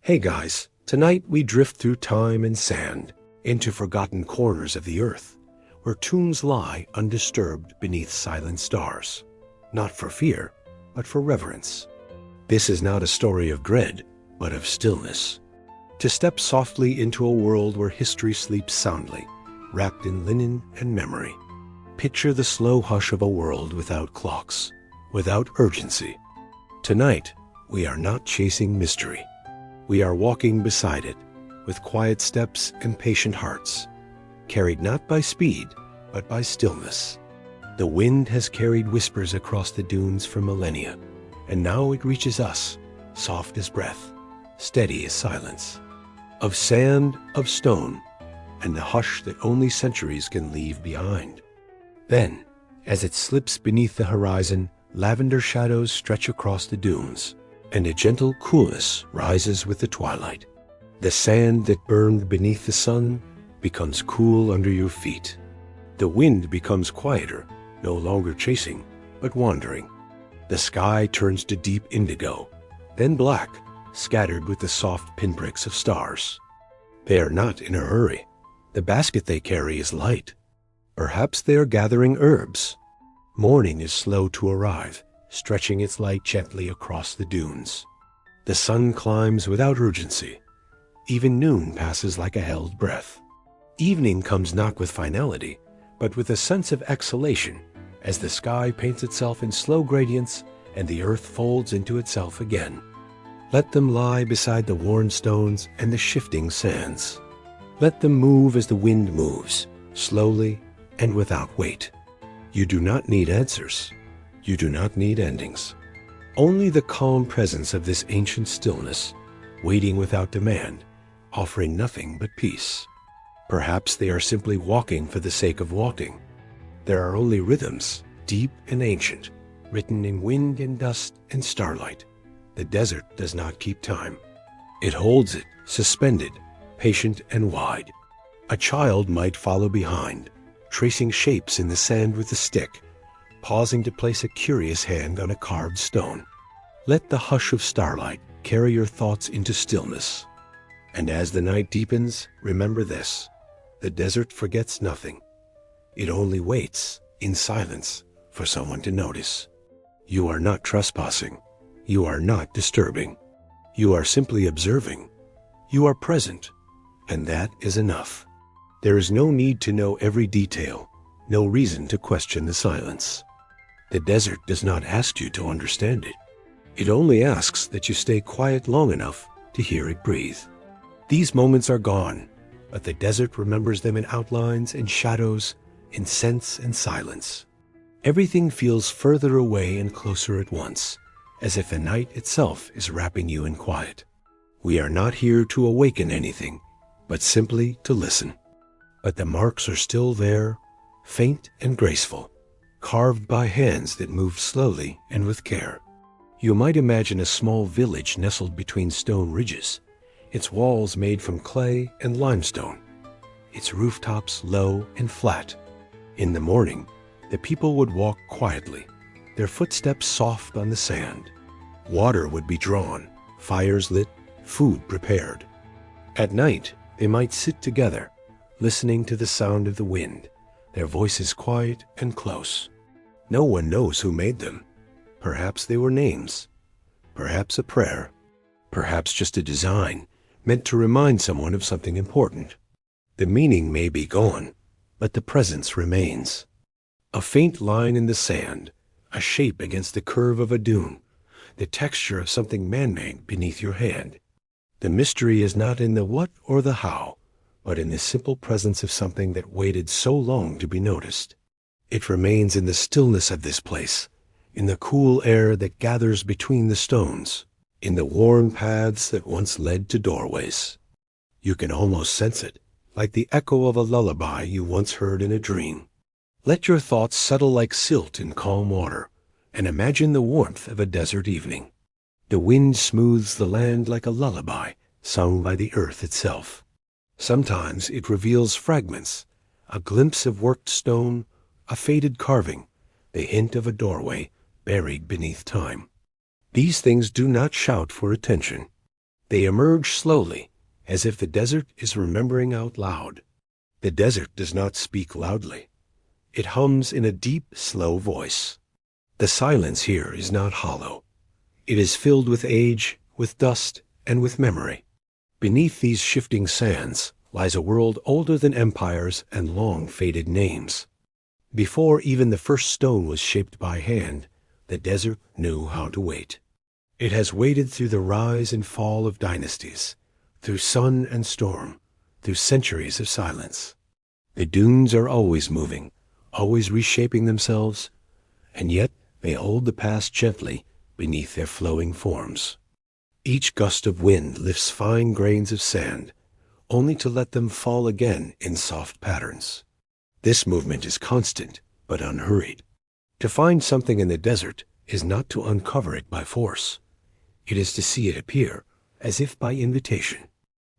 Hey guys, tonight we drift through time and sand into forgotten corners of the earth, where tombs lie undisturbed beneath silent stars. Not for fear, but for reverence. This is not a story of dread, but of stillness. To step softly into a world where history sleeps soundly, wrapped in linen and memory. Picture the slow hush of a world without clocks, without urgency. Tonight, we are not chasing mystery. We are walking beside it, with quiet steps and patient hearts, carried not by speed, but by stillness. The wind has carried whispers across the dunes for millennia, and now it reaches us, soft as breath, steady as silence. Of sand, of stone, and the hush that only centuries can leave behind. Then, as it slips beneath the horizon, lavender shadows stretch across the dunes, and a gentle coolness rises with the twilight. The sand that burned beneath the sun becomes cool under your feet. The wind becomes quieter, no longer chasing, but wandering. The sky turns to deep indigo, then black, scattered with the soft pinpricks of stars. They are not in a hurry. The basket they carry is light. Perhaps they are gathering herbs. Morning is slow to arrive, stretching its light gently across the dunes. The sun climbs without urgency. Even noon passes like a held breath. Evening comes not with finality, but with a sense of exhalation, as the sky paints itself in slow gradients and the earth folds into itself again. Let them lie beside the worn stones and the shifting sands. Let them move as the wind moves, slowly and without weight. You do not need answers. You do not need endings. Only the calm presence of this ancient stillness, waiting without demand, offering nothing but peace. Perhaps they are simply walking for the sake of walking. There are only rhythms, deep and ancient, written in wind and dust and starlight. The desert does not keep time. It holds it, suspended, patient and wide. A child might follow behind, tracing shapes in the sand with a stick, pausing to place a curious hand on a carved stone. Let the hush of starlight carry your thoughts into stillness. And as the night deepens, remember this: the desert forgets nothing. It only waits, in silence, for someone to notice. You are not trespassing. You are not disturbing. You are simply observing. You are present, and that is enough. There is no need to know every detail, no reason to question the silence. The desert does not ask you to understand it. It only asks that you stay quiet long enough to hear it breathe. These moments are gone, but the desert remembers them in outlines and shadows, in scents and silence. Everything feels further away and closer at once, as if the night itself is wrapping you in quiet. We are not here to awaken anything, but simply to listen. But the marks are still there, faint and graceful, carved by hands that moved slowly and with care. You might imagine a small village nestled between stone ridges, its walls made from clay and limestone, its rooftops low and flat. In the morning, the people would walk quietly, their footsteps soft on the sand. Water would be drawn, fires lit, food prepared. At night, they might sit together, listening to the sound of the wind, their voices quiet and close. No one knows who made them. Perhaps they were names, perhaps a prayer, perhaps just a design meant to remind someone of something important. The meaning may be gone, but the presence remains. A faint line in the sand, a shape against the curve of a dune, the texture of something man-made beneath your hand. The mystery is not in the what or the how, but in the simple presence of something that waited so long to be noticed. It remains in the stillness of this place, in the cool air that gathers between the stones, in the worn paths that once led to doorways. You can almost sense it, like the echo of a lullaby you once heard in a dream. Let your thoughts settle like silt in calm water, and imagine the warmth of a desert evening. The wind smooths the land like a lullaby sung by the earth itself. Sometimes it reveals fragments, a glimpse of worked stone, a faded carving, the hint of a doorway buried beneath time. These things do not shout for attention. They emerge slowly, as if the desert is remembering out loud. The desert does not speak loudly. It hums in a deep, slow voice. The silence here is not hollow. It is filled with age, with dust, and with memory. Beneath these shifting sands lies a world older than empires and long-faded names. Before even the first stone was shaped by hand, the desert knew how to wait. It has waited through the rise and fall of dynasties, through sun and storm, through centuries of silence. The dunes are always moving, always reshaping themselves, and yet they hold the past gently beneath their flowing forms. Each gust of wind lifts fine grains of sand, only to let them fall again in soft patterns. This movement is constant, but unhurried. To find something in the desert is not to uncover it by force. It is to see it appear, as if by invitation.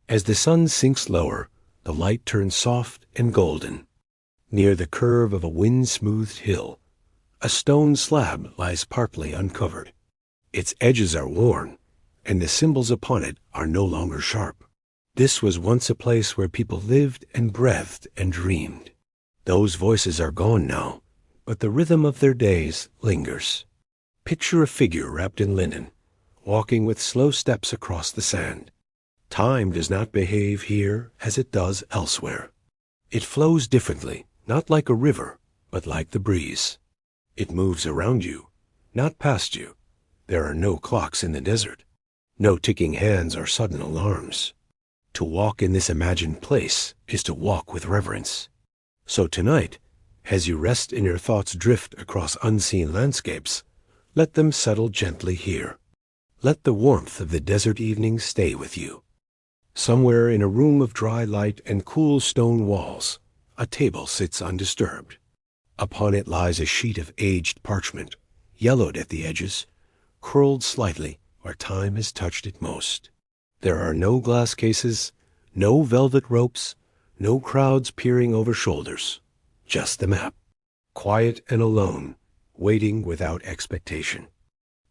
As the sun sinks lower, the light turns soft and golden. Near the curve of a wind-smoothed hill, a stone slab lies partly uncovered. Its edges are worn, and the symbols upon it are no longer sharp. This was once a place where people lived and breathed and dreamed. Those voices are gone now, but the rhythm of their days lingers. Picture a figure wrapped in linen, walking with slow steps across the sand. Time does not behave here as it does elsewhere. It flows differently, not like a river, but like the breeze. It moves around you, not past you. There are no clocks in the desert, no ticking hands or sudden alarms. To walk in this imagined place is to walk with reverence. So tonight, as you rest and your thoughts drift across unseen landscapes, let them settle gently here. Let the warmth of the desert evening stay with you. Somewhere in a room of dry light and cool stone walls, a table sits undisturbed. Upon it lies a sheet of aged parchment, yellowed at the edges, curled slightly where time has touched it most. There are no glass cases, no velvet ropes, no crowds peering over shoulders. Just the map, quiet and alone, waiting without expectation.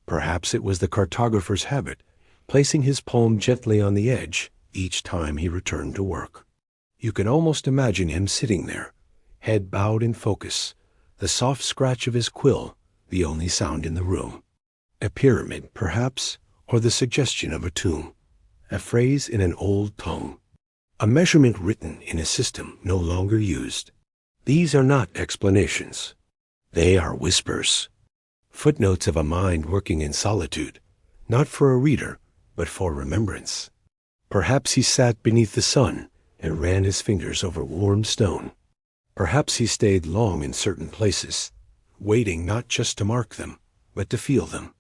Perhaps it was the cartographer's habit, placing his palm gently on the edge each time he returned to work. You can almost imagine him sitting there, head bowed in focus, the soft scratch of his quill the only sound in the room. A pyramid, perhaps, or the suggestion of a tomb, a phrase in an old tongue, a measurement written in a system no longer used. These are not explanations. They are whispers, footnotes of a mind working in solitude, not for a reader, but for remembrance. Perhaps he sat beneath the sun and ran his fingers over warm stone. Perhaps he stayed long in certain places, waiting not just to mark them, but to feel them,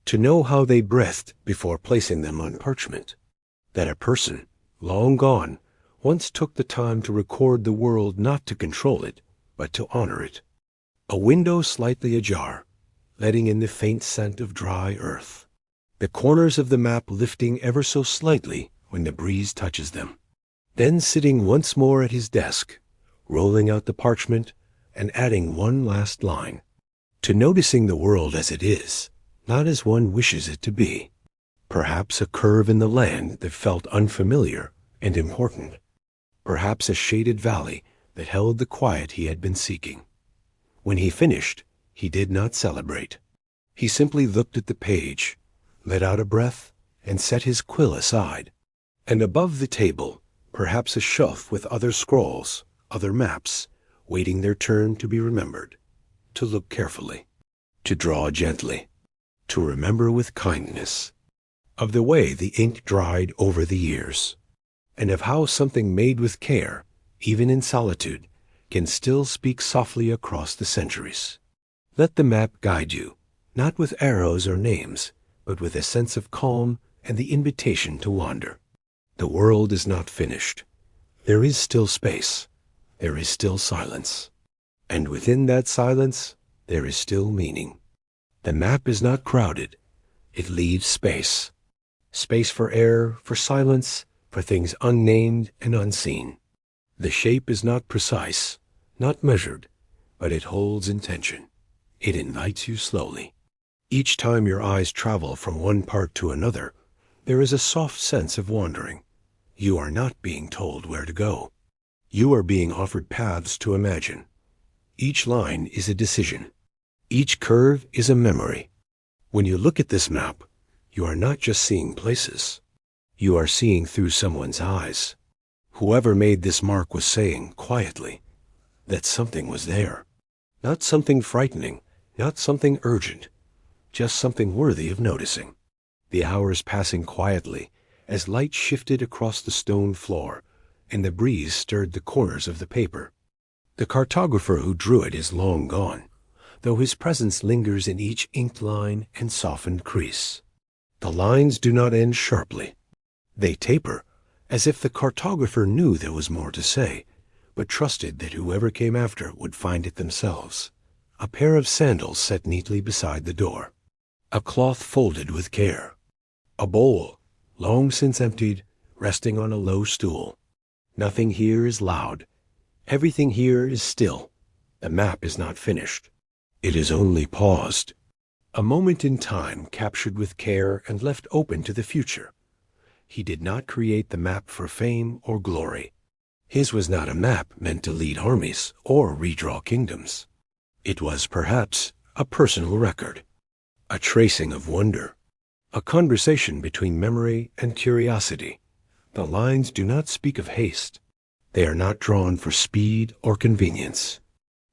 to know how they breathed before placing them on parchment. That a person, long gone, once took the time to record the world not to control it, but to honor it. A window slightly ajar, letting in the faint scent of dry earth. The corners of the map lifting ever so slightly when the breeze touches them. Then sitting once more at his desk, rolling out the parchment and adding one last line. To noticing the world as it is, not as one wishes it to be. Perhaps a curve in the land that felt unfamiliar and important. Perhaps a shaded valley that held the quiet he had been seeking. When he finished, he did not celebrate. He simply looked at the page, let out a breath, and set his quill aside. And above the table, perhaps a shelf with other scrolls, other maps, waiting their turn to be remembered, to look carefully, to draw gently, to remember with kindness, of the way the ink dried over the years, and of how something made with care, even in solitude, can still speak softly across the centuries. Let the map guide you, not with arrows or names, but with a sense of calm and the invitation to wander. The world is not finished. There is still space. There is still silence. And within that silence, there is still meaning. The map is not crowded. It leaves space. Space for air, for silence, for things unnamed and unseen. The shape is not precise, not measured, but it holds intention. It invites you slowly. Each time your eyes travel from one part to another, There is a soft sense of wandering. You are not being told where to go. You are being offered paths to imagine. Each line is a decision. Each curve is a memory. When you look at this map, you are not just seeing places. You are seeing through someone's eyes. Whoever made this mark was saying, quietly, that something was there. Not something frightening, not something urgent, just something worthy of noticing. The hours passing quietly as light shifted across the stone floor and the breeze stirred the corners of the paper. The cartographer who drew it is long gone, though his presence lingers in each inked line and softened crease. The lines do not end sharply. They taper, as if the cartographer knew there was more to say, but trusted that whoever came after would find it themselves. A pair of sandals set neatly beside the door. A cloth folded with care. A bowl, long since emptied, resting on a low stool. Nothing here is loud. Everything here is still. The map is not finished. It is only paused. A moment in time captured with care and left open to the future. He did not create the map for fame or glory. His was not a map meant to lead armies or redraw kingdoms. It was perhaps a personal record, a tracing of wonder, a conversation between memory and curiosity. The lines do not speak of haste. They are not drawn for speed or convenience.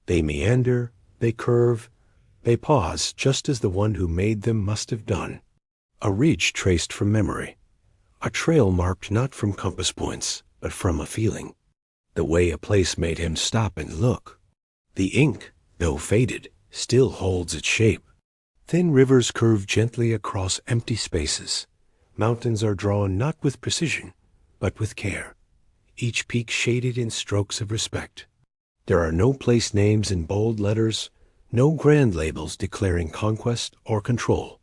They meander, they curve, they pause just as the one who made them must have done. A ridge traced from memory. A trail marked not from compass points, but from a feeling. The way a place made him stop and look. The ink, though faded, still holds its shape. Thin rivers curve gently across empty spaces. Mountains are drawn not with precision, but with care. Each peak shaded in strokes of respect. There are no place names in bold letters, no grand labels declaring conquest or control.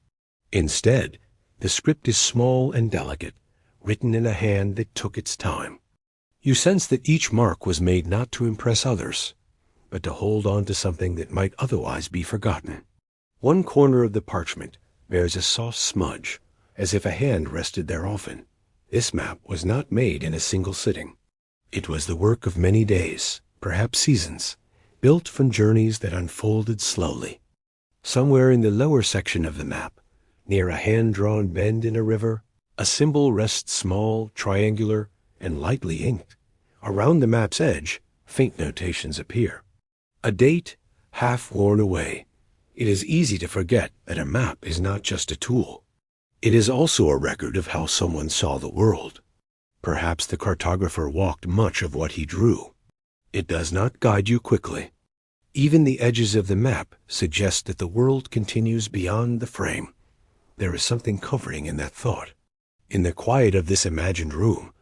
Instead, the script is small and delicate, written in a hand that took its time. You sense that each mark was made not to impress others, but to hold on to something that might otherwise be forgotten. One corner of the parchment bears a soft smudge, as if a hand rested there often. This map was not made in a single sitting. It was the work of many days, perhaps seasons, built from journeys that unfolded slowly. Somewhere in the lower section of the map, near a hand-drawn bend in a river, a symbol rests small, triangular, and lightly inked. Around the map's edge, faint notations appear. A date half worn away. It is easy to forget that a map is not just a tool. It is also a record of how someone saw the world. Perhaps the cartographer walked much of what he drew. It does not guide you quickly. Even the edges of the map suggest that the world continues beyond the frame. There is something comforting in that thought. In the quiet of this imagined room,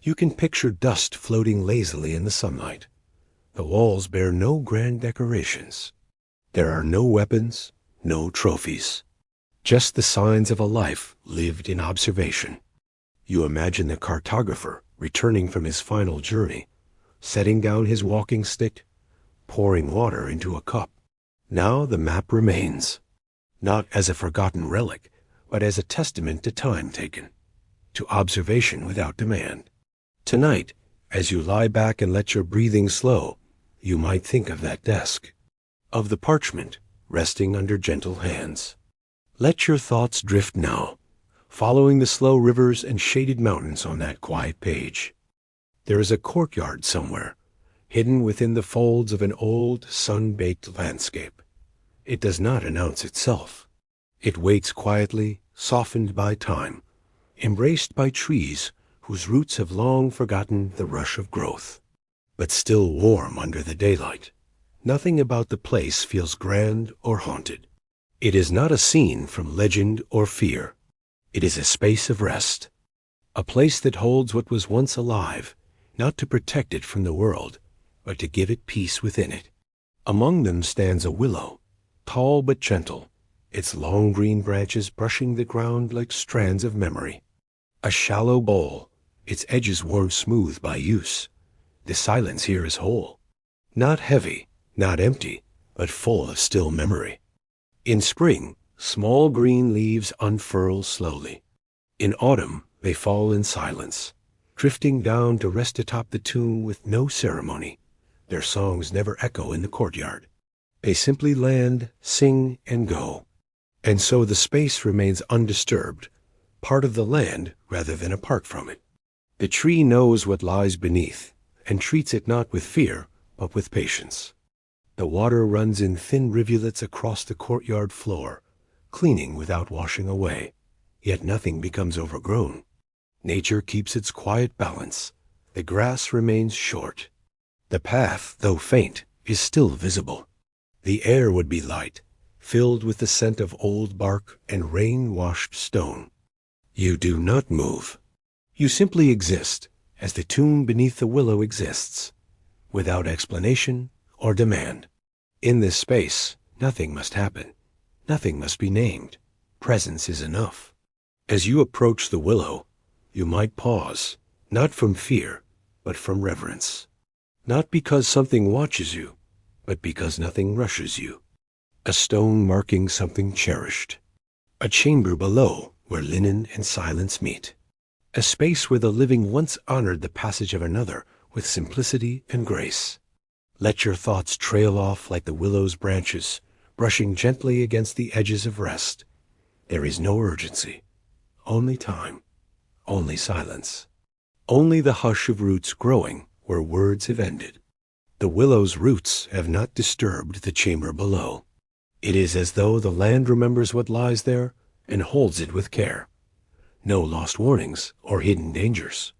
you can picture dust floating lazily in the sunlight. The walls bear no grand decorations. There are no weapons, no trophies. Just the signs of a life lived in observation. You imagine the cartographer returning from his final journey, setting down his walking stick, pouring water into a cup. Now the map remains, not as a forgotten relic, but as a testament to time taken, to observation without demand. Tonight, as you lie back and let your breathing slow, you might think of that desk, of the parchment resting under gentle hands. Let your thoughts drift now, following the slow rivers and shaded mountains on that quiet page. There is a courtyard somewhere, hidden within the folds of an old, sun-baked landscape. It does not announce itself. It waits quietly, softened by time, embraced by trees whose roots have long forgotten the rush of growth, but still warm under the daylight. Nothing about the place feels grand or haunted. It is not a scene from legend or fear. It is a space of rest, a place that holds what was once alive, not to protect it from the world, but to give it peace within it. Among them stands a willow, tall but gentle, its long green branches brushing the ground like strands of memory. A shallow bowl, its edges worn smooth by use. The silence here is whole, not heavy, not empty, but full of still memory. In spring, small green leaves unfurl slowly. In autumn, they fall in silence, drifting down to rest atop the tomb with no ceremony. Their songs never echo in the courtyard. They simply land, sing, and go. And so the space remains undisturbed, part of the land rather than apart from it. The tree knows what lies beneath, and treats it not with fear, but with patience. The water runs in thin rivulets across the courtyard floor, cleaning without washing away, yet nothing becomes overgrown. Nature keeps its quiet balance. The grass remains short. The path, though faint, is still visible. The air would be light, filled with the scent of old bark and rain-washed stone. You do not move. You simply exist, as the tomb beneath the willow exists, without explanation or demand. In this space, nothing must happen. Nothing must be named. Presence is enough. As you approach the willow, you might pause, not from fear, but from reverence. Not because something watches you, but because nothing rushes you. A stone marking something cherished. A chamber below where linen and silence meet. A space where the living once honored the passage of another with simplicity and grace. Let your thoughts trail off like the willow's branches, brushing gently against the edges of rest. There is no urgency, only time, only silence, only the hush of roots growing where words have ended. The willow's roots have not disturbed the chamber below. It is as though the land remembers what lies there and holds it with care. No lost warnings or hidden dangers.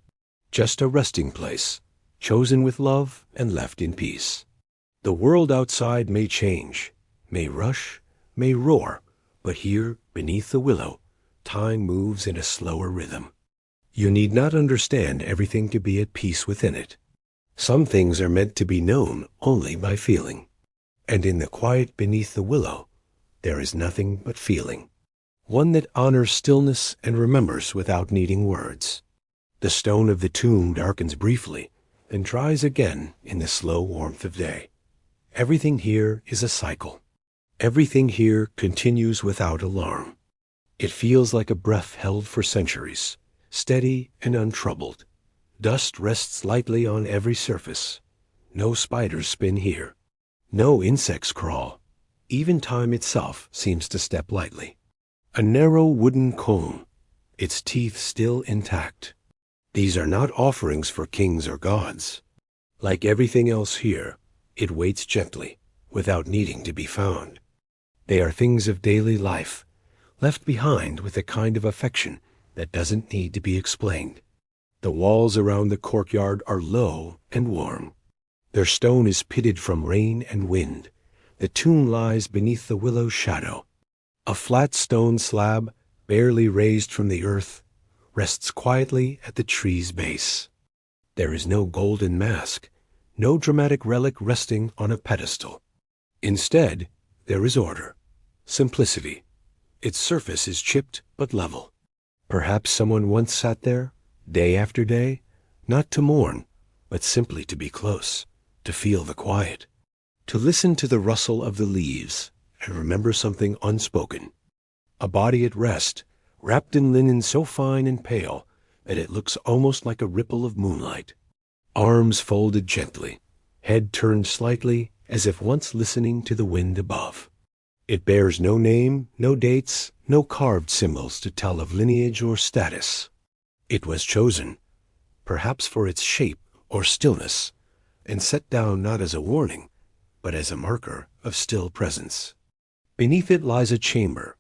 Just a resting place, chosen with love and left in peace. The world outside may change, may rush, may roar, but here, beneath the willow, time moves in a slower rhythm. You need not understand everything to be at peace within it. Some things are meant to be known only by feeling. And in the quiet beneath the willow, there is nothing but feeling. One that honors stillness and remembers without needing words. The stone of the tomb darkens briefly, then dries again in the slow warmth of day. Everything here is a cycle. Everything here continues without alarm. It feels like a breath held for centuries, steady and untroubled. Dust rests lightly on every surface. No spiders spin here. No insects crawl. Even time itself seems to step lightly. A narrow wooden comb, its teeth still intact. These are not offerings for kings or gods. Like everything else here, it waits gently, without needing to be found. They are things of daily life, left behind with a kind of affection that doesn't need to be explained. The walls around the courtyard are low and warm. Their stone is pitted from rain and wind. The tomb lies beneath the willow's shadow. A flat stone slab, barely raised from the earth, rests quietly at the tree's base. There is no golden mask, no dramatic relic resting on a pedestal. Instead, there is order, simplicity. Its surface is chipped but level. Perhaps someone once sat there, day after day, not to mourn, but simply to be close, to feel the quiet, to listen to the rustle of the leaves and remember something unspoken. A body at rest, wrapped in linen so fine and pale that it looks almost like a ripple of moonlight. Arms folded gently, head turned slightly as if once listening to the wind above. It bears no name, no dates, no carved symbols to tell of lineage or status. It was chosen, perhaps for its shape or stillness, and set down not as a warning, but as a marker of still presence. Beneath it lies a chamber,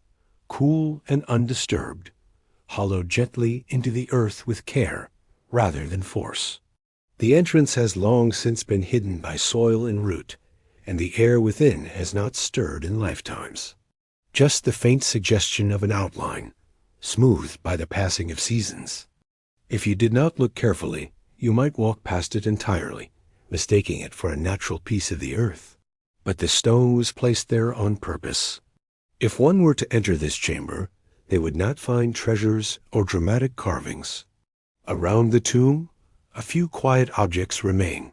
cool and undisturbed, hollowed gently into the earth with care rather than force. The entrance has long since been hidden by soil and root, and the air within has not stirred in lifetimes. Just the faint suggestion of an outline, smoothed by the passing of seasons. If you did not look carefully, you might walk past it entirely, mistaking it for a natural piece of the earth. But the stone was placed there on purpose. If one were to enter this chamber, they would not find treasures or dramatic carvings. Around the tomb, a few quiet objects remain.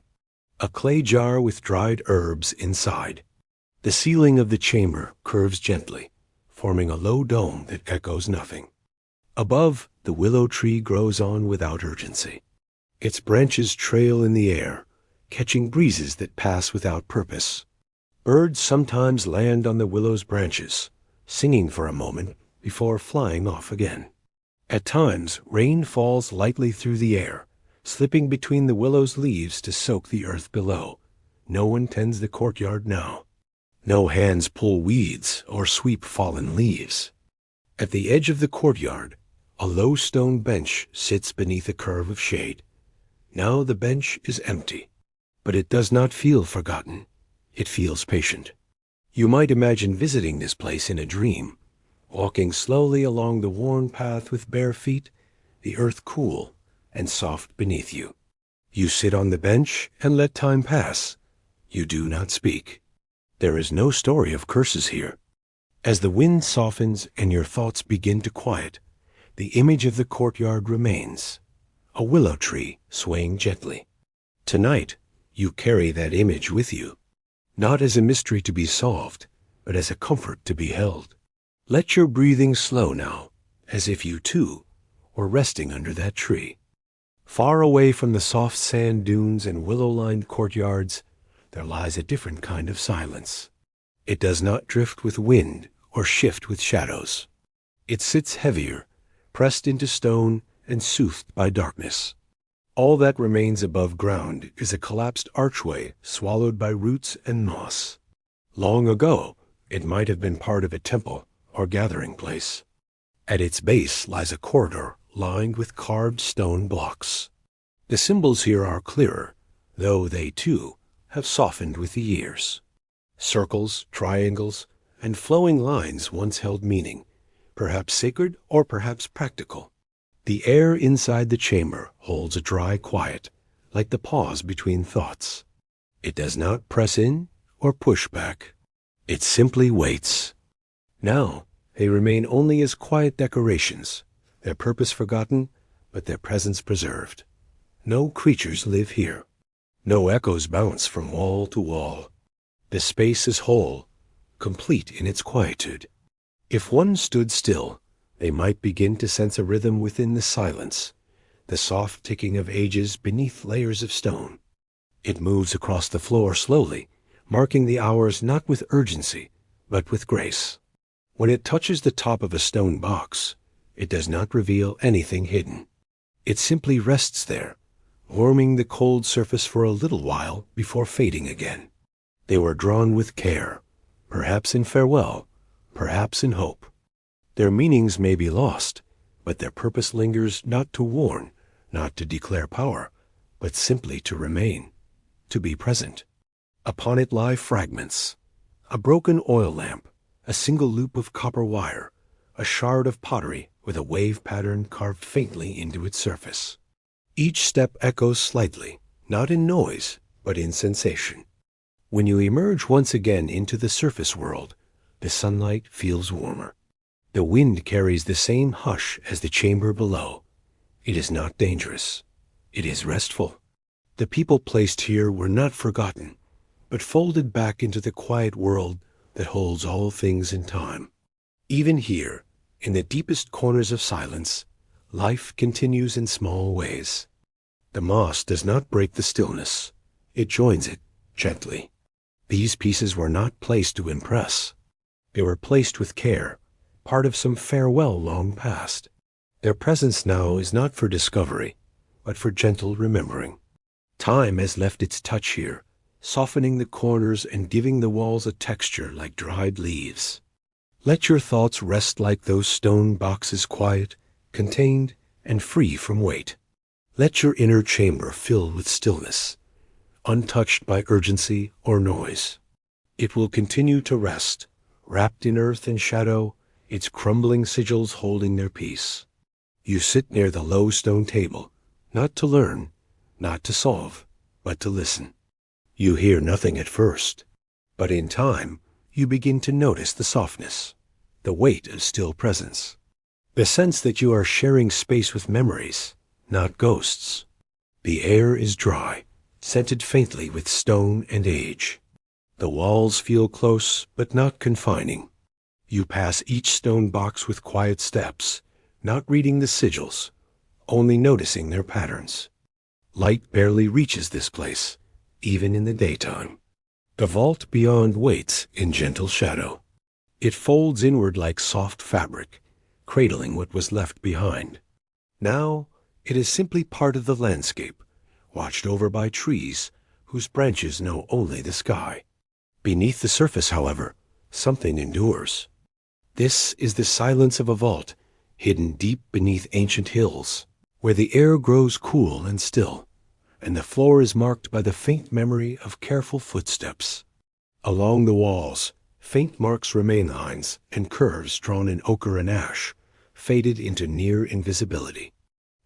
A clay jar with dried herbs inside. The ceiling of the chamber curves gently, forming a low dome that echoes nothing. Above, the willow tree grows on without urgency. Its branches trail in the air, catching breezes that pass without purpose. Birds sometimes land on the willow's branches, singing for a moment before flying off again. At times, rain falls lightly through the air, slipping between the willow's leaves to soak the earth below. No one tends the courtyard now. No hands pull weeds or sweep fallen leaves. At the edge of the courtyard, a low stone bench sits beneath a curve of shade. Now the bench is empty, but it does not feel forgotten. It feels patient. You might imagine visiting this place in a dream, walking slowly along the worn path with bare feet, the earth cool and soft beneath you. You sit on the bench and let time pass. You do not speak. There is no story of curses here. As the wind softens and your thoughts begin to quiet, the image of the courtyard remains, a willow tree swaying gently. Tonight, you carry that image with you, not as a mystery to be solved, but as a comfort to be held. Let your breathing slow now, as if you too were resting under that tree. Far away from the soft sand dunes and willow-lined courtyards, there lies a different kind of silence. It does not drift with wind or shift with shadows. It sits heavier, pressed into stone and soothed by darkness. All that remains above ground is a collapsed archway swallowed by roots and moss. Long ago, it might have been part of a temple or gathering place. At its base lies a corridor lined with carved stone blocks. The symbols here are clearer, though they, too, have softened with the years. Circles, triangles, and flowing lines once held meaning, perhaps sacred or perhaps practical. The air inside the chamber holds a dry quiet, like the pause between thoughts. It does not press in or push back. It simply waits. Now, they remain only as quiet decorations, their purpose forgotten, but their presence preserved. No creatures live here. No echoes bounce from wall to wall. The space is whole, complete in its quietude. If one stood still, they might begin to sense a rhythm within the silence, the soft ticking of ages beneath layers of stone. It moves across the floor slowly, marking the hours not with urgency, but with grace. When it touches the top of a stone box, it does not reveal anything hidden. It simply rests there, warming the cold surface for a little while before fading again. They were drawn with care, perhaps in farewell, perhaps in hope. Their meanings may be lost, but their purpose lingers not to warn, not to declare power, but simply to remain, to be present. Upon it lie fragments, a broken oil lamp, a single loop of copper wire, a shard of pottery with a wave pattern carved faintly into its surface. Each step echoes slightly, not in noise, but in sensation. When you emerge once again into the surface world, the sunlight feels warmer. The wind carries the same hush as the chamber below. It is not dangerous. It is restful. The people placed here were not forgotten, but folded back into the quiet world that holds all things in time. Even here, in the deepest corners of silence, life continues in small ways. The moss does not break the stillness. It joins it gently. These pieces were not placed to impress. They were placed with care, part of some farewell long past. Their presence now is not for discovery, but for gentle remembering. Time has left its touch here, softening the corners and giving the walls a texture like dried leaves. Let your thoughts rest like those stone boxes, quiet, contained, and free from weight. Let your inner chamber fill with stillness, untouched by urgency or noise. It will continue to rest, wrapped in earth and shadow, its crumbling sigils holding their peace. You sit near the low stone table, not to learn, not to solve, but to listen. You hear nothing at first, but in time you begin to notice the softness, the weight of still presence, the sense that you are sharing space with memories, not ghosts. The air is dry, scented faintly with stone and age. The walls feel close, but not confining. You pass each stone box with quiet steps, not reading the sigils, only noticing their patterns. Light barely reaches this place, even in the daytime. The vault beyond waits in gentle shadow. It folds inward like soft fabric, cradling what was left behind. Now it is simply part of the landscape, watched over by trees whose branches know only the sky. Beneath the surface, however, something endures. This is the silence of a vault hidden deep beneath ancient hills, where the air grows cool and still, and the floor is marked by the faint memory of careful footsteps. Along the walls, faint marks remain, lines and curves drawn in ochre and ash, faded into near invisibility.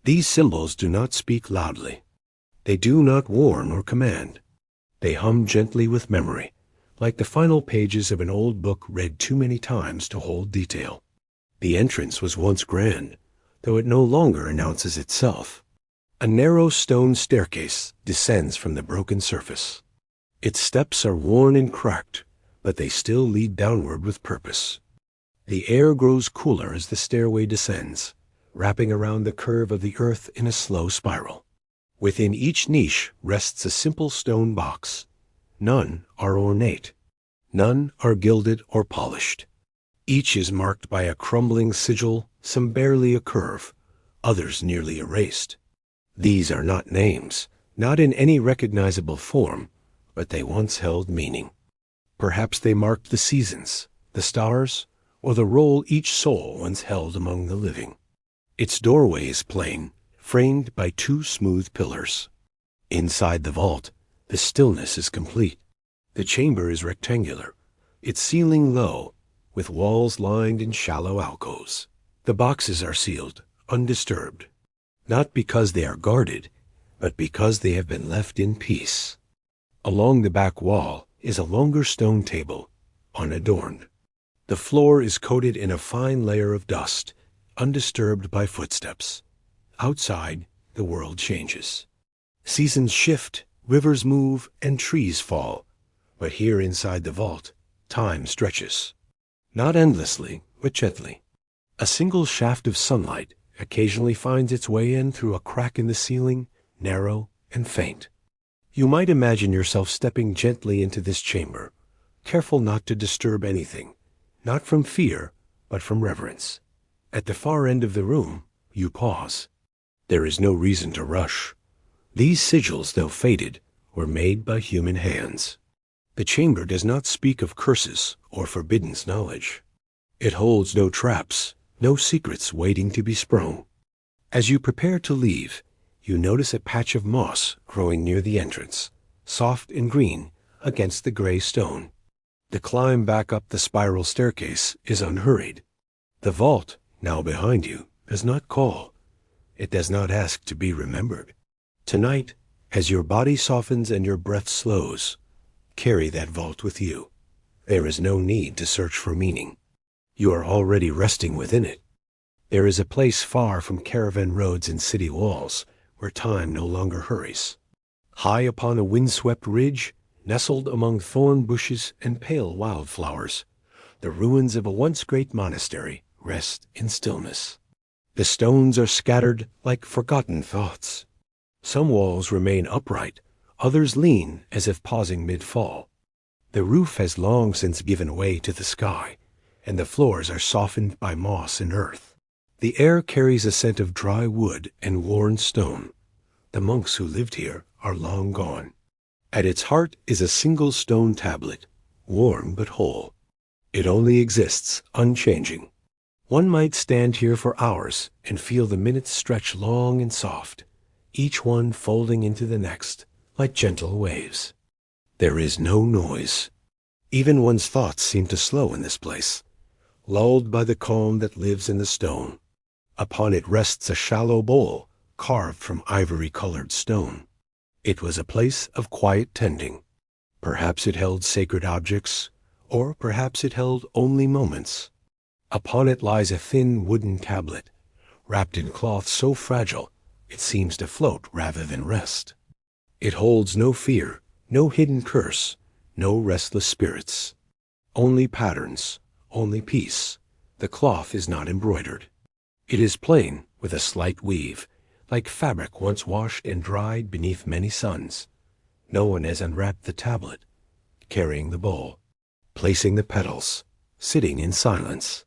These symbols do not speak loudly. They do not warn or command. They hum gently with memory, like the final pages of an old book read too many times to hold detail. The entrance was once grand, though it no longer announces itself. A narrow stone staircase descends from the broken surface. Its steps are worn and cracked, but they still lead downward with purpose. The air grows cooler as the stairway descends, wrapping around the curve of the earth in a slow spiral. Within each niche rests a simple stone box. None are ornate. None are gilded or polished. Each is marked by a crumbling sigil, some barely a curve, others nearly erased. These are not names, not in any recognizable form, but they once held meaning. Perhaps they marked the seasons, the stars, or the role each soul once held among the living. Its doorway is plain, framed by two smooth pillars. Inside the vault, the stillness is complete. The chamber is rectangular, its ceiling low, with walls lined in shallow alcoves. The boxes are sealed, undisturbed, not because they are guarded, but because they have been left in peace. Along the back wall is a longer stone table, unadorned. The floor is coated in a fine layer of dust, undisturbed by footsteps. Outside, the world changes. Seasons shift, rivers move, and trees fall. But here inside the vault, time stretches. Not endlessly, but gently. A single shaft of sunlight occasionally finds its way in through a crack in the ceiling, narrow and faint. You might imagine yourself stepping gently into this chamber, careful not to disturb anything, not from fear, but from reverence. At the far end of the room, you pause. There is no reason to rush. These sigils, though faded, were made by human hands. The chamber does not speak of curses or forbidden knowledge. It holds no traps, no secrets waiting to be sprung. As you prepare to leave, you notice a patch of moss growing near the entrance, soft and green against the gray stone. The climb back up the spiral staircase is unhurried. The vault, now behind you, does not call. It does not ask to be remembered. Tonight, as your body softens and your breath slows, carry that vault with you. There is no need to search for meaning. You are already resting within it. There is a place far from caravan roads and city walls, where time no longer hurries. High upon a windswept ridge, nestled among thorn bushes and pale wildflowers, the ruins of a once great monastery rest in stillness. The stones are scattered like forgotten thoughts. Some walls remain upright, others lean as if pausing mid-fall. The roof has long since given way to the sky, and the floors are softened by moss and earth. The air carries a scent of dry wood and worn stone. The monks who lived here are long gone. At its heart is a single stone tablet, worn but whole. It only exists, unchanging. One might stand here for hours and feel the minutes stretch long and soft, each one folding into the next, like gentle waves. There is no noise. Even one's thoughts seem to slow in this place, lulled by the calm that lives in the stone. Upon it rests a shallow bowl, carved from ivory-colored stone. It was a place of quiet tending. Perhaps it held sacred objects, or perhaps it held only moments. Upon it lies a thin wooden tablet, wrapped in cloth so fragile it seems to float rather than rest. It holds no fear, no hidden curse, no restless spirits. Only patterns, only peace. The cloth is not embroidered. It is plain, with a slight weave, like fabric once washed and dried beneath many suns. No one has unwrapped the tablet, carrying the bowl, placing the petals, sitting in silence,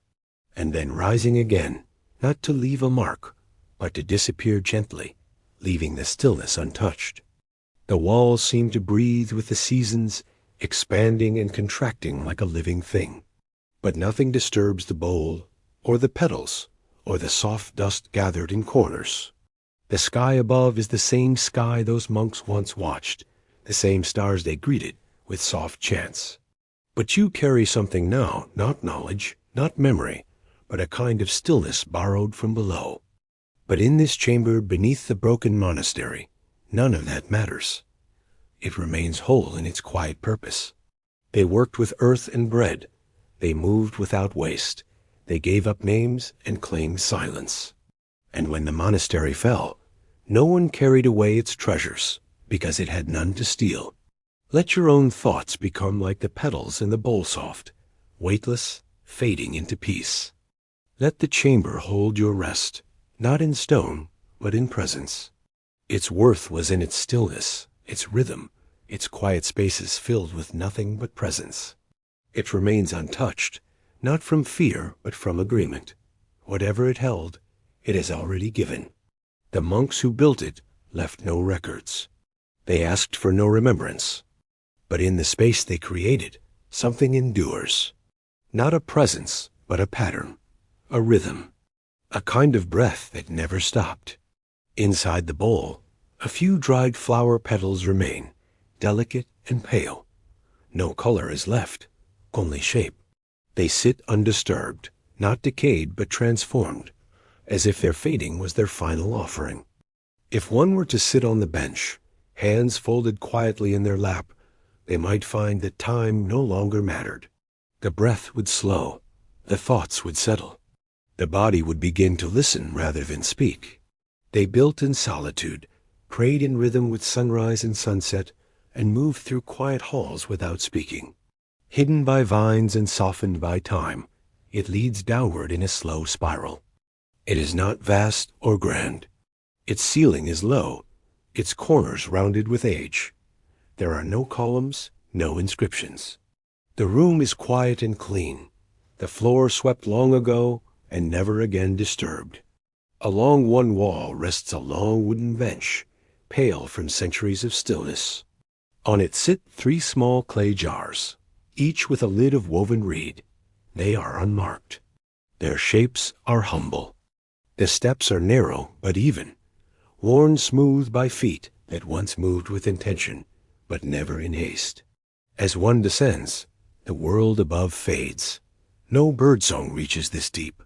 and then rising again, not to leave a mark, but to disappear gently, leaving the stillness untouched. The walls seem to breathe with the seasons, expanding and contracting like a living thing. But nothing disturbs the bowl, or the petals, or the soft dust gathered in corners. The sky above is the same sky those monks once watched, the same stars they greeted with soft chants. But you carry something now, not knowledge, not memory, but a kind of stillness borrowed from below. But in this chamber beneath the broken monastery, none of that matters. It remains whole in its quiet purpose. They worked with earth and bread. They moved without waste. They gave up names and claimed silence. And when the monastery fell, no one carried away its treasures, because it had none to steal. Let your own thoughts become like the petals in the bowl soft, weightless, fading into peace. Let the chamber hold your rest, not in stone, but in presence. Its worth was in its stillness, its rhythm, its quiet spaces filled with nothing but presence. It remains untouched, not from fear, but from agreement. Whatever it held, it has already given. The monks who built it left no records. They asked for no remembrance. But in the space they created, something endures. Not a presence, but a pattern, a rhythm, a kind of breath that never stopped. Inside the bowl, a few dried flower petals remain, delicate and pale. No color is left, only shape. They sit undisturbed, not decayed but transformed, as if their fading was their final offering. If one were to sit on the bench, hands folded quietly in their lap, they might find that time no longer mattered. The breath would slow, the thoughts would settle. The body would begin to listen rather than speak. They built in solitude, prayed in rhythm with sunrise and sunset, and moved through quiet halls without speaking. Hidden by vines and softened by time, it leads downward in a slow spiral. It is not vast or grand. Its ceiling is low, its corners rounded with age. There are no columns, no inscriptions. The room is quiet and clean, the floor swept long ago and never again disturbed. Along one wall rests a long wooden bench, pale from centuries of stillness. On it sit 3 small clay jars, each with a lid of woven reed. They are unmarked. Their shapes are humble. The steps are narrow but even, worn smooth by feet that once moved with intention, but never in haste. As one descends, the world above fades. No birdsong reaches this deep.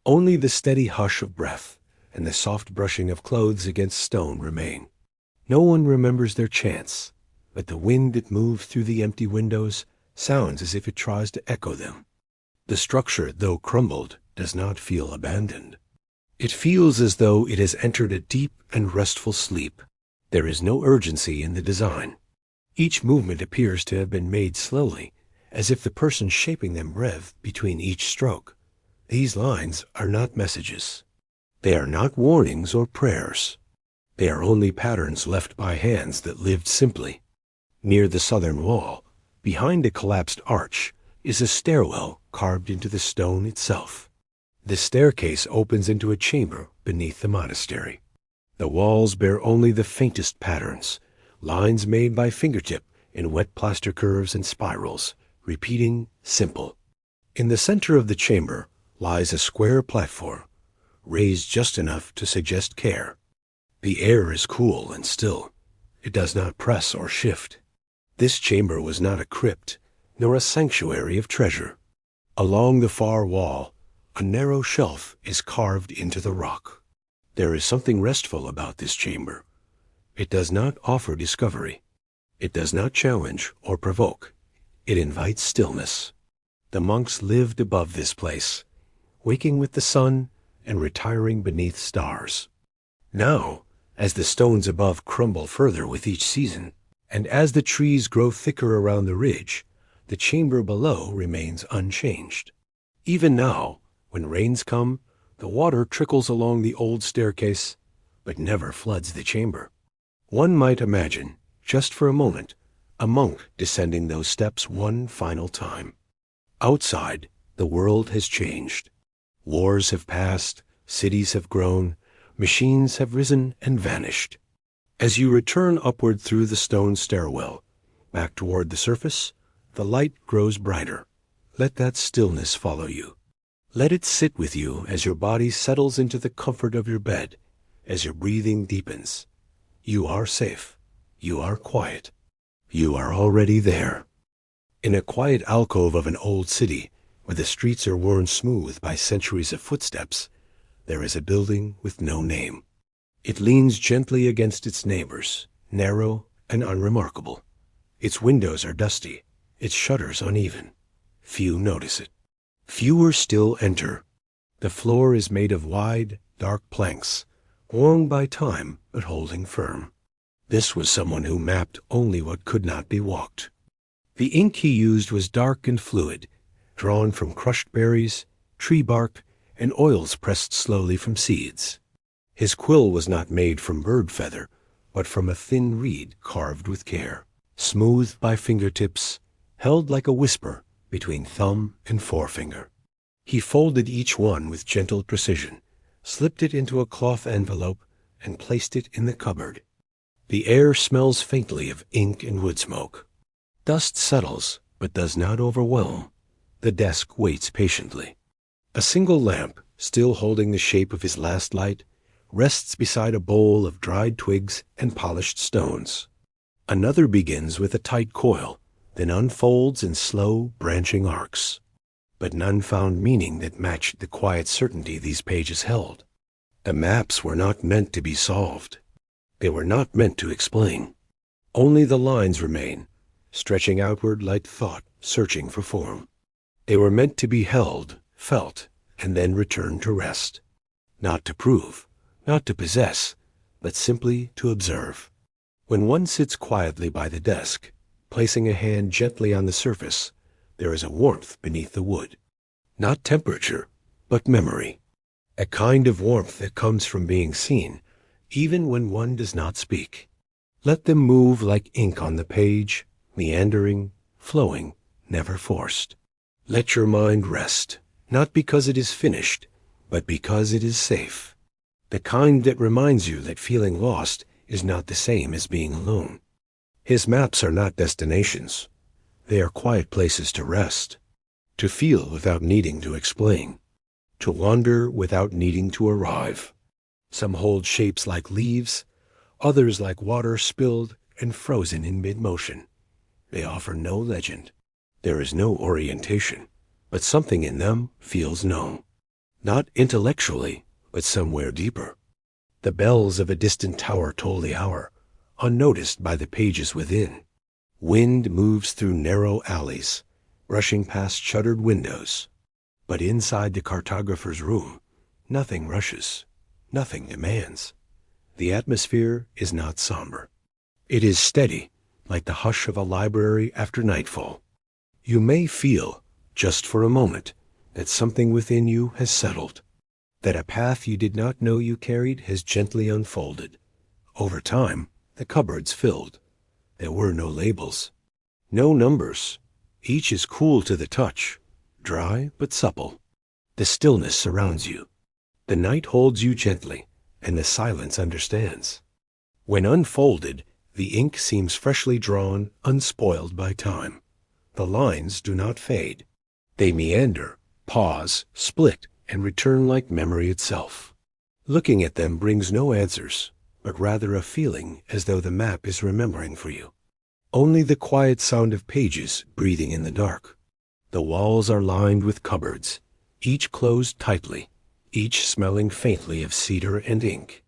Only the steady hush of breath and the soft brushing of clothes against stone remain. No one remembers their chants, but the wind that moves through the empty windows sounds as if it tries to echo them. The structure, though crumbled, does not feel abandoned. It feels as though it has entered a deep and restful sleep. There is no urgency in the design. Each movement appears to have been made slowly, as if the person shaping them breathed between each stroke. These lines are not messages. They are not warnings or prayers. They are only patterns left by hands that lived simply. Near the southern wall, behind a collapsed arch, is a stairwell carved into the stone itself. The staircase opens into a chamber beneath the monastery. The walls bear only the faintest patterns, lines made by fingertip in wet plaster curves and spirals, repeating simple. In the center of the chamber lies a square platform, raised just enough to suggest care. The air is cool and still. It does not press or shift. This chamber was not a crypt, nor a sanctuary of treasure. Along the far wall, a narrow shelf is carved into the rock. There is something restful about this chamber. It does not offer discovery. It does not challenge or provoke. It invites stillness. The monks lived above this place, waking with the sun and retiring beneath stars. Now, as the stones above crumble further with each season, and as the trees grow thicker around the ridge, the chamber below remains unchanged. Even now, when rains come, The water trickles along the old staircase, but never floods the chamber. One might imagine, just for a moment, a monk descending those steps one final time. Outside, the world has changed. Wars have passed, cities have grown, machines have risen and vanished. As you return upward through the stone stairwell, back toward the surface, the light grows brighter. Let that stillness follow you. Let it sit with you as your body settles into the comfort of your bed, as your breathing deepens. You are safe. You are quiet. You are already there. In a quiet alcove of an old city, where the streets are worn smooth by centuries of footsteps, there is a building with no name. It leans gently against its neighbors, narrow and unremarkable. Its windows are dusty, its shutters uneven. Few notice it. Fewer still enter. The floor is made of wide, dark planks, worn by time but holding firm. This was someone who mapped only what could not be walked. The ink he used was dark and fluid, drawn from crushed berries, tree bark, and oils pressed slowly from seeds. His quill was not made from bird feather, but from a thin reed carved with care, smoothed by fingertips, held like a whisper between thumb and forefinger. He folded each one with gentle precision, slipped it into a cloth envelope, and placed it in the cupboard. The air smells faintly of ink and wood smoke. Dust settles, but does not overwhelm. The desk waits patiently. A single lamp, still holding the shape of his last light, rests beside a bowl of dried twigs and polished stones. Another begins with a tight coil, then unfolds in slow, branching arcs. But none found meaning that matched the quiet certainty these pages held. The maps were not meant to be solved. They were not meant to explain. Only the lines remain, stretching outward like thought searching for form. They were meant to be held, felt, and then returned to rest. Not to prove, not to possess, but simply to observe. When one sits quietly by the desk, placing a hand gently on the surface, there is a warmth beneath the wood. Not temperature, but memory. A kind of warmth that comes from being seen, even when one does not speak. Let them move like ink on the page, meandering, flowing, never forced. Let your mind rest, not because it is finished, but because it is safe. The kind that reminds you that feeling lost is not the same as being alone. His maps are not destinations. They are quiet places to rest, to feel without needing to explain, to wander without needing to arrive. Some hold shapes like leaves, others like water spilled and frozen in mid-motion. They offer no legend. There is no orientation, but something in them feels known. Not intellectually, but somewhere deeper. The bells of a distant tower toll the hour, unnoticed by the pages within. Wind moves through narrow alleys, brushing past shuttered windows. But inside the cartographer's room, nothing rushes, nothing demands. The atmosphere is not somber. It is steady, like the hush of a library after nightfall. You may feel, just for a moment, that something within you has settled, that a path you did not know you carried has gently unfolded. Over time, the cupboards filled. There were no labels, no numbers. Each is cool to the touch, dry but supple. The stillness surrounds you. The night holds you gently, and the silence understands. When unfolded, the ink seems freshly drawn, unspoiled by time. The lines do not fade. They meander, pause, split, and return like memory itself. Looking at them brings no answers, but rather a feeling as though the map is remembering for you. Only the quiet sound of pages breathing in the dark. The walls are lined with cupboards, each closed tightly, each smelling faintly of cedar and ink.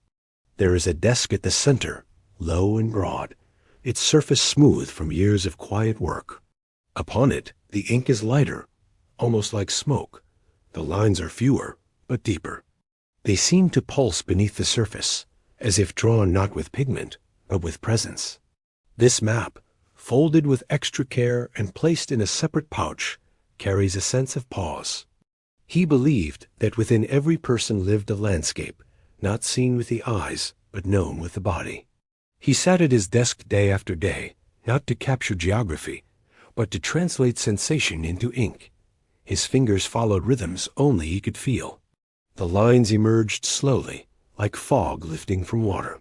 There is a desk at the center, low and broad, its surface smooth from years of quiet work. Upon it, the ink is lighter, almost like smoke. The lines are fewer, but deeper. They seem to pulse beneath the surface, as if drawn not with pigment, but with presence. This map, folded with extra care and placed in a separate pouch, carries a sense of pause. He believed that within every person lived a landscape, not seen with the eyes, but known with the body. He sat at his desk day after day, not to capture geography, but to translate sensation into ink. His fingers followed rhythms only he could feel. The lines emerged slowly, like fog lifting from water.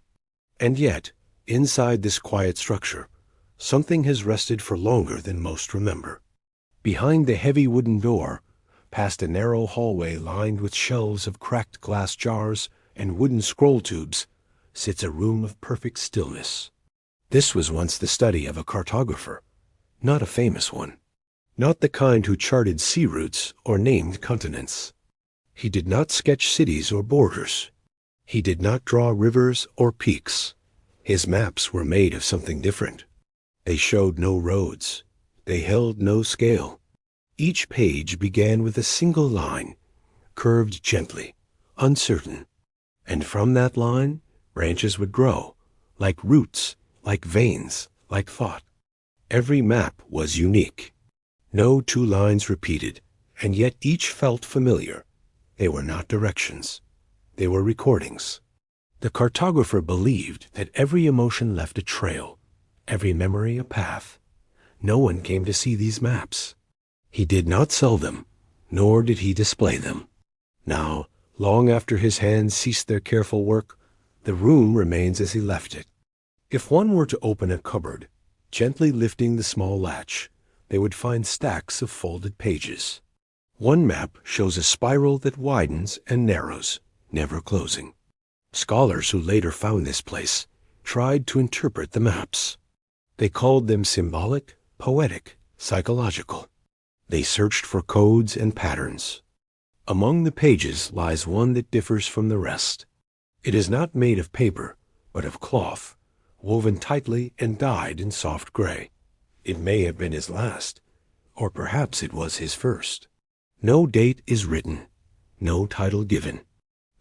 And yet, inside this quiet structure, something has rested for longer than most remember. Behind the heavy wooden door, past a narrow hallway lined with shelves of cracked glass jars and wooden scroll tubes, sits a room of perfect stillness. This was once the study of a cartographer, not a famous one, not the kind who charted sea routes or named continents. He did not sketch cities or borders. He did not draw rivers or peaks. His maps were made of something different. They showed no roads. They held no scale. Each page began with a single line, curved gently, uncertain. And from that line, branches would grow, like roots, like veins, like thought. Every map was unique. No two lines repeated, and yet each felt familiar. They were not directions. They were recordings. The cartographer believed that every emotion left a trail, every memory a path. No one came to see these maps. He did not sell them, nor did he display them. Now, long after his hands ceased their careful work, the room remains as he left it. If one were to open a cupboard, gently lifting the small latch, they would find stacks of folded pages. One map shows a spiral that widens and narrows, never closing. Scholars who later found this place tried to interpret the maps. They called them symbolic, poetic, psychological. They searched for codes and patterns. Among the pages lies one that differs from the rest. It is not made of paper, but of cloth, woven tightly and dyed in soft gray. It may have been his last, or perhaps it was his first. No date is written, no title given.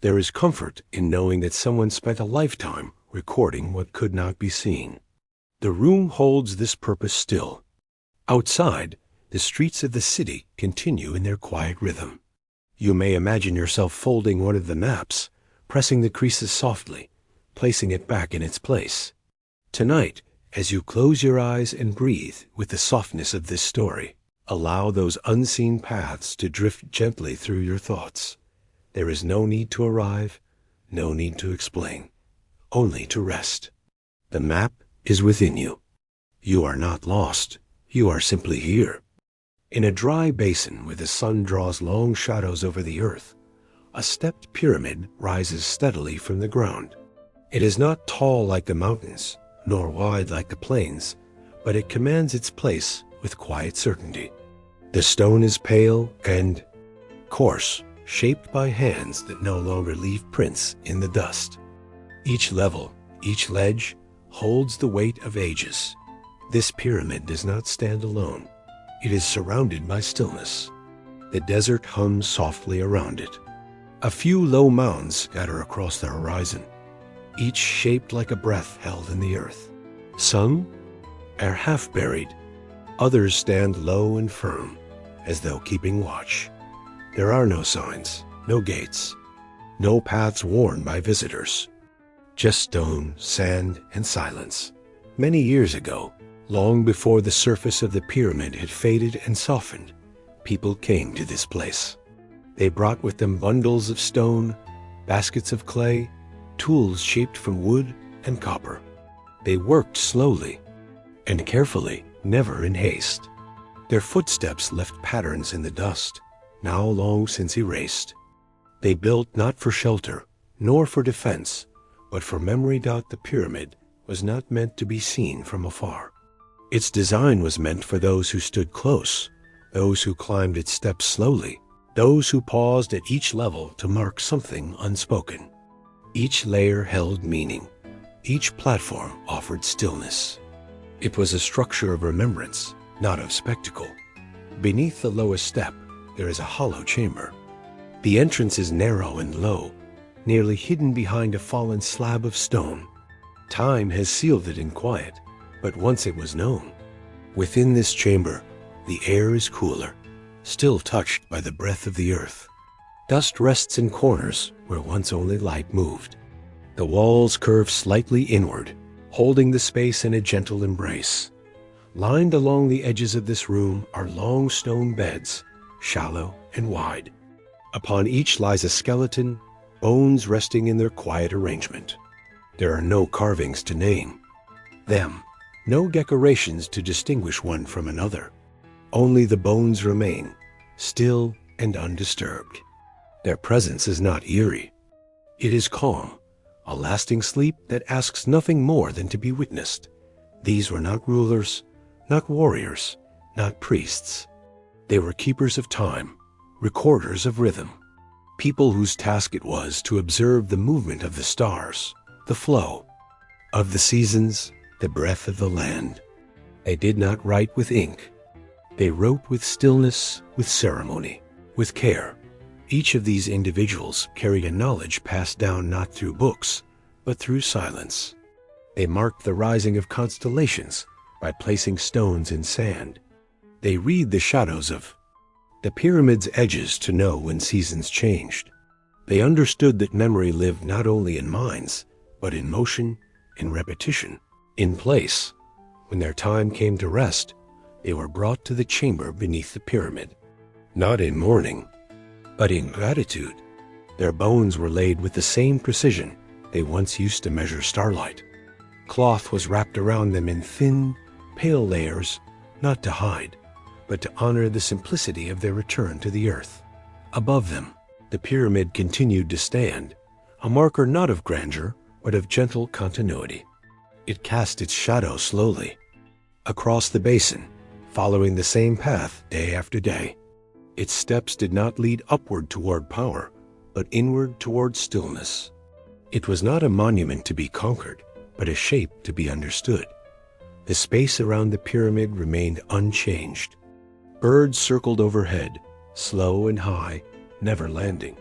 There is comfort in knowing that someone spent a lifetime recording what could not be seen. The room holds this purpose still. Outside, the streets of the city continue in their quiet rhythm. You may imagine yourself folding one of the maps, pressing the creases softly, placing it back in its place. Tonight, as you close your eyes and breathe with the softness of this story, allow those unseen paths to drift gently through your thoughts. There is no need to arrive, no need to explain, only to rest. The map is within you. You are not lost, you are simply here. In a dry basin where the sun draws long shadows over the earth, a stepped pyramid rises steadily from the ground. It is not tall like the mountains, nor wide like the plains, but it commands its place with quiet certainty. The stone is pale and coarse, shaped by hands that no longer leave prints in the dust. Each level, each ledge, holds the weight of ages. This pyramid does not stand alone. It is surrounded by stillness. The desert hums softly around it. A few low mounds scatter across the horizon, each shaped like a breath held in the earth. Some are half buried. Others stand low and firm, as though keeping watch. There are no signs, no gates, no paths worn by visitors. Just stone, sand, and silence. Many years ago, long before the surface of the pyramid had faded and softened, people came to this place. They brought with them bundles of stone, baskets of clay, tools shaped from wood and copper. They worked slowly and carefully, never in haste. Their footsteps left patterns in the dust, now long since erased. They built not for shelter, nor for defense, but for memory. The pyramid was not meant to be seen from afar. Its design was meant for those who stood close, those who climbed its steps slowly, those who paused at each level to mark something unspoken. Each layer held meaning. Each platform offered stillness. It was a structure of remembrance, not of spectacle. Beneath the lowest step, there is a hollow chamber. The entrance is narrow and low, nearly hidden behind a fallen slab of stone. Time has sealed it in quiet, but once it was known. Within this chamber, the air is cooler, still touched by the breath of the earth. Dust rests in corners where once only light moved. The walls curve slightly inward, holding the space in a gentle embrace. Lined along the edges of this room are long stone beds, shallow and wide. Upon each lies a skeleton, bones resting in their quiet arrangement. There are no carvings to name them, no decorations to distinguish one from another. Only the bones remain, still and undisturbed. Their presence is not eerie. It is calm, a lasting sleep that asks nothing more than to be witnessed. These were not rulers, not warriors, not priests. They were keepers of time, recorders of rhythm, people whose task it was to observe the movement of the stars, the flow of the seasons, the breath of the land. They did not write with ink. They wrote with stillness, with ceremony, with care. Each of these individuals carried a knowledge passed down not through books, but through silence. They marked the rising of constellations by placing stones in sand. They read the shadows of the pyramid's edges to know when seasons changed. They understood that memory lived not only in minds, but in motion, in repetition, in place. When their time came to rest, they were brought to the chamber beneath the pyramid, not in mourning, but in gratitude. Their bones were laid with the same precision they once used to measure starlight. Cloth was wrapped around them in thin, pale layers, not to hide, but to honor the simplicity of their return to the earth. Above them, the pyramid continued to stand, a marker not of grandeur, but of gentle continuity. It cast its shadow slowly across the basin, following the same path day after day. Its steps did not lead upward toward power, but inward toward stillness. It was not a monument to be conquered, but a shape to be understood. The space around the pyramid remained unchanged. Birds circled overhead, slow and high, never landing.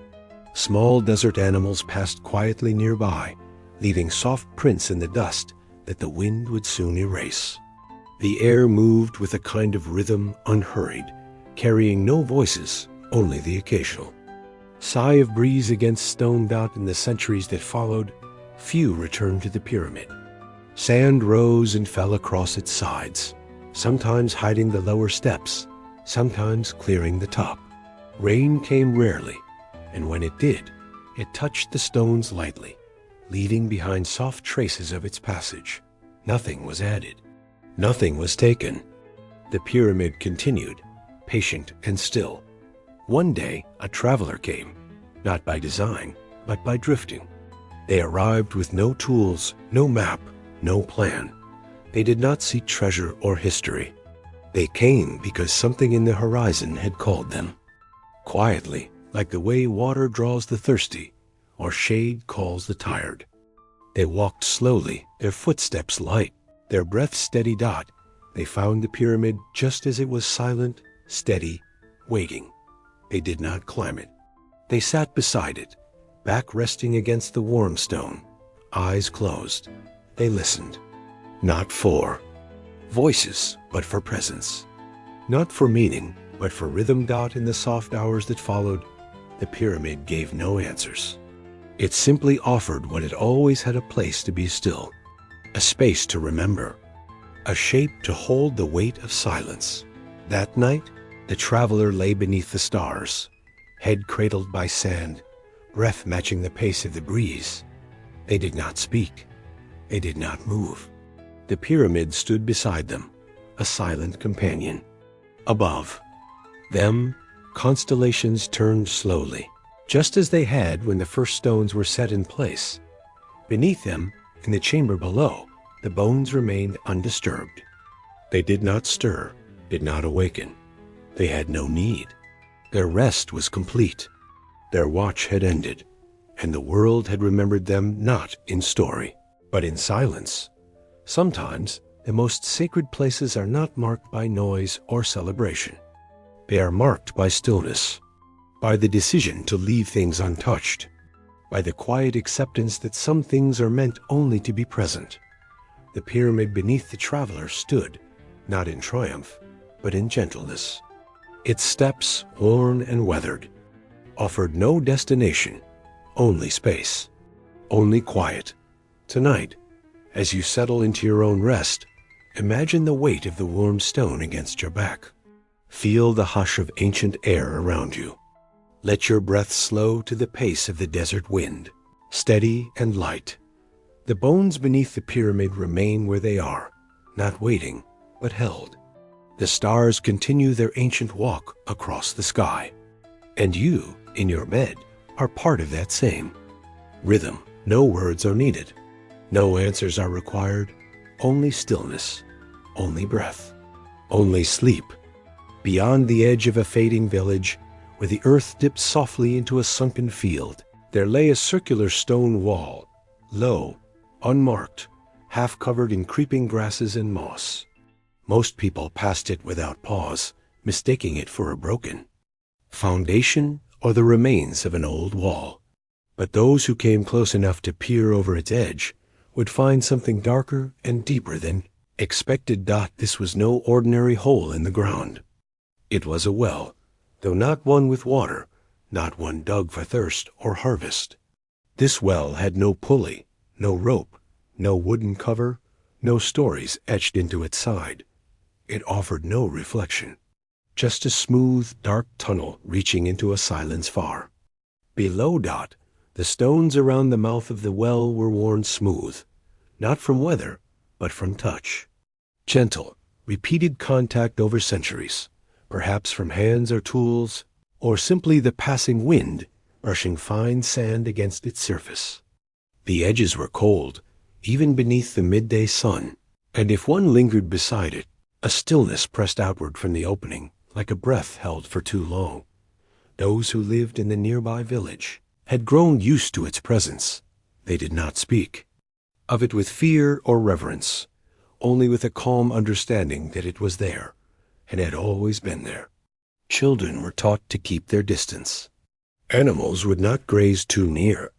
Small desert animals passed quietly nearby, leaving soft prints in the dust that the wind would soon erase. The air moved with a kind of rhythm, unhurried, carrying no voices, only the occasional sigh of breeze against stoned out in the centuries that followed. Few returned to the pyramid. Sand rose and fell across its sides, sometimes hiding the lower steps, sometimes clearing the top. Rain came rarely, and when it did, it touched the stones lightly, leaving behind soft traces of its passage. Nothing was added. Nothing was taken. The pyramid continued, patient and still. One day, a traveler came, not by design, but by drifting. They arrived with no tools, no map, no plan. They did not seek treasure or history. They came because something in the horizon had called them. Quietly, like the way water draws the thirsty, or shade calls the tired. They walked slowly, their footsteps light, their breath steady. They found the pyramid just as it was, silent, steady, waiting. They did not climb it. They sat beside it, back resting against the warm stone, eyes closed. They listened, not for voices, but for presence. Not for meaning, but for rhythm. In the soft hours that followed, the pyramid gave no answers. It simply offered what it always had: a place to be still, a space to remember, a shape to hold the weight of silence. That night, the traveler lay beneath the stars, head cradled by sand, breath matching the pace of the breeze. They did not speak. They did not move. The pyramid stood beside them, a silent companion. Above them, constellations turned slowly, just as they had when the first stones were set in place. Beneath them, in the chamber below, the bones remained undisturbed. They did not stir, did not awaken. They had no need. Their rest was complete. Their watch had ended, and the world had remembered them not in story, but in silence. Sometimes, the most sacred places are not marked by noise or celebration. They are marked by stillness, by the decision to leave things untouched, by the quiet acceptance that some things are meant only to be present. The pyramid beneath the traveler stood, not in triumph, but in gentleness. Its steps, worn and weathered, offered no destination, only space, only quiet. Tonight, as you settle into your own rest, imagine the weight of the warm stone against your back. Feel the hush of ancient air around you. Let your breath slow to the pace of the desert wind, steady and light. The bones beneath the pyramid remain where they are, not waiting, but held. The stars continue their ancient walk across the sky. And you, in your bed, are part of that same rhythm. No words are needed. No answers are required. Only stillness. Only breath. Only sleep. Beyond the edge of a fading village, where the earth dipped softly into a sunken field, there lay a circular stone wall, low, unmarked, half covered in creeping grasses and moss. Most people passed it without pause, mistaking it for a broken foundation or the remains of an old wall. But those who came close enough to peer over its edge would find something darker and deeper than expected. This was no ordinary hole in the ground. It was a well, though not one with water, not one dug for thirst or harvest. This well had no pulley, no rope, no wooden cover, no stories etched into its side. It offered no reflection, just a smooth, dark tunnel reaching into a silence far. Below, the stones around the mouth of the well were worn smooth, not from weather, but from touch. Gentle, repeated contact over centuries, perhaps from hands or tools, or simply the passing wind brushing fine sand against its surface. The edges were cold, even beneath the midday sun, and if one lingered beside it, a stillness pressed outward from the opening, like a breath held for too long. Those who lived in the nearby village had grown used to its presence. They did not speak of it with fear or reverence, only with a calm understanding that it was there, and had always been there. Children were taught to keep their distance. Animals would not graze too near.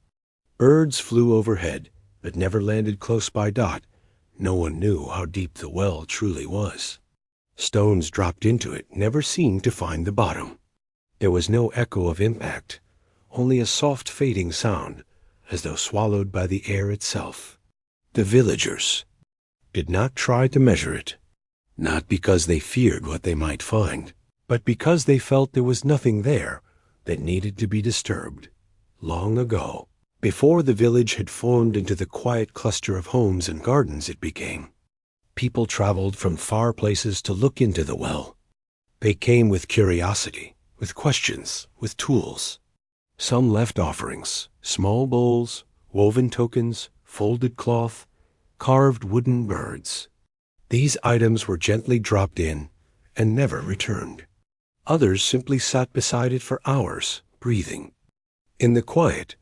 Birds flew overhead, but never landed close by. No one knew how deep the well truly was. Stones dropped into it never seemed to find the bottom. There was no echo of impact, only a soft fading sound, as though swallowed by the air itself. The villagers did not try to measure it, not because they feared what they might find, but because they felt there was nothing there that needed to be disturbed. Long ago, before the village had formed into the quiet cluster of homes and gardens it became, people traveled from far places to look into the well. They came with curiosity, with questions, with tools. Some left offerings, small bowls, woven tokens, folded cloth, carved wooden birds. These items were gently dropped in and never returned. Others simply sat beside it for hours, breathing in the quiet,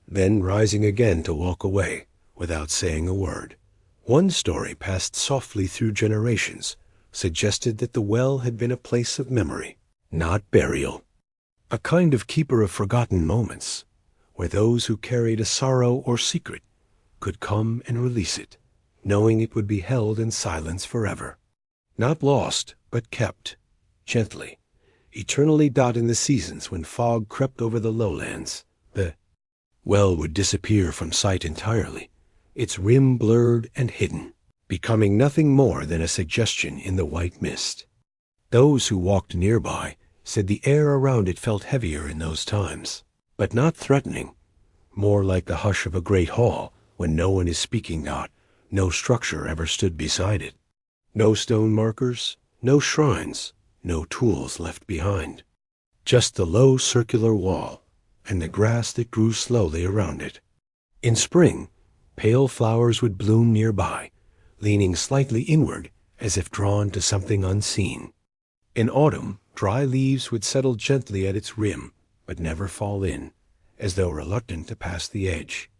then rising again to walk away without saying a word. One story passed softly through generations, suggested that the well had been a place of memory, not burial, a kind of keeper of forgotten moments, where those who carried a sorrow or secret could come and release it, knowing it would be held in silence forever. Not lost, but kept, gently, eternally. In the seasons when fog crept over the lowlands, the well would disappear from sight entirely, its rim blurred and hidden, becoming nothing more than a suggestion in the white mist. Those who walked nearby said the air around it felt heavier in those times, but not threatening, more like the hush of a great hall when no one is speaking. No structure ever stood beside it. No stone markers, no shrines, no tools left behind. Just the low circular wall and the grass that grew slowly around it. In spring, pale flowers would bloom nearby, leaning slightly inward as if drawn to something unseen. In autumn, dry leaves would settle gently at its rim, but never fall in, as though reluctant to pass the edge.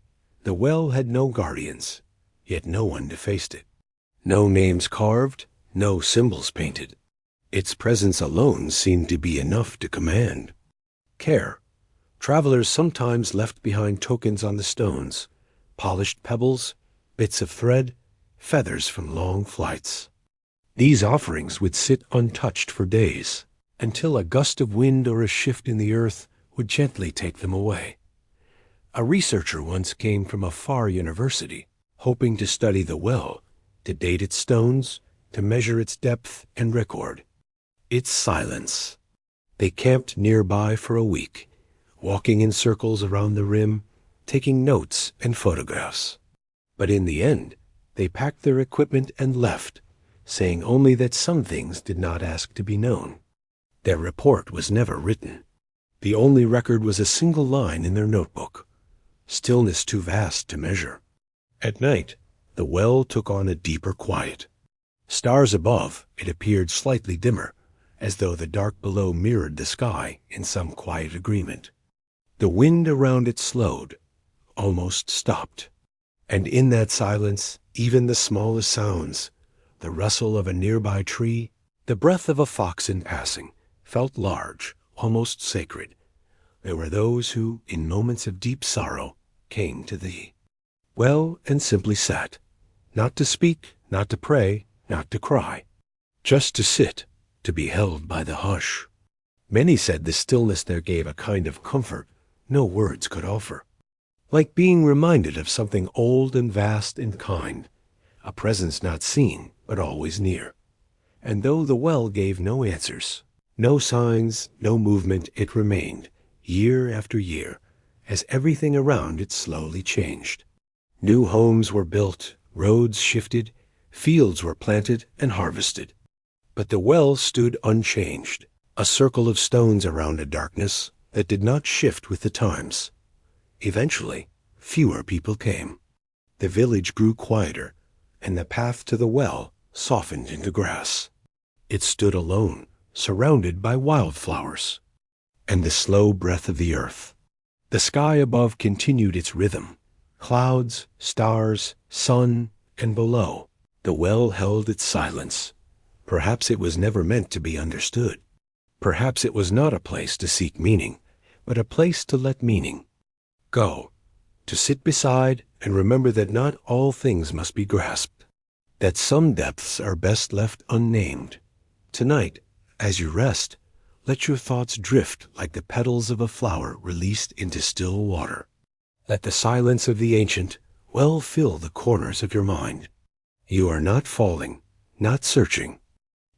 The well had no guardians, yet no one defaced it. No names carved, no symbols painted. Its presence alone seemed to be enough to command care. Travelers sometimes left behind tokens on the stones, polished pebbles, bits of thread, feathers from long flights. These offerings would sit untouched for days, until a gust of wind or a shift in the earth would gently take them away. A researcher once came from a far university, hoping to study the well, to date its stones, to measure its depth and record its silence. They camped nearby for a week, walking in circles around the rim, taking notes and photographs. But in the end, they packed their equipment and left, saying only that some things did not ask to be known. Their report was never written. The only record was a single line in their notebook, stillness too vast to measure. At night, the well took on a deeper quiet. Stars above, it appeared slightly dimmer, as though the dark below mirrored the sky in some quiet agreement. The wind around it slowed, almost stopped. And in that silence, even the smallest sounds, the rustle of a nearby tree, the breath of a fox in passing, felt large, almost sacred. There were those who, in moments of deep sorrow, came to the well and simply sat, not to speak, not to pray, not to cry, just to sit, to be held by the hush. Many said the stillness there gave a kind of comfort no words could offer, like being reminded of something old and vast and kind, a presence not seen but always near. And though the well gave no answers, no signs, no movement, it remained, year after year, as everything around it slowly changed. New homes were built, roads shifted, fields were planted and harvested. But the well stood unchanged, a circle of stones around a darkness that did not shift with the times. Eventually, fewer people came. The village grew quieter, and the path to the well softened into grass. It stood alone, surrounded by wildflowers and the slow breath of the earth. The sky above continued its rhythm, clouds, stars, sun, and below, the well held its silence. Perhaps it was never meant to be understood. Perhaps it was not a place to seek meaning, but a place to let meaning go, to sit beside and remember that not all things must be grasped, that some depths are best left unnamed. Tonight, as you rest, let your thoughts drift like the petals of a flower released into still water. Let the silence of the ancient well fill the corners of your mind. You are not falling, not searching,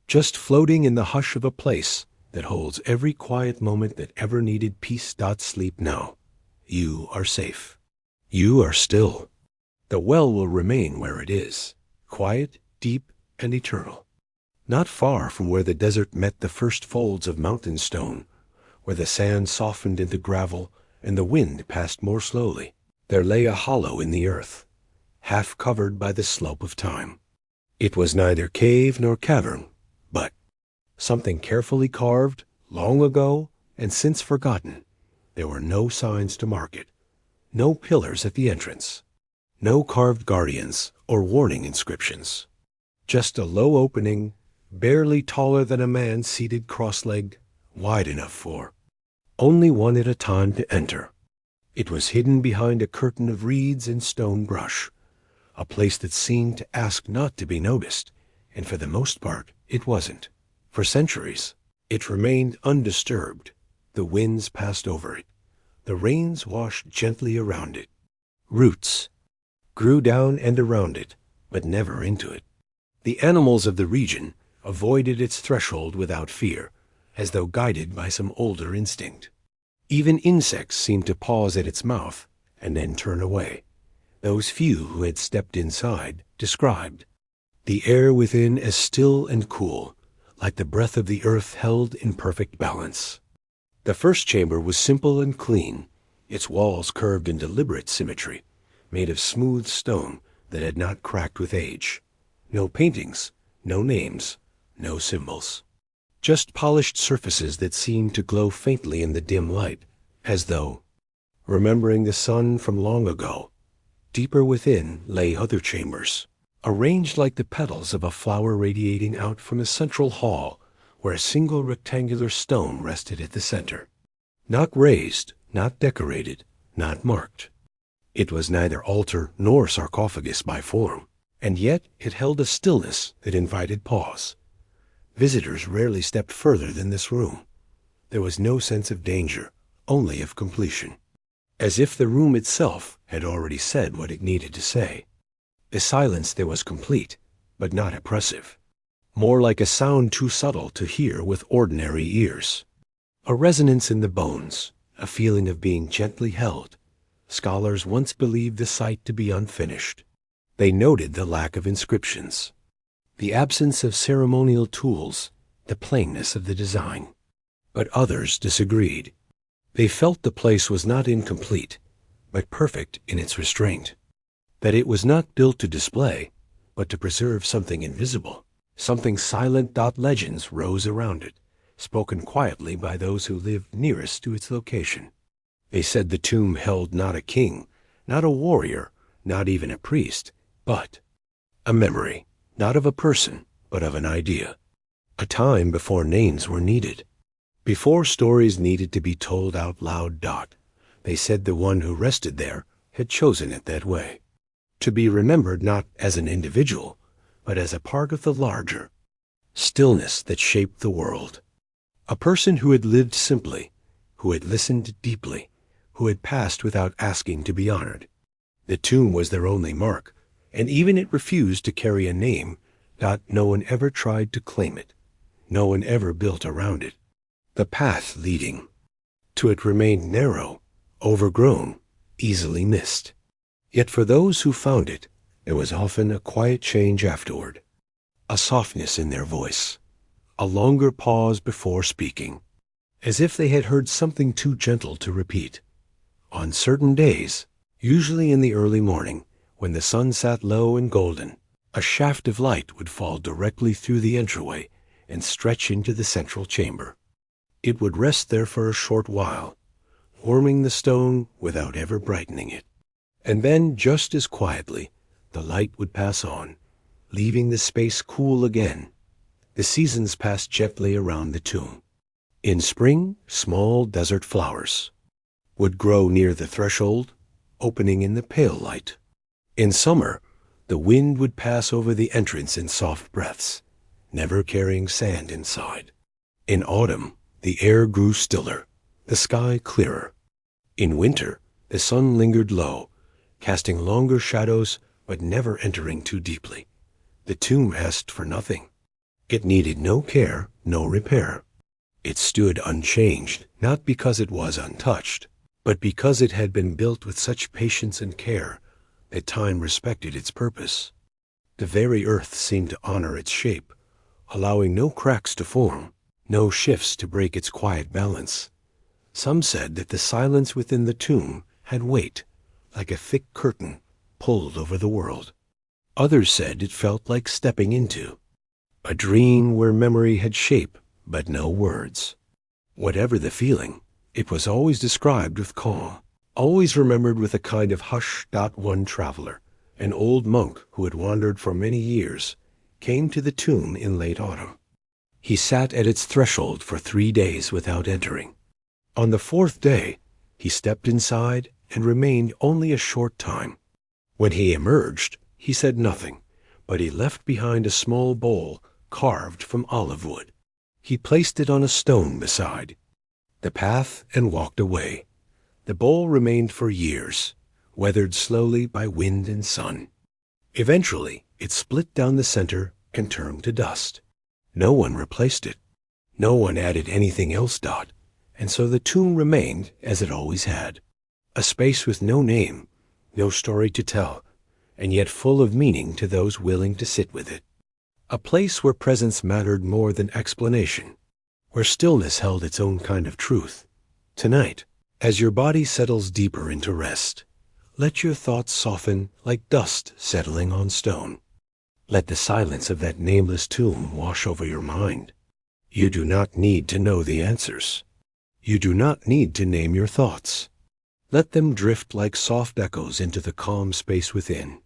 just floating in the hush of a place that holds every quiet moment that ever needed peace. Sleep now. You are safe. You are still. The well will remain where it is, quiet, deep, and eternal. Not far from where the desert met the first folds of mountain stone, where the sand softened into gravel and the wind passed more slowly, there lay a hollow in the earth, half covered by the slope of time. It was neither cave nor cavern, but something carefully carved, long ago and since forgotten. There were no signs to mark it, no pillars at the entrance, no carved guardians or warning inscriptions. Just a low opening, barely taller than a man seated cross-legged, wide enough for only one at a time to enter. It was hidden behind a curtain of reeds and stone brush, a place that seemed to ask not to be noticed, and for the most part it wasn't. For centuries, it remained undisturbed. The winds passed over it. The rains washed gently around it. Roots grew down and around it, but never into it. The animals of the region avoided its threshold without fear, as though guided by some older instinct. Even insects seemed to pause at its mouth and then turn away. Those few who had stepped inside described the air within as still and cool, like the breath of the earth held in perfect balance. The first chamber was simple and clean, its walls curved in deliberate symmetry, made of smooth stone that had not cracked with age. No paintings, no names, no symbols. Just polished surfaces that seemed to glow faintly in the dim light, as though remembering the sun from long ago. Deeper within lay other chambers, arranged like the petals of a flower radiating out from a central hall where a single rectangular stone rested at the center. Not raised, not decorated, not marked. It was neither altar nor sarcophagus by form, and yet it held a stillness that invited pause. Visitors rarely stepped further than this room. There was no sense of danger, only of completion, as if the room itself had already said what it needed to say. The silence there was complete, but not oppressive, more like a sound too subtle to hear with ordinary ears. A resonance in the bones, a feeling of being gently held. Scholars once believed the site to be unfinished. They noted the lack of inscriptions, the absence of ceremonial tools, the plainness of the design. But others disagreed. They felt the place was not incomplete, but perfect in its restraint, that it was not built to display, but to preserve something invisible, something silent. Legends rose around it, spoken quietly by those who lived nearest to its location. They said the tomb held not a king, not a warrior, not even a priest, but a memory, not of a person, but of an idea. A time before names were needed, before stories needed to be told out loud. They said the one who rested there had chosen it that way, to be remembered not as an individual, but as a part of the larger stillness that shaped the world. A person who had lived simply, who had listened deeply, who had passed without asking to be honored. The tomb was their only mark, and even it refused to carry a name. No one ever tried to claim it. No one ever built around it. The path leading to it remained narrow, overgrown, easily missed. Yet for those who found it, there was often a quiet change afterward, a softness in their voice, a longer pause before speaking, as if they had heard something too gentle to repeat. On certain days, usually in the early morning, when the sun sat low and golden, a shaft of light would fall directly through the entryway and stretch into the central chamber. It would rest there for a short while, warming the stone without ever brightening it. And then, just as quietly, the light would pass on, leaving the space cool again. The seasons passed gently around the tomb. In spring, small desert flowers would grow near the threshold, opening in the pale light. In summer, the wind would pass over the entrance in soft breaths, never carrying sand inside. In autumn, the air grew stiller, the sky clearer. In winter, the sun lingered low, casting longer shadows but never entering too deeply. The tomb asked for nothing. It needed no care, no repair. It stood unchanged, not because it was untouched, but because it had been built with such patience and care that time respected its purpose. The very earth seemed to honor its shape, allowing no cracks to form, no shifts to break its quiet balance. Some said that the silence within the tomb had weight, like a thick curtain pulled over the world. Others said it felt like stepping into a dream where memory had shape but no words. Whatever the feeling, it was always described with calm, always remembered with a kind of hush. One traveler, an old monk who had wandered for many years, came to the tomb in late autumn. He sat at its threshold for 3 days without entering. On the 4th day, he stepped inside and remained only a short time. When he emerged, he said nothing, but he left behind a small bowl carved from olive wood. He placed it on a stone beside the path and walked away. The bowl remained for years, weathered slowly by wind and sun. Eventually, it split down the center and turned to dust. No one replaced it. No one added anything else. And so the tomb remained as it always had, a space with no name, no story to tell, and yet full of meaning to those willing to sit with it. A place where presence mattered more than explanation, where stillness held its own kind of truth. Tonight, as your body settles deeper into rest, let your thoughts soften like dust settling on stone. Let the silence of that nameless tomb wash over your mind. You do not need to know the answers. You do not need to name your thoughts. Let them drift like soft echoes into the calm space within.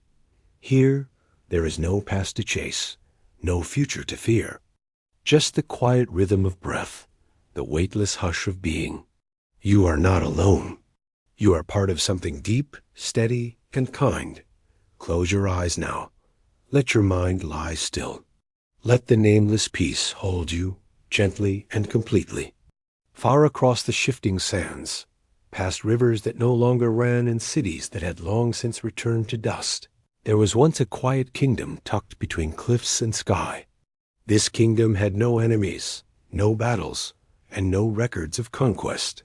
Here, there is no past to chase, no future to fear, just the quiet rhythm of breath, the weightless hush of being. You are not alone. You are part of something deep, steady, and kind. Close your eyes now. Let your mind lie still. Let the nameless peace hold you, gently and completely. Far across the shifting sands, past rivers that no longer ran and cities that had long since returned to dust. There was once a quiet kingdom tucked between cliffs and sky. This kingdom had no enemies, no battles, and no records of conquest.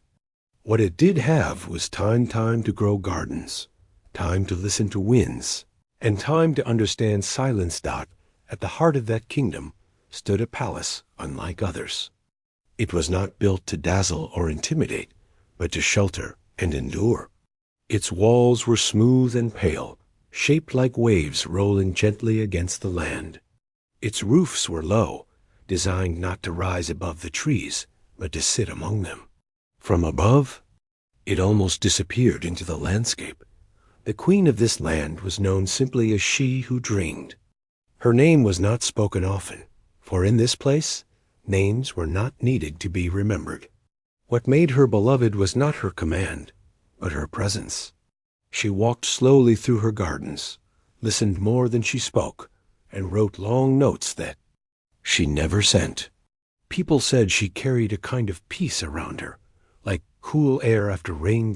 What it did have was time to grow gardens, time to listen to winds, and time to understand silence. At the heart of that kingdom stood a palace unlike others. It was not built to dazzle or intimidate, but to shelter and endure. Its walls were smooth and pale, shaped like waves rolling gently against the land. Its roofs were low, designed not to rise above the trees, but to sit among them. From above, it almost disappeared into the landscape. The queen of this land was known simply as she who dreamed. Her name was not spoken often, for in this place, names were not needed to be remembered. What made her beloved was not her command, but her presence. She walked slowly through her gardens, listened more than she spoke, and wrote long notes that she never sent. People said she carried a kind of peace around her, like cool air after rain.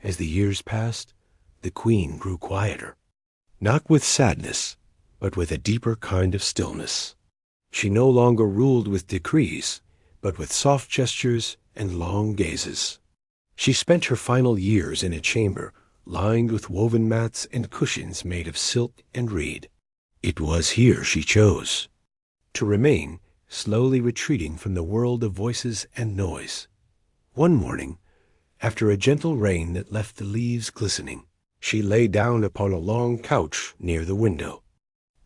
As the years passed, the queen grew quieter, not with sadness, but with a deeper kind of stillness. She no longer ruled with decrees, but with soft gestures and long gazes. She spent her final years in a chamber lined with woven mats and cushions made of silk and reed. It was here she chose to remain, slowly retreating from the world of voices and noise. One morning, after a gentle rain that left the leaves glistening, she lay down upon a long couch near the window.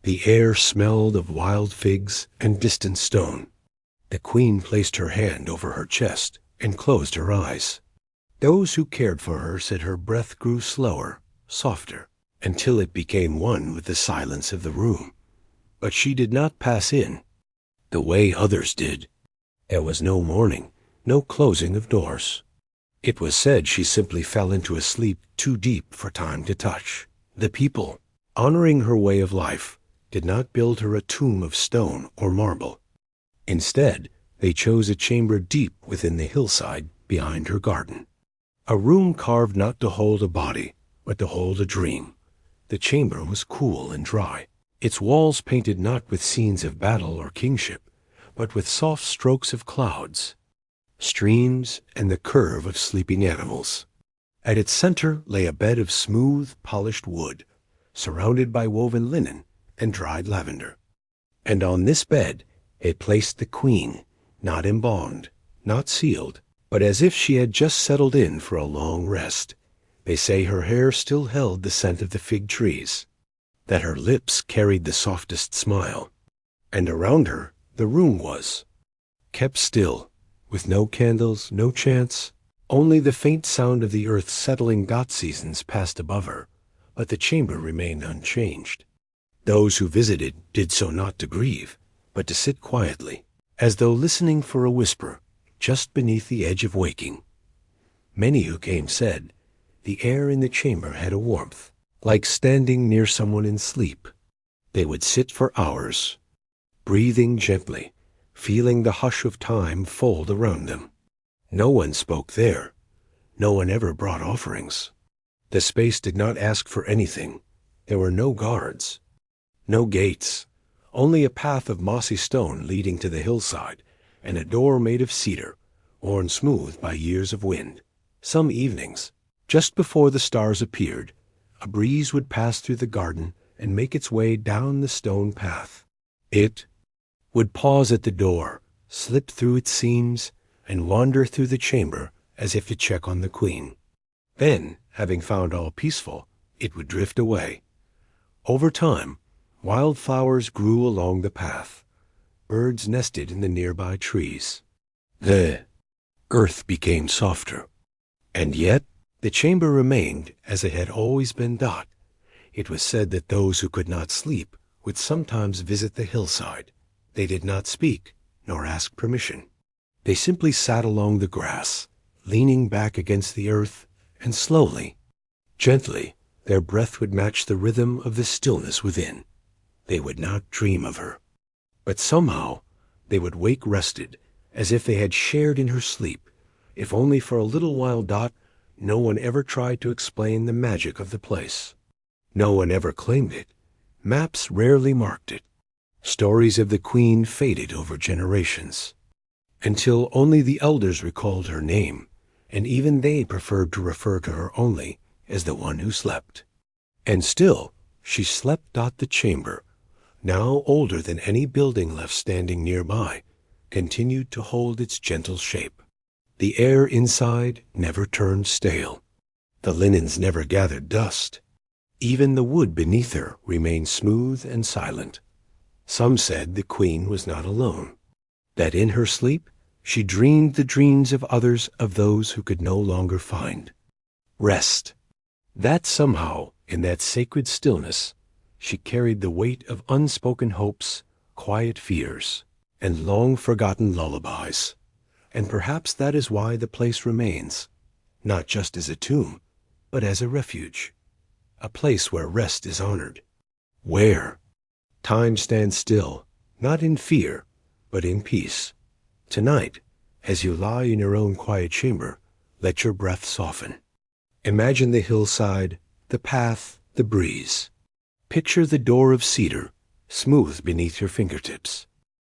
The air smelled of wild figs and distant stone. The queen placed her hand over her chest and closed her eyes. Those who cared for her said her breath grew slower, softer, until it became one with the silence of the room. But she did not pass in the way others did. There was no mourning, no closing of doors. It was said she simply fell into a sleep too deep for time to touch. The people, honoring her way of life, did not build her a tomb of stone or marble. Instead, they chose a chamber deep within the hillside behind her garden. A room carved not to hold a body, but to hold a dream. The chamber was cool and dry, its walls painted not with scenes of battle or kingship, but with soft strokes of clouds, streams, and the curve of sleeping animals. At its center lay a bed of smooth, polished wood, surrounded by woven linen and dried lavender. And on this bed it placed the queen, not embalmed, not sealed, but as if she had just settled in for a long rest. They say her hair still held the scent of the fig trees, that her lips carried the softest smile, and around her the room was kept still, with no candles, no chants, only the faint sound of the earth settling. Seasons passed above her, but the chamber remained unchanged. Those who visited did so not to grieve, but to sit quietly, as though listening for a whisper just beneath the edge of waking. Many who came said the air in the chamber had a warmth, like standing near someone in sleep. They would sit for hours, breathing gently, feeling the hush of time fold around them. No one spoke there. No one ever brought offerings. The space did not ask for anything. There were no guards, no gates, only a path of mossy stone leading to the hillside, and a door made of cedar, worn smooth by years of wind. Some evenings, just before the stars appeared, a breeze would pass through the garden and make its way down the stone path. It would pause at the door, slip through its seams, and wander through the chamber as if to check on the queen. Then, having found all peaceful, it would drift away. Over time, wildflowers grew along the path. Birds nested in the nearby trees. The earth became softer. And yet, the chamber remained as it had always been. It was said that those who could not sleep would sometimes visit the hillside. They did not speak, nor ask permission. They simply sat along the grass, leaning back against the earth, and slowly, gently, their breath would match the rhythm of the stillness within. They would not dream of her, but somehow they would wake rested, as if they had shared in her sleep, if only for a little while. no one ever tried to explain the magic of the place. No one ever claimed it. Maps rarely marked it. Stories of the queen faded over generations, until only the elders recalled her name, and even they preferred to refer to her only as the one who slept. And still, she slept. The chamber, now older than any building left standing nearby, continued to hold its gentle shape. The air inside never turned stale. The linens never gathered dust. Even the wood beneath her remained smooth and silent. Some said the queen was not alone, that in her sleep she dreamed the dreams of others, of those who could no longer find rest. That somehow, in that sacred stillness, she carried the weight of unspoken hopes, quiet fears, and long-forgotten lullabies. And perhaps that is why the place remains, not just as a tomb, but as a refuge, a place where rest is honored, where time stands still, not in fear, but in peace. Tonight, as you lie in your own quiet chamber, let your breath soften. Imagine the hillside, the path, the breeze. Picture the door of cedar, smooth beneath your fingertips.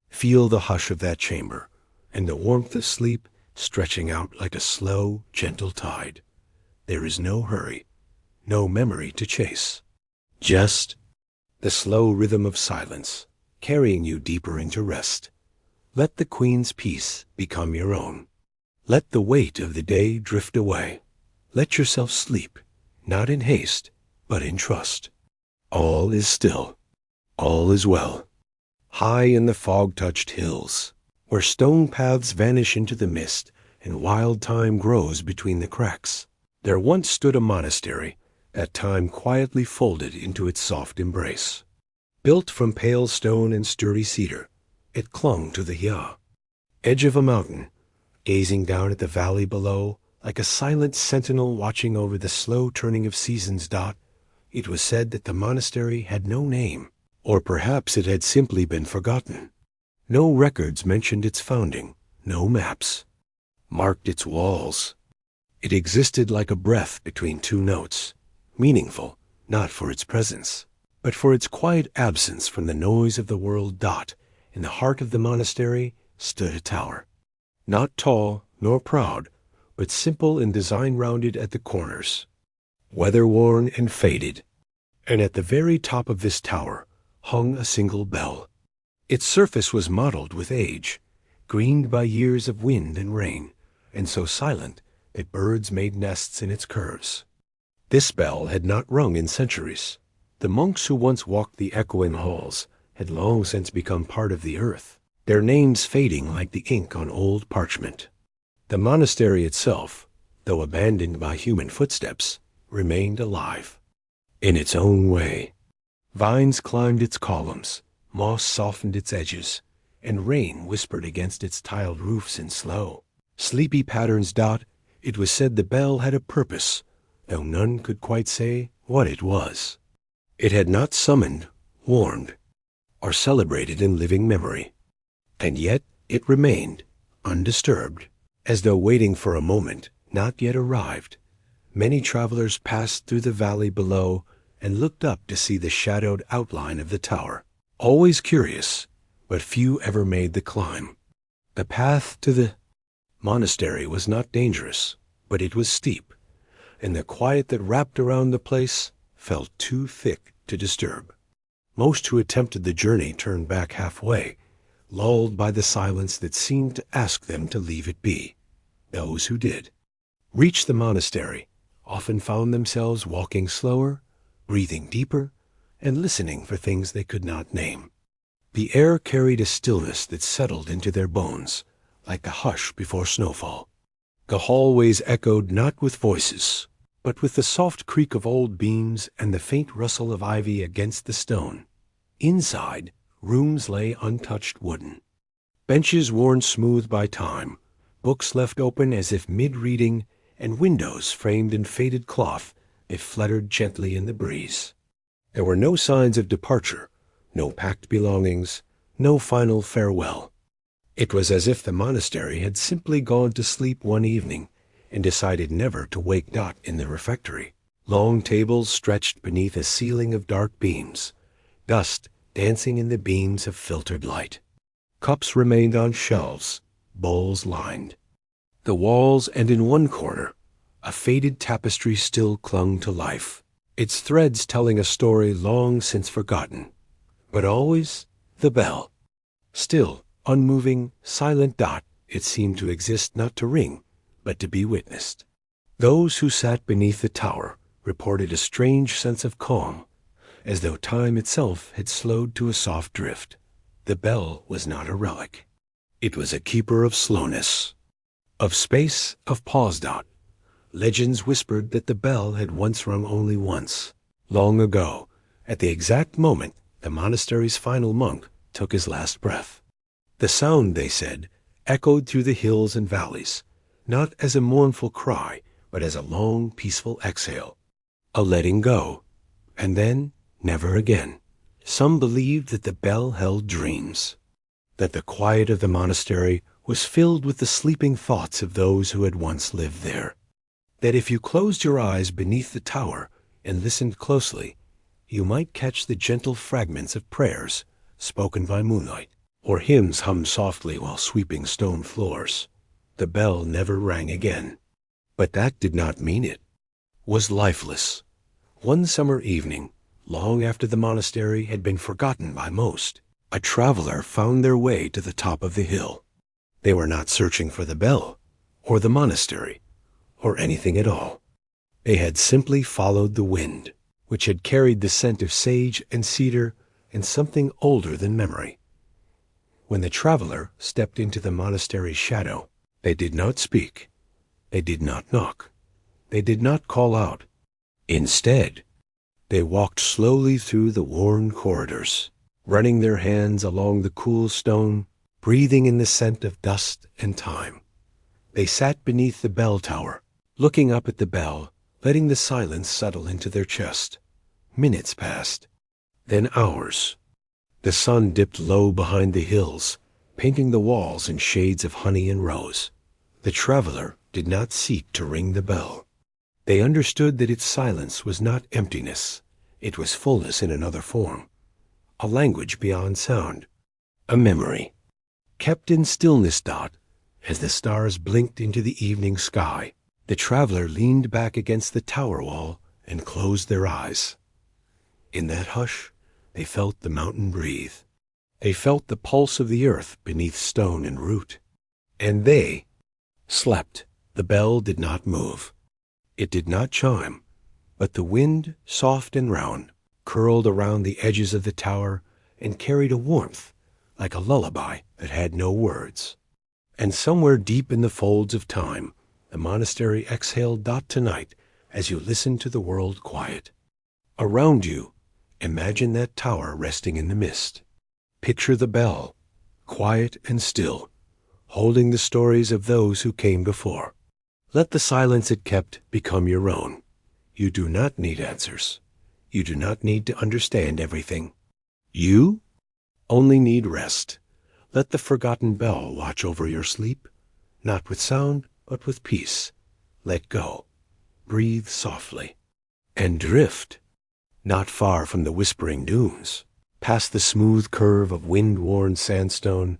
Feel the hush of that chamber, and the warmth of sleep stretching out like a slow, gentle tide. There is no hurry, no memory to chase. Just the slow rhythm of silence, carrying you deeper into rest. Let the queen's peace become your own. Let the weight of the day drift away. Let yourself sleep, not in haste, but in trust. All is still. All is well. High in the fog-touched hills, where stone paths vanish into the mist and wild thyme grows between the cracks, there once stood a monastery that time quietly folded into its soft embrace. Built from pale stone and sturdy cedar, it clung to the edge of a mountain, gazing down at the valley below like a silent sentinel watching over the slow turning of seasons. It was said that the monastery had no name, or perhaps it had simply been forgotten. No records mentioned its founding, no maps marked its walls. It existed like a breath between two notes, meaningful not for its presence, but for its quiet absence from the noise of the world. In the heart of the monastery stood a tower, not tall nor proud, but simple in design, rounded at the corners, weather-worn and faded. And at the very top of this tower hung a single bell. Its surface was mottled with age, greened by years of wind and rain, and so silent that birds made nests in its curves. This bell had not rung in centuries. The monks who once walked the echoing halls had long since become part of the earth, their names fading like the ink on old parchment. The monastery itself, though abandoned by human footsteps, remained alive in its own way. Vines climbed its columns, moss softened its edges, and rain whispered against its tiled roofs in slow, sleepy patterns. It was said the bell had a purpose, though none could quite say what it was. It had not summoned, warned, or celebrated in living memory, and yet it remained undisturbed, as though waiting for a moment not yet arrived. Many travelers passed through the valley below and looked up to see the shadowed outline of the tower. Always curious, but few ever made the climb. The path to the monastery was not dangerous, but it was steep, and the quiet that wrapped around the place felt too thick to disturb. Most who attempted the journey turned back halfway, lulled by the silence that seemed to ask them to leave it be. Those who did reach the monastery often found themselves walking slower, breathing deeper, and listening for things they could not name. The air carried a stillness that settled into their bones, like a hush before snowfall. The hallways echoed not with voices, but with the soft creak of old beams and the faint rustle of ivy against the stone. Inside, rooms lay untouched wooden, benches worn smooth by time, books left open as if mid-reading, and windows framed in faded cloth that fluttered gently in the breeze. There were no signs of departure, no packed belongings, no final farewell. It was as if the monastery had simply gone to sleep one evening and decided never to wake Dot in the refectory. Long tables stretched beneath a ceiling of dark beams, dust dancing in the beams of filtered light. Cups remained on shelves, bowls lined the walls, and in one corner, a faded tapestry still clung to life, its threads telling a story long since forgotten. But always the bell. Still, unmoving, silent Dot, it seemed to exist not to ring, but to be witnessed. Those who sat beneath the tower reported a strange sense of calm, as though time itself had slowed to a soft drift. The bell was not a relic. It was a keeper of slowness, of space, of pause. Dot. Legends whispered that the bell had once rung only once, long ago, at the exact moment the monastery's final monk took his last breath. The sound, they said, echoed through the hills and valleys, not as a mournful cry, but as a long, peaceful exhale, a letting go, and then never again. Some believed that the bell held dreams, that the quiet of the monastery was filled with the sleeping thoughts of those who had once lived there, that if you closed your eyes beneath the tower and listened closely, you might catch the gentle fragments of prayers spoken by moonlight, or hymns hummed softly while sweeping stone floors. The bell never rang again. But that did not mean it was lifeless. One summer evening, long after the monastery had been forgotten by most, a traveler found their way to the top of the hill. They were not searching for the bell, or the monastery, or anything at all. They had simply followed the wind, which had carried the scent of sage and cedar and something older than memory. When the traveler stepped into the monastery's shadow, they did not speak. They did not knock. They did not call out. Instead, they walked slowly through the worn corridors, running their hands along the cool stone, breathing in the scent of dust and time. They sat beneath the bell tower, looking up at the bell, letting the silence settle into their chest. Minutes passed, then hours. The sun dipped low behind the hills, painting the walls in shades of honey and rose. The traveler did not seek to ring the bell. They understood that its silence was not emptiness. It was fullness in another form, a language beyond sound, a memory, kept in stillness. Dot. As the stars blinked into the evening sky, the traveler leaned back against the tower wall and closed their eyes. In that hush, they felt the mountain breathe. They felt the pulse of the earth beneath stone and root. And they slept. The bell did not move. It did not chime, but the wind, soft and round, curled around the edges of the tower and carried a warmth, like a lullaby that had no words. And somewhere deep in the folds of time, the monastery exhaled. Dot. Tonight, as you listen to the world quiet. Around you, imagine that tower resting in the mist. Picture the bell, quiet and still, holding the stories of those who came before. Let the silence it kept become your own. You do not need answers. You do not need to understand everything. You only need rest. Let the forgotten bell watch over your sleep, not with sound, but with peace. Let go. Breathe softly. And drift, not far from the whispering dunes, past the smooth curve of wind-worn sandstone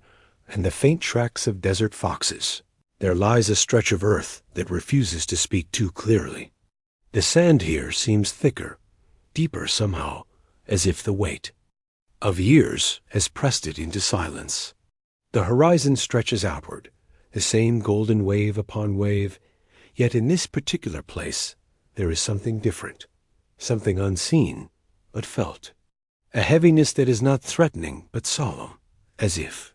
and the faint tracks of desert foxes. There lies a stretch of earth that refuses to speak too clearly. The sand here seems thicker, deeper somehow, as if the weight of years has pressed it into silence. The horizon stretches outward, the same golden wave upon wave, yet in this particular place there is something different, something unseen but felt, a heaviness that is not threatening but solemn, as if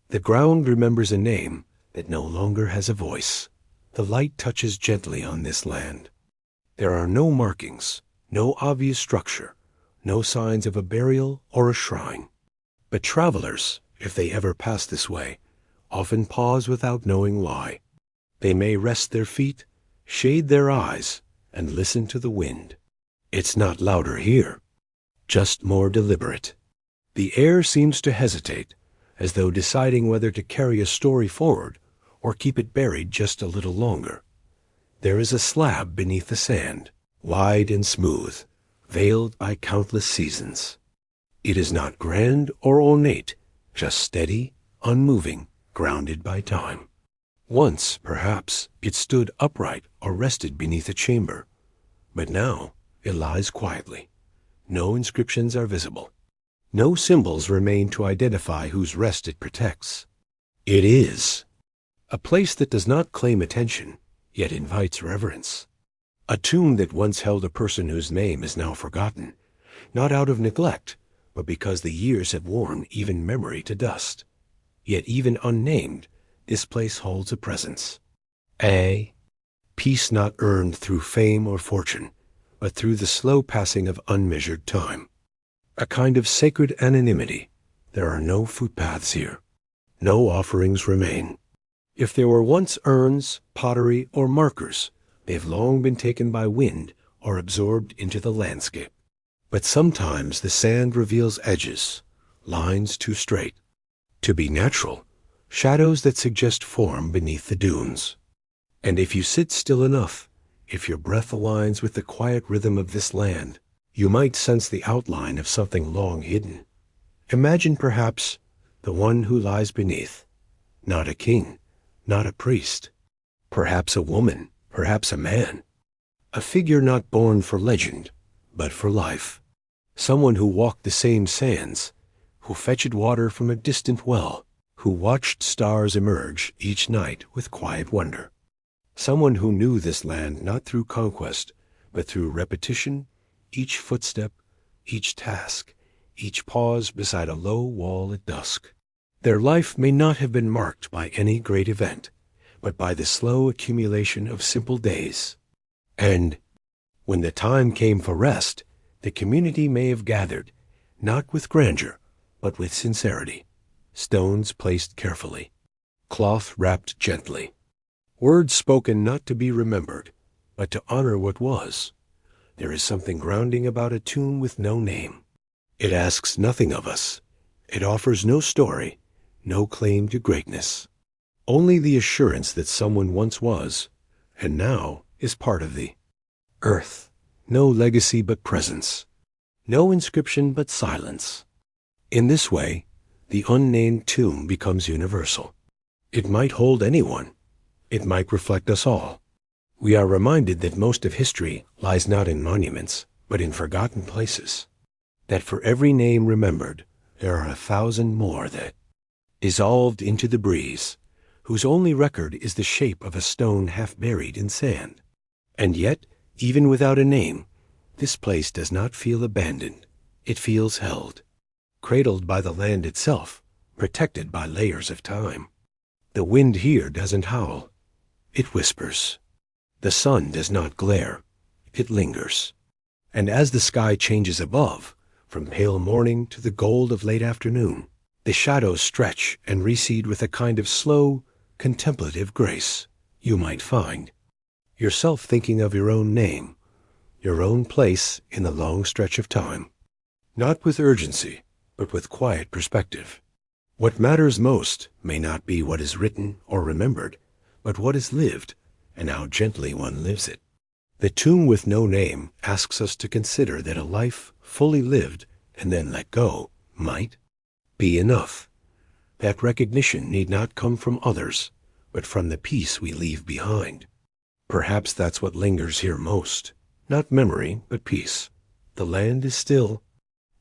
the ground remembers a name that no longer has a voice. The light touches gently on this land. There are no markings, no obvious structure, no signs of a burial or a shrine. But travelers, if they ever pass this way, often pause without knowing why. They may rest their feet, shade their eyes, and listen to the wind. It's not louder here, just more deliberate. The air seems to hesitate, as though deciding whether to carry a story forward or keep it buried just a little longer. There is a slab beneath the sand, wide and smooth, veiled by countless seasons. It is not grand or ornate, just steady, unmoving, grounded by time. Once, perhaps, it stood upright or rested beneath a chamber, but now it lies quietly. No inscriptions are visible. No symbols remain to identify whose rest it protects. It is a place that does not claim attention, yet invites reverence. A tomb that once held a person whose name is now forgotten, not out of neglect, but because the years have worn even memory to dust. Yet even unnamed, this place holds a presence. A peace not earned through fame or fortune, but through the slow passing of unmeasured time. A kind of sacred anonymity. There are no footpaths here. No offerings remain. If there were once urns, pottery, or markers, they have long been taken by wind or absorbed into the landscape. But sometimes the sand reveals edges, lines too straight. To be natural, shadows that suggest form beneath the dunes. And if you sit still enough, if your breath aligns with the quiet rhythm of this land, you might sense the outline of something long hidden. Imagine perhaps the one who lies beneath, not a king, not a priest, perhaps a woman, perhaps a man, a figure not born for legend, but for life, someone who walked the same sands, who fetched water from a distant well, who watched stars emerge each night with quiet wonder, someone who knew this land not through conquest, but through repetition, each footstep, each task, each pause beside a low wall at dusk. Their life may not have been marked by any great event, but by the slow accumulation of simple days. And when the time came for rest, the community may have gathered, not with grandeur, but with sincerity, stones placed carefully, cloth wrapped gently, words spoken not to be remembered, but to honor what was. There is something grounding about a tomb with no name. It asks nothing of us. It offers no story, no claim to greatness. Only the assurance that someone once was, and now is part of the earth. No legacy but presence. No inscription but silence. In this way, the unnamed tomb becomes universal. It might hold anyone. It might reflect us all. We are reminded that most of history lies not in monuments, but in forgotten places. That for every name remembered, there are 1,000 more that dissolved into the breeze, whose only record is the shape of a stone half buried in sand. And yet, even without a name, this place does not feel abandoned. It feels held, cradled by the land itself, protected by layers of time. The wind here doesn't howl. It whispers. The sun does not glare. It lingers. And as the sky changes above, from pale morning to the gold of late afternoon, the shadows stretch and recede with a kind of slow, contemplative grace. You might find yourself thinking of your own name, your own place in the long stretch of time, not with urgency, but with quiet perspective. What matters most may not be what is written or remembered, but what is lived, and how gently one lives it. The tomb with no name asks us to consider that a life fully lived and then let go might be enough. That recognition need not come from others, but from the peace we leave behind. Perhaps that's what lingers here most. Not memory, but peace. The land is still.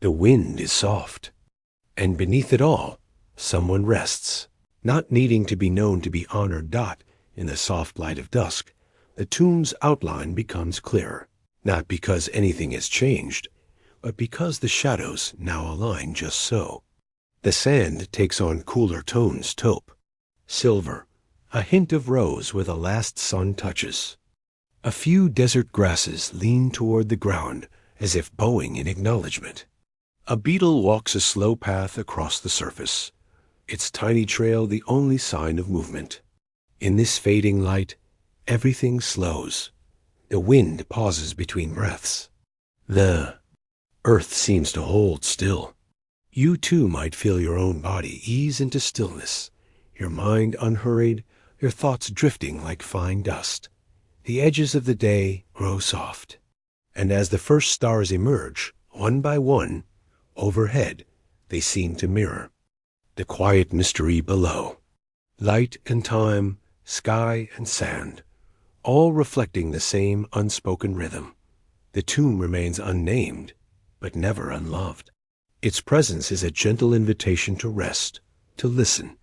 The wind is soft. And beneath it all, someone rests, not needing to be known to be honored. In the soft light of dusk, the tomb's outline becomes clearer, not because anything has changed, but because the shadows now align just so. The sand takes on cooler tones: taupe, silver, a hint of rose where the last sun touches. A few desert grasses lean toward the ground as if bowing in acknowledgement. A beetle walks a slow path across the surface, its tiny trail the only sign of movement. In this fading light, everything slows. The wind pauses between breaths. The earth seems to hold still. You too might feel your own body ease into stillness, your mind unhurried, your thoughts drifting like fine dust. The edges of the day grow soft, and as the first stars emerge, one by one, overhead, they seem to mirror the quiet mystery below. Light and time, sky and sand, all reflecting the same unspoken rhythm. The tomb remains unnamed, but never unloved. Its presence is a gentle invitation to rest, to listen,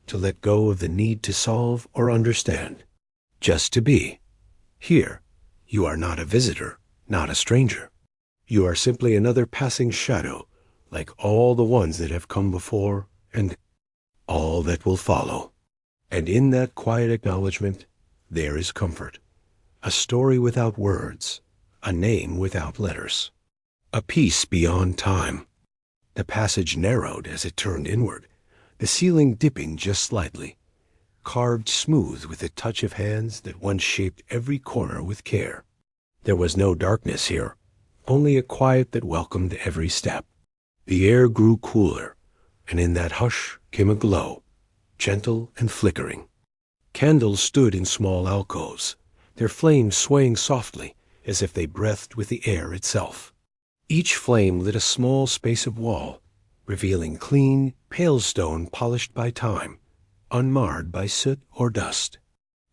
to let go of the need to solve or understand, just to be. Here, you are not a visitor, not a stranger. You are simply another passing shadow, like all the ones that have come before and all that will follow. And in that quiet acknowledgement, there is comfort. A story without words, a name without letters, a peace beyond time. The passage narrowed as it turned inward, the ceiling dipping just slightly, carved smooth with the touch of hands that once shaped every corner with care. There was no darkness here, only a quiet that welcomed every step. The air grew cooler, and in that hush came a glow, gentle and flickering. Candles stood in small alcoves, their flames swaying softly as if they breathed with the air itself. Each flame lit a small space of wall, revealing clean, pale stone polished by time, unmarred by soot or dust.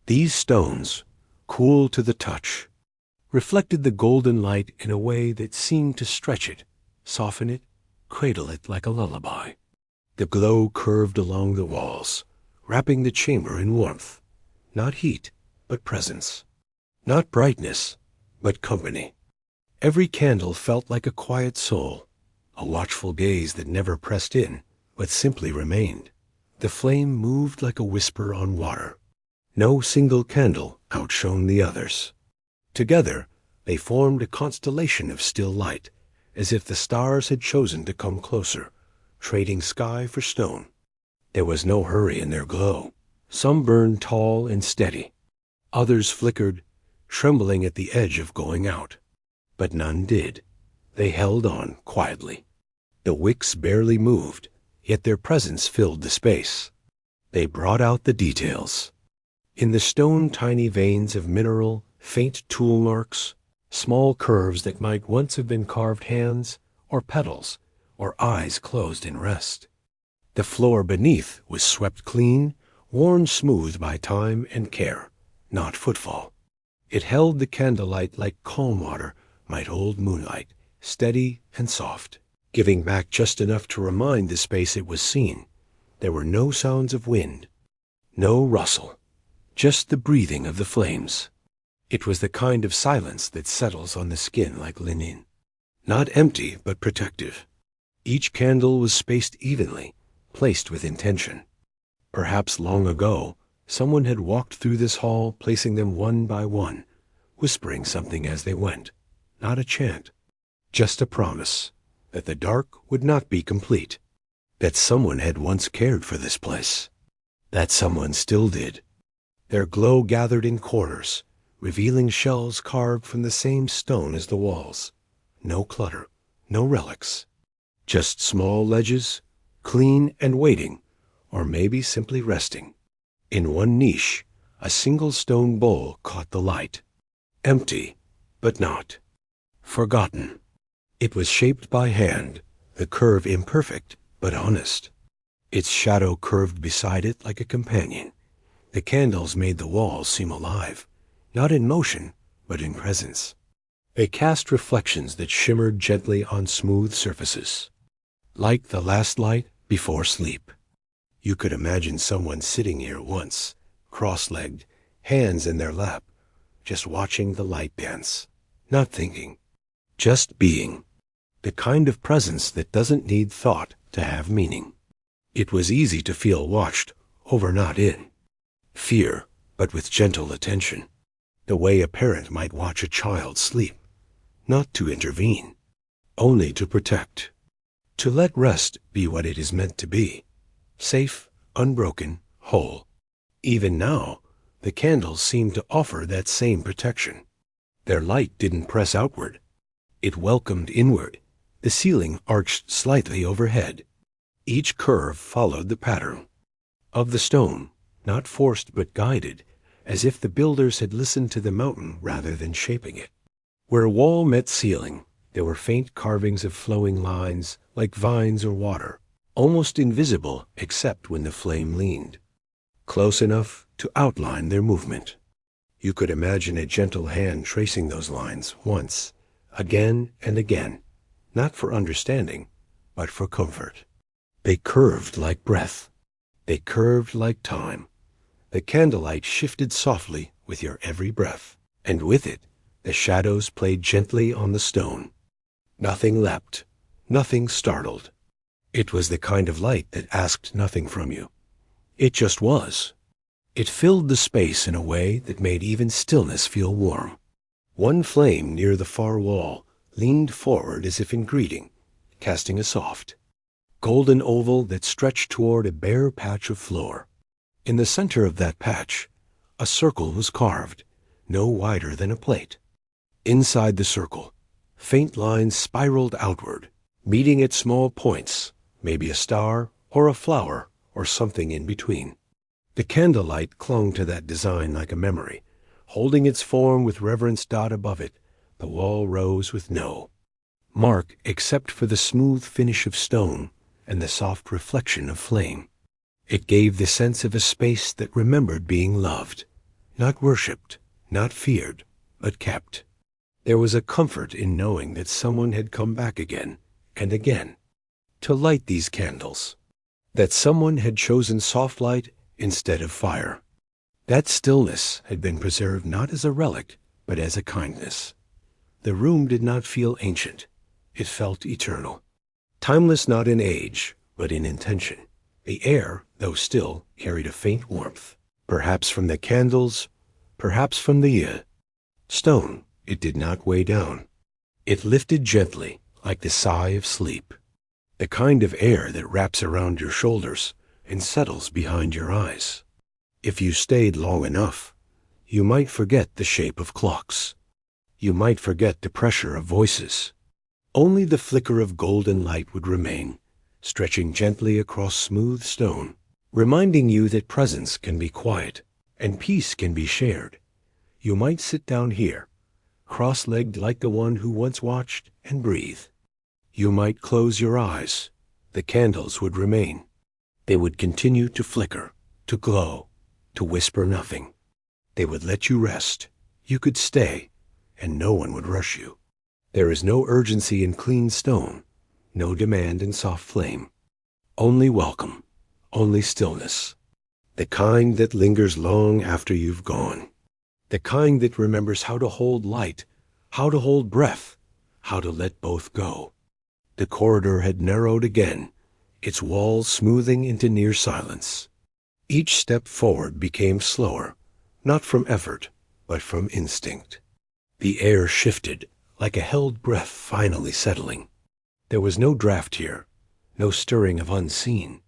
These stones, cool to the touch, reflected the golden light in a way that seemed to stretch it, soften it, cradle it like a lullaby. The glow curved along the walls, wrapping the chamber in warmth, not heat, but presence, not brightness, but company. Every candle felt like a quiet soul, a watchful gaze that never pressed in, but simply remained. The flame moved like a whisper on water. No single candle outshone the others. Together, they formed a constellation of still light, as if the stars had chosen to come closer, trading sky for stone. There was no hurry in their glow. Some burned tall and steady. Others flickered, trembling at the edge of going out. But none did. They held on quietly. The wicks barely moved, yet their presence filled the space. They brought out the details. In the stone, tiny veins of mineral, faint tool marks, small curves that might once have been carved hands, or petals, or eyes closed in rest. The floor beneath was swept clean, worn smooth by time and care, not footfall. It held the candlelight like calm water might hold moonlight, steady and soft, giving back just enough to remind the space it was seen. There were no sounds of wind, no rustle, just the breathing of the flames. It was the kind of silence that settles on the skin like linen, not empty but protective. Each candle was spaced evenly, placed with intention. Perhaps long ago, someone had walked through this hall, placing them one by one, whispering something as they went. Not a chant, just a promise that the dark would not be complete, that someone had once cared for this place, that someone still did. Their glow gathered in corners, revealing shelves carved from the same stone as the walls. No clutter, no relics, just small ledges, clean and waiting, or maybe simply resting. In one niche, a single stone bowl caught the light, empty, but not forgotten. It was shaped by hand, the curve imperfect but honest. Its shadow curved beside it like a companion. The candles made the walls seem alive, not in motion, but in presence. They cast reflections that shimmered gently on smooth surfaces, like the last light before sleep. You could imagine someone sitting here once, cross-legged, hands in their lap, just watching the light dance, not thinking, just being, the kind of presence that doesn't need thought to have meaning. It was easy to feel watched, over not in. Fear, but with gentle attention, the way a parent might watch a child sleep, not to intervene, only to protect, to let rest be what it is meant to be, safe, unbroken, whole. Even now, the candles seemed to offer that same protection. Their light didn't press outward. It welcomed inward. The ceiling arched slightly overhead. Each curve followed the pattern of the stone, not forced but guided, as if the builders had listened to the mountain rather than shaping it. Where wall met ceiling, there were faint carvings of flowing lines, like vines or water, almost invisible except when the flame leaned, close enough to outline their movement. You could imagine a gentle hand tracing those lines once, again and again, not for understanding, but for comfort. They curved like breath. They curved like time. The candlelight shifted softly with your every breath, and with it, the shadows played gently on the stone. Nothing leapt, nothing startled. It was the kind of light that asked nothing from you. It just was. It filled the space in a way that made even stillness feel warm. One flame near the far wall leaned forward as if in greeting, casting a soft, golden oval that stretched toward a bare patch of floor. In the center of that patch, a circle was carved, no wider than a plate. Inside the circle, faint lines spiraled outward, meeting at small points, maybe a star or a flower or something in between. The candlelight clung to that design like a memory. Holding its form with reverence dot above it, the wall rose with no mark except for the smooth finish of stone and the soft reflection of flame. It gave the sense of a space that remembered being loved, not worshipped, not feared, but kept. There was a comfort in knowing that someone had come back again and again to light these candles, that someone had chosen soft light instead of fire. That stillness had been preserved not as a relic, but as a kindness. The room did not feel ancient. It felt eternal. Timeless not in age, but in intention. The air, though still, carried a faint warmth, perhaps from the candles, perhaps from the stone. It did not weigh down. It lifted gently, like the sigh of sleep, the kind of air that wraps around your shoulders and settles behind your eyes. If you stayed long enough, you might forget the shape of clocks. You might forget the pressure of voices. Only the flicker of golden light would remain, stretching gently across smooth stone, reminding you that presence can be quiet and peace can be shared. You might sit down here, cross-legged like the one who once watched, and breathe. You might close your eyes. The candles would remain. They would continue to flicker, to glow, to whisper nothing. They would let you rest. You could stay, and no one would rush you. There is no urgency in clean stone, no demand in soft flame. Only welcome, only stillness. The kind that lingers long after you've gone. The kind that remembers how to hold light, how to hold breath, how to let both go. The corridor had narrowed again, its walls smoothing into near silence. Each step forward became slower, not from effort, but from instinct. The air shifted, like a held breath finally settling. There was no draft here, no stirring of unseen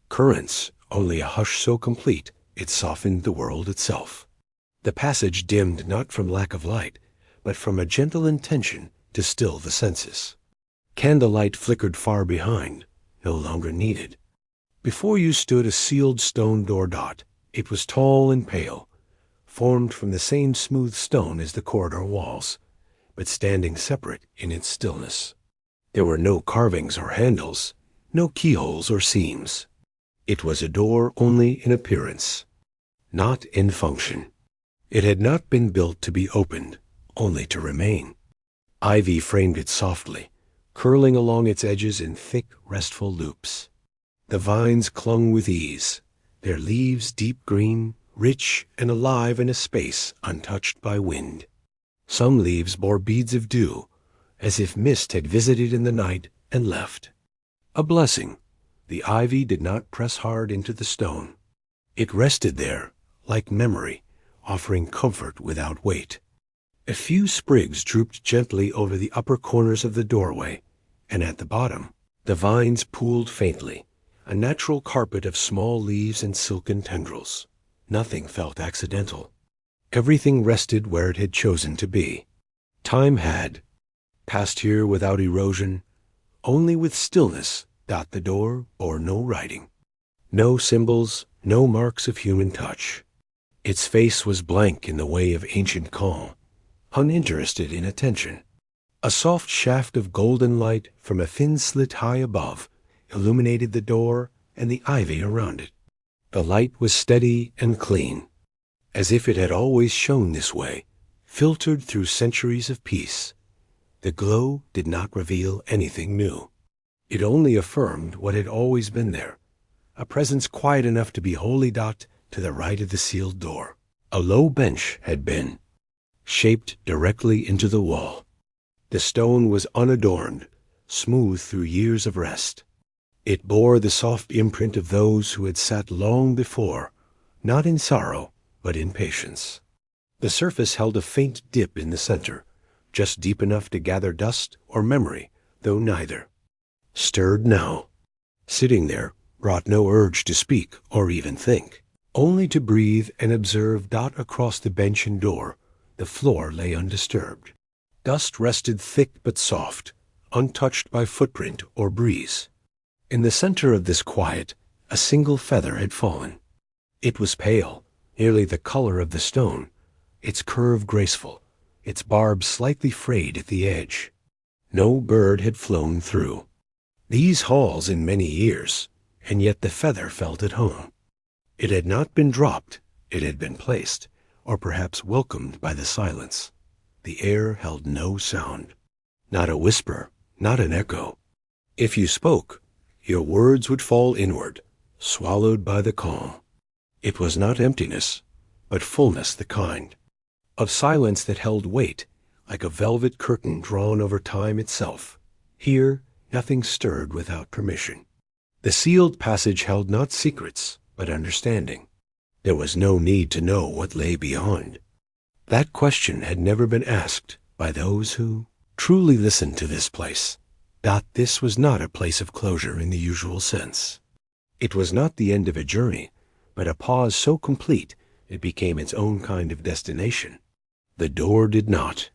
currents, only a hush so complete it softened the world itself. The passage dimmed not from lack of light, but from a gentle intention to still the senses. Candlelight flickered far behind, no longer needed. Before you stood a sealed stone door dot. It was tall and pale, formed from the same smooth stone as the corridor walls, but standing separate in its stillness. There were no carvings or handles, no keyholes or seams. It was a door only in appearance, not in function. It had not been built to be opened, only to remain. Ivy framed it softly, curling along its edges in thick, restful loops. The vines clung with ease, their leaves deep green, rich and alive in a space untouched by wind. Some leaves bore beads of dew, as if mist had visited in the night and left. A blessing. The ivy did not press hard into the stone. It rested there, like memory, offering comfort without weight. A few sprigs drooped gently over the upper corners of the doorway, and at the bottom, the vines pooled faintly, a natural carpet of small leaves and silken tendrils. Nothing felt accidental. Everything rested where it had chosen to be. Time had passed here without erosion, only with stillness. The door bore no writing, no symbols, no marks of human touch. Its face was blank in the way of ancient calm, uninterested in attention. A soft shaft of golden light from a thin slit high above illuminated the door and the ivy around it. The light was steady and clean, as if it had always shone this way, filtered through centuries of peace. The glow did not reveal anything new. It only affirmed what had always been there, a presence quiet enough to be wholly docked to the right of the sealed door. A low bench had been, shaped directly into the wall. The stone was unadorned, smooth through years of rest. It bore the soft imprint of those who had sat long before, not in sorrow, but in patience. The surface held a faint dip in the center, just deep enough to gather dust or memory, though neither. Stirred now. Sitting there brought no urge to speak or even think, only to breathe and observe. Dot across the bench and door, the floor lay undisturbed. Dust rested thick but soft, untouched by footprint or breeze. In the center of this quiet, a single feather had fallen. It was pale, nearly the color of the stone, its curve graceful, its barb slightly frayed at the edge. No bird had flown through these halls in many years, and yet the feather felt at home. It had not been dropped, it had been placed, or perhaps welcomed by the silence. The air held no sound, not a whisper, not an echo. If you spoke, your words would fall inward, swallowed by the calm. It was not emptiness, but fullness the kind, of silence that held weight, like a velvet curtain drawn over time itself. Here, nothing stirred without permission. The sealed passage held not secrets, but understanding. There was no need to know what lay beyond. That question had never been asked by those who truly listened to this place. That this was not a place of closure in the usual sense. It was not the end of a journey, but a pause so complete it became its own kind of destination. The door did not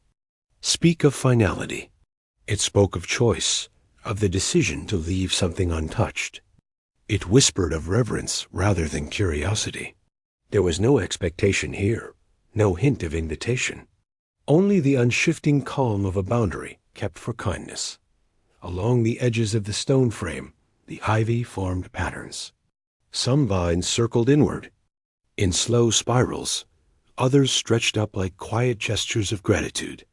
speak of finality. It spoke of choice, of the decision to leave something untouched. It whispered of reverence rather than curiosity. There was no expectation here, no hint of invitation, only the unshifting calm of a boundary kept for kindness. Along the edges of the stone frame, the ivy formed patterns. Some vines circled inward, in slow spirals, others stretched up like quiet gestures of gratitude.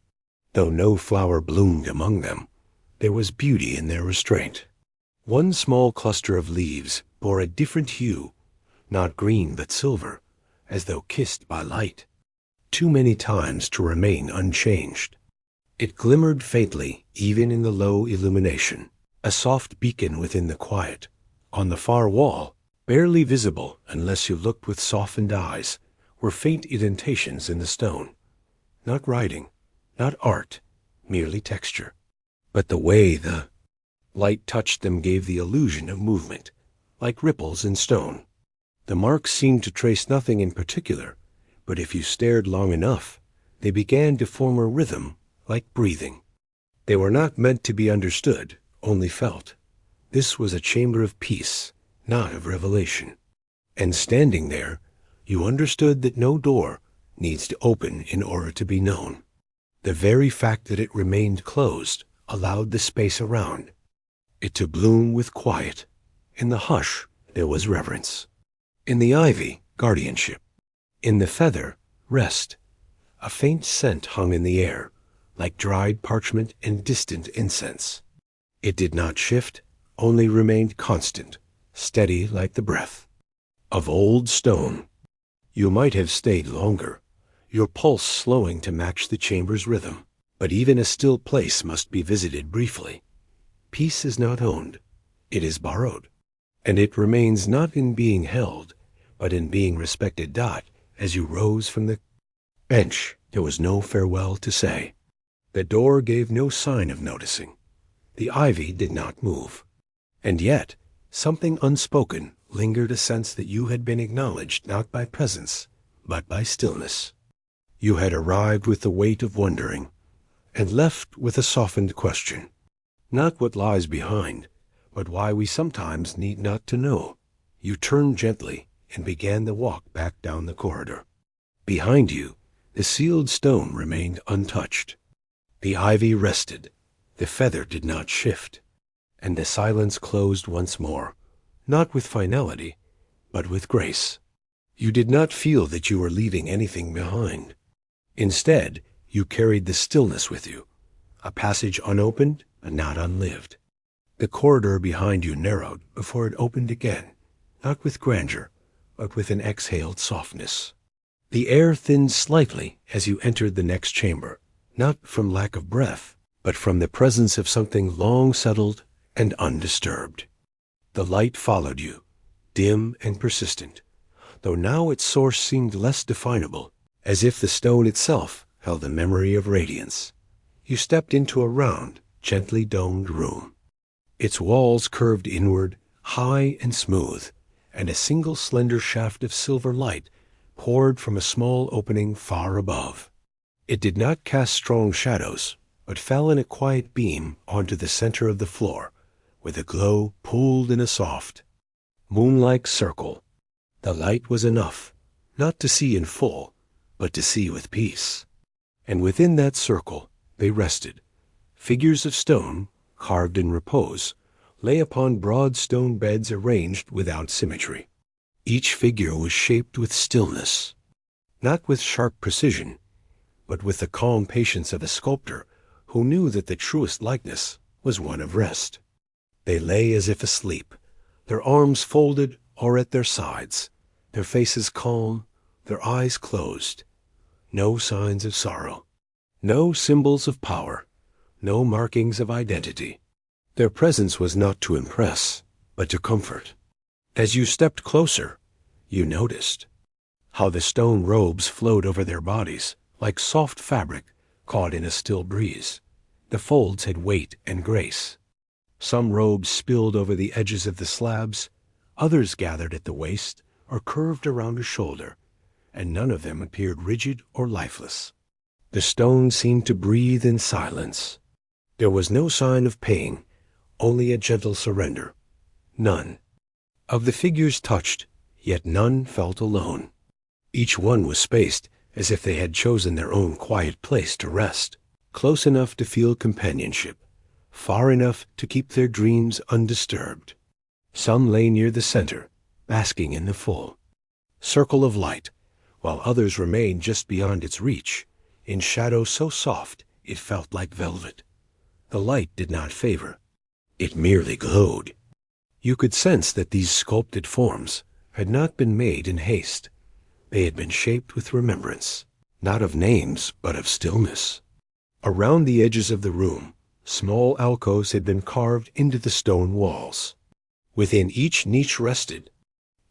Though no flower bloomed among them, there was beauty in their restraint. One small cluster of leaves bore a different hue, not green but silver, as though kissed by light, too many times to remain unchanged. It glimmered faintly even in the low illumination, a soft beacon within the quiet. On the far wall, barely visible unless you looked with softened eyes, were faint indentations in the stone. Not writing, not art, merely texture. But the way the light touched them gave the illusion of movement, like ripples in stone. The marks seemed to trace nothing in particular, but if you stared long enough, they began to form a rhythm, like breathing. They were not meant to be understood, only felt. This was a chamber of peace, not of revelation. And standing there, you understood that no door needs to open in order to be known. The very fact that it remained closed allowed the space around it to bloom with quiet. In the hush, there was reverence. In the ivy, guardianship. In the feather, rest. A faint scent hung in the air, like dried parchment and distant incense. It did not shift, only remained constant, steady like the breath of old stone. You might have stayed longer, your pulse slowing to match the chamber's rhythm. But even a still place must be visited briefly. Peace is not owned, it is borrowed. And it remains not in being held, but in being respected. Dot, as you rose from the bench, there was no farewell to say. The door gave no sign of noticing. The ivy did not move. And yet, something unspoken lingered, a sense that you had been acknowledged not by presence, but by stillness. You had arrived with the weight of wondering, and left with a softened question. Not what lies behind, but why we sometimes need not to know. You turned gently and began the walk back down the corridor. Behind you, the sealed stone remained untouched. The ivy rested, the feather did not shift, and the silence closed once more, not with finality, but with grace. You did not feel that you were leaving anything behind. Instead, you carried the stillness with you, a passage unopened but not unlived. The corridor behind you narrowed before it opened again, not with grandeur, but with an exhaled softness. The air thinned slightly as you entered the next chamber, not from lack of breath, but from the presence of something long settled and undisturbed. The light followed you, dim and persistent, though now its source seemed less definable, as if the stone itself held a memory of radiance. You stepped into a round, gently domed room. Its walls curved inward, high and smooth, and a single slender shaft of silver light poured from a small opening far above. It did not cast strong shadows, but fell in a quiet beam onto the center of the floor, where the glow pooled in a soft, moon-like circle. The light was enough, not to see in full, but to see with peace. And within that circle they rested. Figures of stone, carved in repose, lay upon broad stone beds arranged without symmetry. Each figure was shaped with stillness, not with sharp precision, but with the calm patience of a sculptor who knew that the truest likeness was one of rest. They lay as if asleep, their arms folded or at their sides, their faces calm, their eyes closed. No signs of sorrow, no symbols of power, no markings of identity. Their presence was not to impress, but to comfort. As you stepped closer, you noticed how the stone robes flowed over their bodies like soft fabric caught in a still breeze. The folds had weight and grace. Some robes spilled over the edges of the slabs, others gathered at the waist or curved around a shoulder, and none of them appeared rigid or lifeless. The stone seemed to breathe in silence. There was no sign of pain, only a gentle surrender. None. Of the figures touched, yet none felt alone. Each one was spaced as if they had chosen their own quiet place to rest, close enough to feel companionship, far enough to keep their dreams undisturbed. Some lay near the center, basking in the full circle of light, while others remained just beyond its reach, in shadow so soft it felt like velvet. The light did not favor. It merely glowed. You could sense that these sculpted forms had not been made in haste. They had been shaped with remembrance, not of names, but of stillness. Around the edges of the room, small alcoves had been carved into the stone walls. Within each niche rested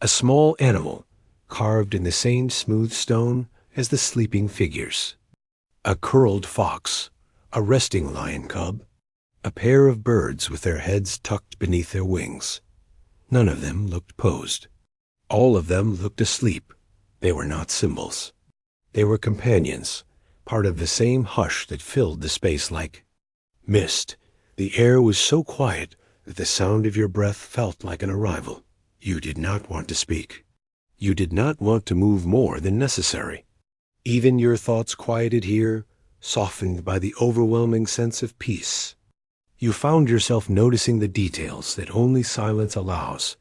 a small animal, carved in the same smooth stone as the sleeping figures. A curled fox, a resting lion cub, a pair of birds with their heads tucked beneath their wings. None of them looked posed. All of them looked asleep. They were not symbols. They were companions, part of the same hush that filled the space like mist. The air was so quiet that the sound of your breath felt like an arrival. You did not want to speak. You did not want to move more than necessary. Even your thoughts quieted here, softened by the overwhelming sense of peace. You found yourself noticing the details that only silence allows,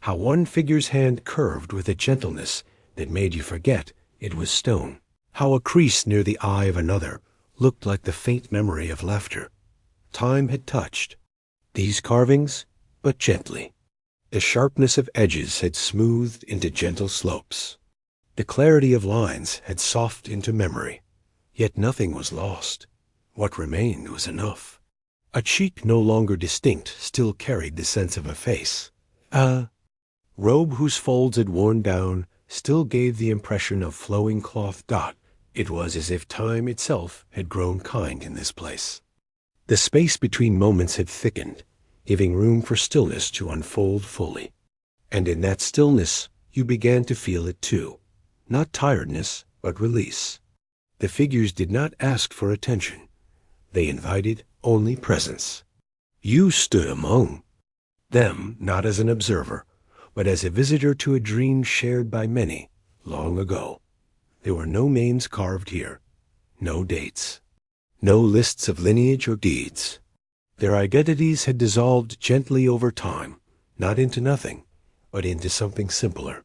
how one figure's hand curved with a gentleness that made you forget it was stone, how a crease near the eye of another looked like the faint memory of laughter. Time had touched these carvings, but gently. The sharpness of edges had smoothed into gentle slopes. The clarity of lines had softened into memory. Yet nothing was lost. What remained was enough. A cheek no longer distinct still carried the sense of a face. A robe whose folds had worn down still gave the impression of flowing cloth dot. It was as if time itself had grown kind in this place. The space between moments had thickened, giving room for stillness to unfold fully. And in that stillness you began to feel it too. Not tiredness, but release. The figures did not ask for attention. They invited only presence. You stood among them, not as an observer, but as a visitor to a dream shared by many long ago. There were no names carved here, no dates, no lists of lineage or deeds. Their identities had dissolved gently over time, not into nothing, but into something simpler,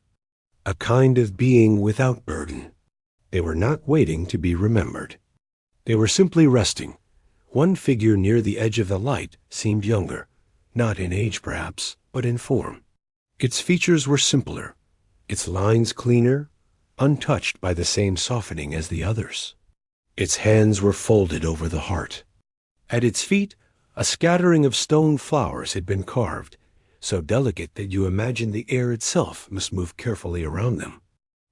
a kind of being without burden. They were not waiting to be remembered. They were simply resting. One figure near the edge of the light seemed younger, not in age perhaps, but in form. Its features were simpler, its lines cleaner, untouched by the same softening as the others. Its hands were folded over the heart. At its feet, a scattering of stone flowers had been carved, so delicate that you imagined the air itself must move carefully around them.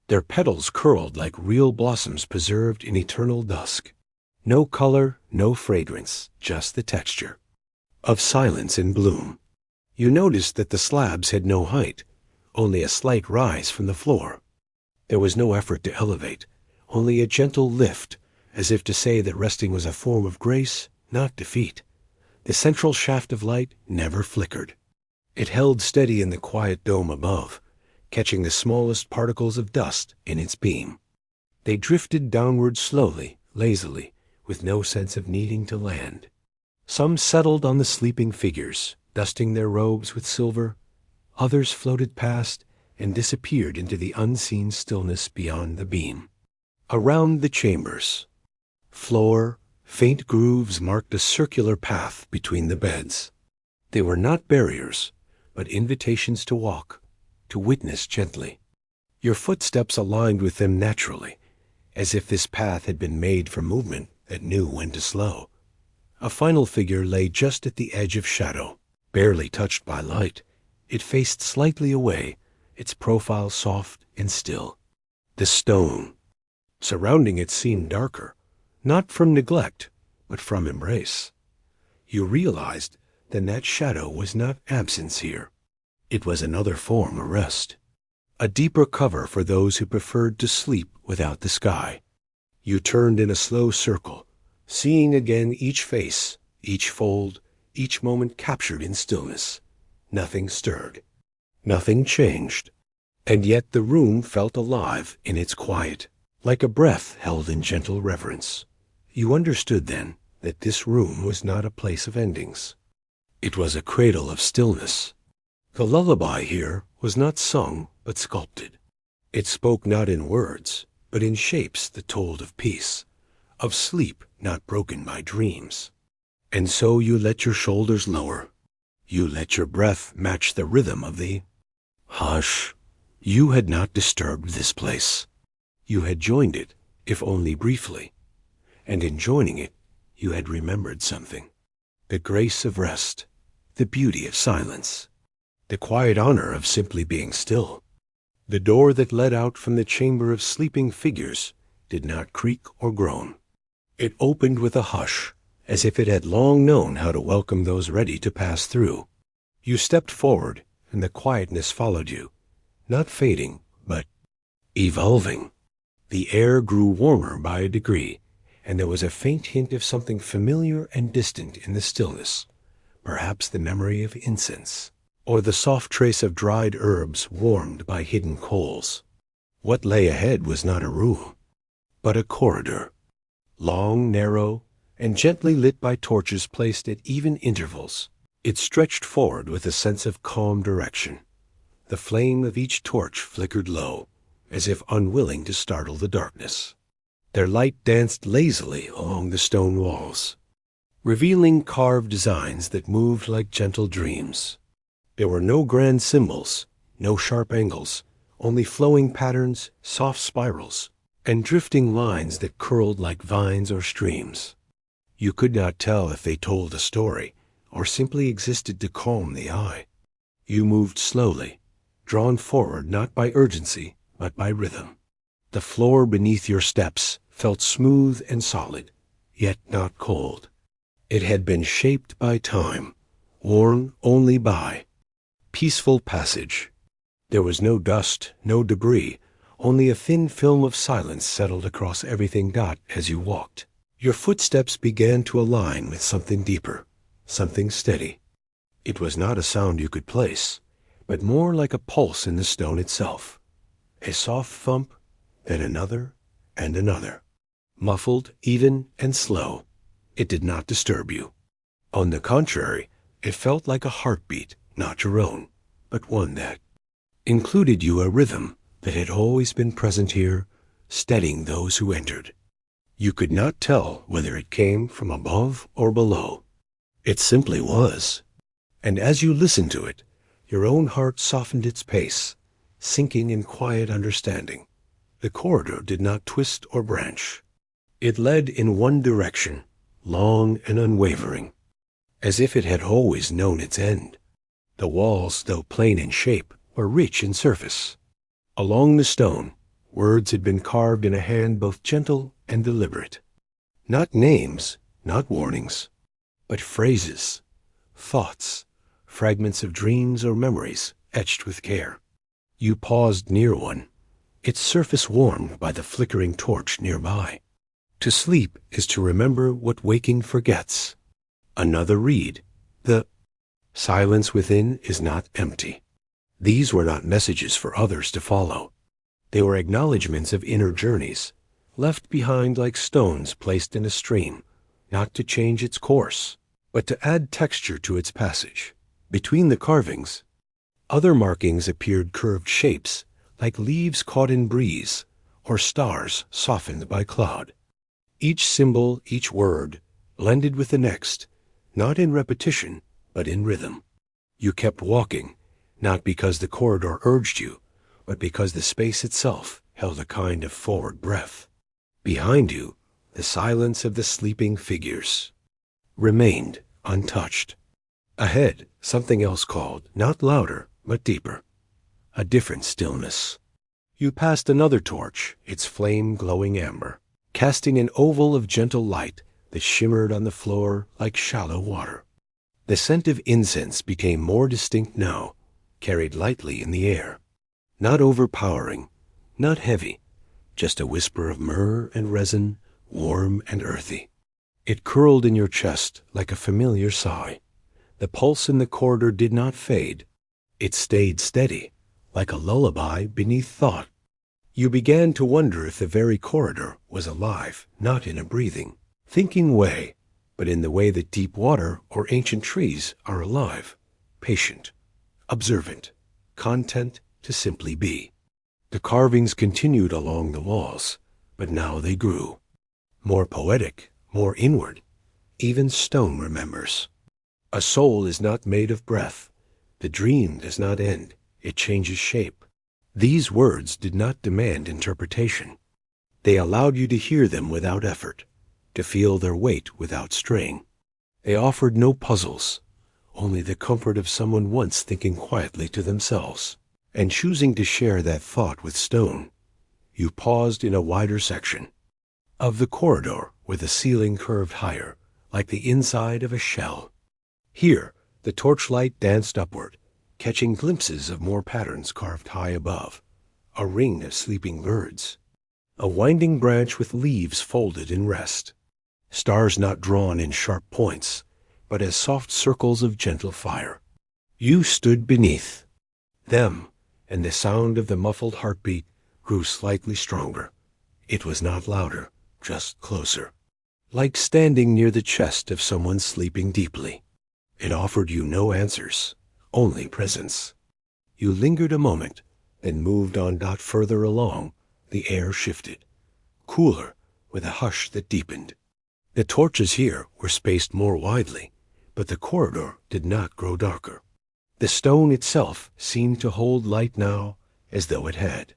Their petals curled like real blossoms preserved in eternal dusk. No color, no fragrance, just the texture of silence in bloom. You noticed that the slabs had no height, only a slight rise from the floor. There was no effort to elevate, only a gentle lift, as if to say that resting was a form of grace, not defeat. The central shaft of light never flickered. It held steady in the quiet dome above, catching the smallest particles of dust in its beam. They drifted downward slowly, lazily, with no sense of needing to land. Some settled on the sleeping figures, dusting their robes with silver. Others floated past and disappeared into the unseen stillness beyond the beam. Around the chambers, floor, faint grooves marked a circular path between the beds. They were not barriers, but invitations to walk, to witness gently. Your footsteps aligned with them naturally, as if this path had been made for movement that knew when to slow. A final figure lay just at the edge of shadow, barely touched by light. It faced slightly away, its profile soft and still. The stone surrounding it seemed darker, not from neglect, but from embrace. You realized that that shadow was not absence here. It was another form of rest, a deeper cover for those who preferred to sleep without the sky. You turned in a slow circle, seeing again each face, each fold, each moment captured in stillness. Nothing stirred. Nothing changed. And yet the room felt alive in its quiet, like a breath held in gentle reverence. You understood then that this room was not a place of endings. It was a cradle of stillness. The lullaby here was not sung, but sculpted. It spoke not in words, but in shapes that told of peace, of sleep not broken by dreams. And so you let your shoulders lower. You let your breath match the rhythm of the hush. You had not disturbed this place. You had joined it, if only briefly. And in joining it, you had remembered something. The grace of rest, the beauty of silence, the quiet honor of simply being still. The door that led out from the chamber of sleeping figures did not creak or groan. It opened with a hush, as if it had long known how to welcome those ready to pass through. You stepped forward, and the quietness followed you, not fading, but evolving. The air grew warmer by a degree, and there was a faint hint of something familiar and distant in the stillness, perhaps the memory of incense, or the soft trace of dried herbs warmed by hidden coals. What lay ahead was not a room, but a corridor, long, narrow, and gently lit by torches placed at even intervals. It stretched forward with a sense of calm direction. The flame of each torch flickered low, as if unwilling to startle the darkness. Their light danced lazily along the stone walls, revealing carved designs that moved like gentle dreams. There were no grand symbols, no sharp angles, only flowing patterns, soft spirals, and drifting lines that curled like vines or streams. You could not tell if they told a story or simply existed to calm the eye. You moved slowly, drawn forward not by urgency, but by rhythm. The floor beneath your steps felt smooth and solid, yet not cold. It had been shaped by time, worn only by peaceful passage. There was no dust, no debris, only a thin film of silence settled across everything got as you walked. Your footsteps began to align with something deeper, something steady. It was not a sound you could place, but more like a pulse in the stone itself. A soft thump, then another, and another. Muffled, even, and slow, it did not disturb you. On the contrary, it felt like a heartbeat, not your own, but one that included you, a rhythm that had always been present here, steadying those who entered. You could not tell whether it came from above or below. It simply was. And as you listened to it, your own heart softened its pace, sinking in quiet understanding. The corridor did not twist or branch. It led in one direction, long and unwavering, as if it had always known its end. The walls, though plain in shape, were rich in surface. Along the stone, words had been carved in a hand both gentle and deliberate. Not names, not warnings, but phrases, thoughts, fragments of dreams or memories etched with care. You paused near one, its surface warmed by the flickering torch nearby. To sleep is to remember what waking forgets. Another read. The silence within is not empty. These were not messages for others to follow. They were acknowledgments of inner journeys, left behind like stones placed in a stream, not to change its course, but to add texture to its passage. Between the carvings, other markings appeared, curved shapes, like leaves caught in breeze, or stars softened by cloud. Each symbol, each word, blended with the next, not in repetition, but in rhythm. You kept walking, not because the corridor urged you, but because the space itself held a kind of forward breath. Behind you, the silence of the sleeping figures remained untouched. Ahead, something else called, not louder, but deeper. A different stillness. You passed another torch, its flame glowing amber, casting an oval of gentle light that shimmered on the floor like shallow water. The scent of incense became more distinct now, carried lightly in the air. Not overpowering, not heavy, just a whisper of myrrh and resin, warm and earthy. It curled in your chest like a familiar sigh. The pulse in the corridor did not fade. It stayed steady, like a lullaby beneath thought. You began to wonder if the very corridor was alive, not in a breathing, thinking way, but in the way that deep water or ancient trees are alive, patient, observant, content to simply be. The carvings continued along the walls, but now they grew. More poetic, more inward. Even stone remembers. A soul is not made of breath. The dream does not end. It changes shape. These words did not demand interpretation. They allowed you to hear them without effort, to feel their weight without straying. They offered no puzzles, only the comfort of someone once thinking quietly to themselves, and choosing to share that thought with stone. You paused in a wider section of the corridor where the ceiling curved higher, like the inside of a shell. Here, the torchlight danced upward, catching glimpses of more patterns carved high above, a ring of sleeping birds, a winding branch with leaves folded in rest, stars not drawn in sharp points, but as soft circles of gentle fire. You stood beneath them, and the sound of the muffled heartbeat grew slightly stronger. It was not louder, just closer, like standing near the chest of someone sleeping deeply. It offered you no answers, only presence. You lingered a moment, then moved on. Dot further along, the air shifted, cooler, with a hush that deepened. The torches here were spaced more widely, but the corridor did not grow darker. The stone itself seemed to hold light now as though it had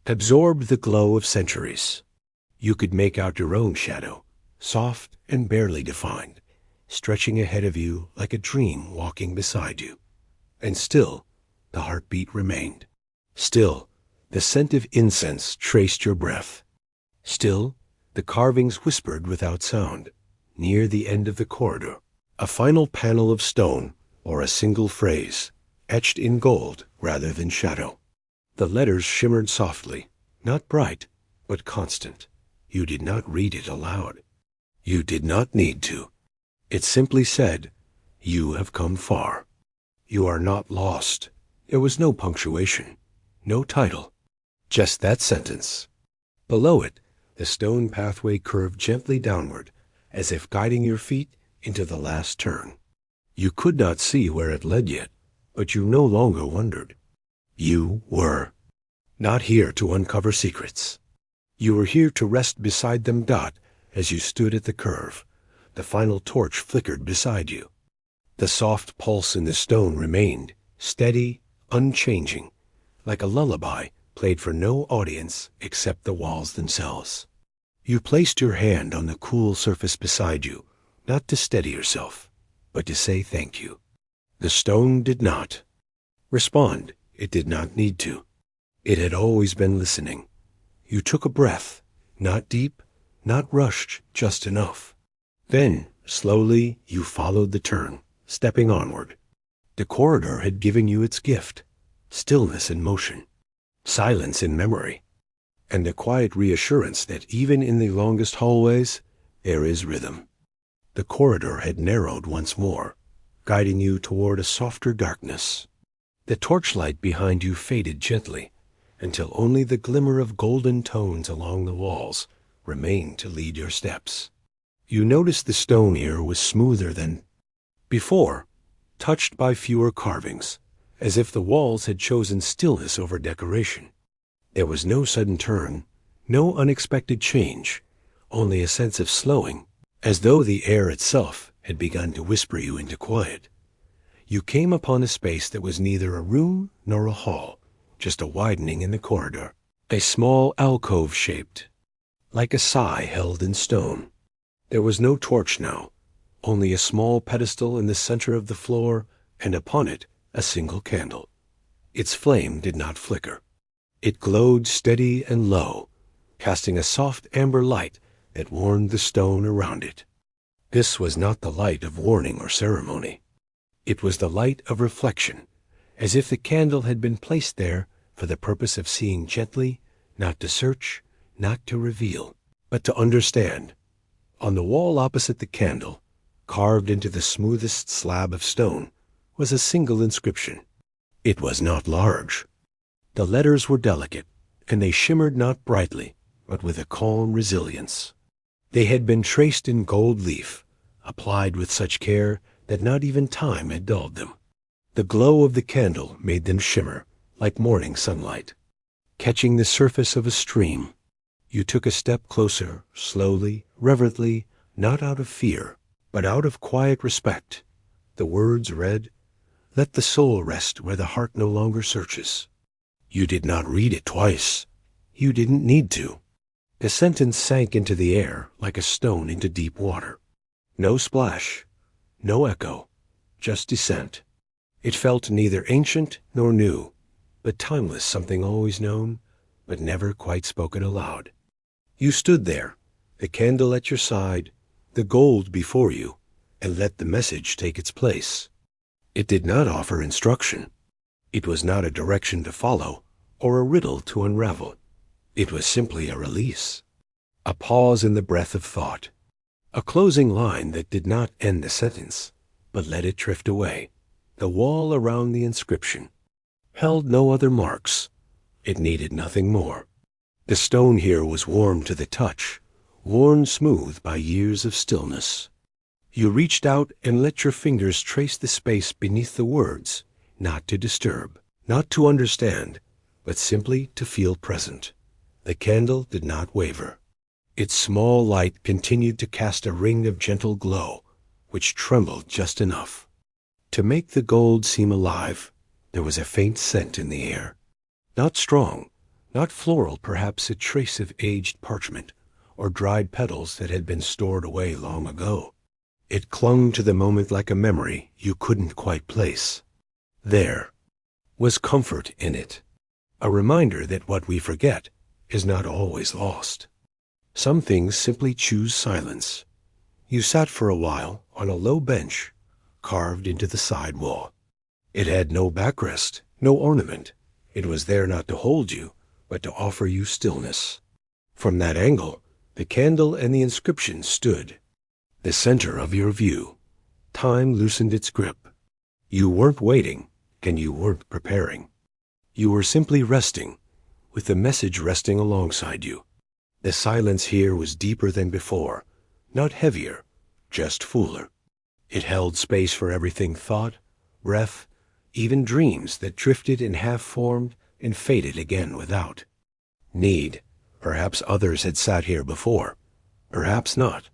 absorbed the glow of centuries. You could make out your own shadow, soft and barely defined, stretching ahead of you like a dream walking beside you. And still, the heartbeat remained. Still, the scent of incense traced your breath. Still, the carvings whispered without sound. Near the end of the corridor, a final panel of stone, or a single phrase, etched in gold rather than shadow. The letters shimmered softly, not bright, but constant. You did not read it aloud. You did not need to. It simply said, "You have come far. You are not lost." There was no punctuation, no title, just that sentence. Below it, The stone pathway curved gently downward, as if guiding your feet into the last turn. You could not see where it led yet, but you no longer wondered. You were not here to uncover secrets. You were here to rest beside them. As you stood at the curve, the final torch flickered beside you. The soft pulse in the stone remained, steady, unchanging, like a lullaby played for no audience except the walls themselves. You placed your hand on the cool surface beside you, not to steady yourself, but to say thank you. The stone did not respond. It did not need to. It had always been listening. You took a breath, not deep, not rushed, just enough. Then, slowly, you followed the turn, stepping onward. The corridor had given you its gift, stillness in motion, silence in memory, and a quiet reassurance that even in the longest hallways, there is rhythm. The corridor had narrowed once more, guiding you toward a softer darkness. The torchlight behind you faded gently, until only the glimmer of golden tones along the walls remained to lead your steps. You noticed the stone here was smoother than before, touched by fewer carvings, as if the walls had chosen stillness over decoration. There was no sudden turn, no unexpected change, only a sense of slowing, as though the air itself had begun to whisper you into quiet. You came upon a space that was neither a room nor a hall, just a widening in the corridor, a small alcove shaped like a sigh held in stone. There was no torch now, only a small pedestal in the center of the floor, and upon it a single candle. Its flame did not flicker. It glowed steady and low, casting a soft amber light that warmed the stone around it. This was not the light of warning or ceremony. It was the light of reflection, as if the candle had been placed there for the purpose of seeing gently, not to search, not to reveal, but to understand. On the wall opposite the candle, carved into the smoothest slab of stone, was a single inscription. It was not large. The letters were delicate, and they shimmered not brightly, but with a calm resilience. They had been traced in gold leaf, applied with such care that not even time had dulled them. The glow of the candle made them shimmer like morning sunlight, catching the surface of a stream. You took a step closer, slowly, reverently, not out of fear, but out of quiet respect. The words read, "Let the soul rest where the heart no longer searches." You did not read it twice. You didn't need to. The sentence sank into the air like a stone into deep water. No splash, no echo, just descent. It felt neither ancient nor new, but timeless, something always known, but never quite spoken aloud. You stood there, the candle at your side, the gold before you, and let the message take its place. It did not offer instruction. It was not a direction to follow or a riddle to unravel. It was simply a release, a pause in the breath of thought, a closing line that did not end the sentence, but let it drift away. The wall around the inscription held no other marks. It needed nothing more. The stone here was warm to the touch, worn smooth by years of stillness. You reached out and let your fingers trace the space beneath the words, not to disturb, not to understand, but simply to feel present. The candle did not waver. Its small light continued to cast a ring of gentle glow, which trembled just enough to make the gold seem alive. There was a faint scent in the air, not strong, not floral, perhaps a trace of aged parchment or dried petals that had been stored away long ago. It clung to the moment like a memory you couldn't quite place. There was comfort in it, a reminder that what we forget is not always lost. Some things simply choose silence. You sat for a while on a low bench carved into the side wall. It had no backrest, no ornament. It was there not to hold you, but to offer you stillness. From that angle, the candle and the inscription stood, the center of your view. Time loosened its grip. You weren't waiting, and you weren't preparing. You were simply resting, with the message resting alongside you. The silence here was deeper than before, not heavier, just fuller. It held space for everything thought, breath, even dreams that drifted and half-formed and faded again without need. Perhaps others had sat here before. Perhaps not.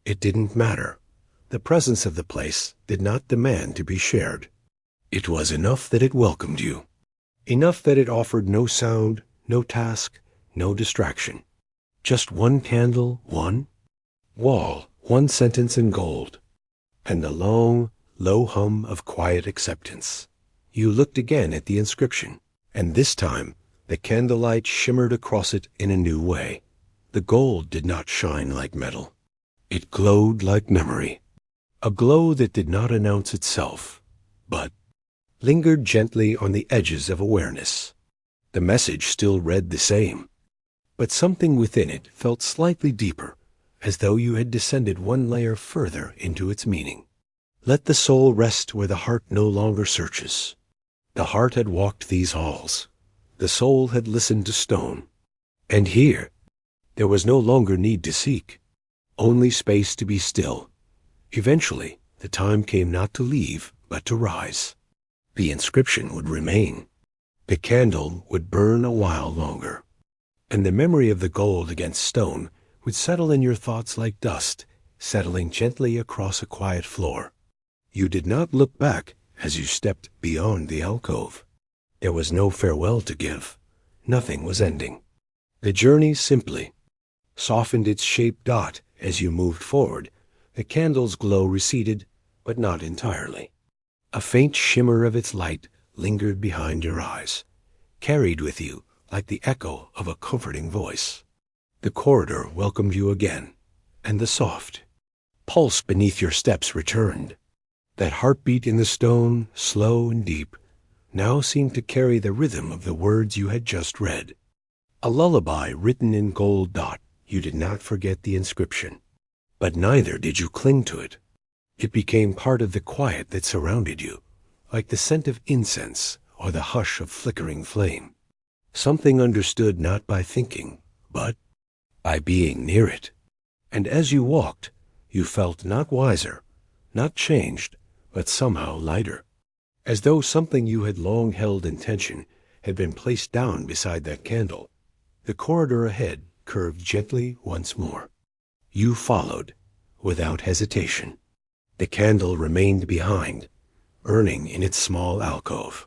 It didn't matter. The presence of the place did not demand to be shared. It was enough that it welcomed you. Enough that it offered no sound, no task, no distraction. Just one candle, one wall, one sentence in gold, and a long, low hum of quiet acceptance. You looked again at the inscription, and this time the candlelight shimmered across it in a new way. The gold did not shine like metal. It glowed like memory, a glow that did not announce itself, but lingered gently on the edges of awareness. The message still read the same, but something within it felt slightly deeper, as though you had descended one layer further into its meaning. Let the soul rest where the heart no longer searches. The heart had walked these halls. The soul had listened to stone. And here, there was no longer need to seek, only space to be still. Eventually, the time came not to leave, but to rise. The inscription would remain. The candle would burn a while longer, and the memory of the gold against stone would settle in your thoughts like dust, settling gently across a quiet floor. You did not look back as you stepped beyond the alcove. There was no farewell to give. Nothing was ending. The journey simply softened its shaped dot as you moved forward. The candle's glow receded, but not entirely. A faint shimmer of its light lingered behind your eyes, carried with you like the echo of a comforting voice. The corridor welcomed you again, and the soft pulse beneath your steps returned. That heartbeat in the stone, slow and deep, now seemed to carry the rhythm of the words you had just read. A lullaby written in gold dot. You did not forget the inscription, but neither did you cling to it. It became part of the quiet that surrounded you, like the scent of incense or the hush of flickering flame. Something understood not by thinking, but by being near it. And as you walked, you felt not wiser, not changed, but somehow lighter, as though something you had long held in tension had been placed down beside that candle. The corridor ahead curved gently once more. You followed, without hesitation. The candle remained behind, burning in its small alcove.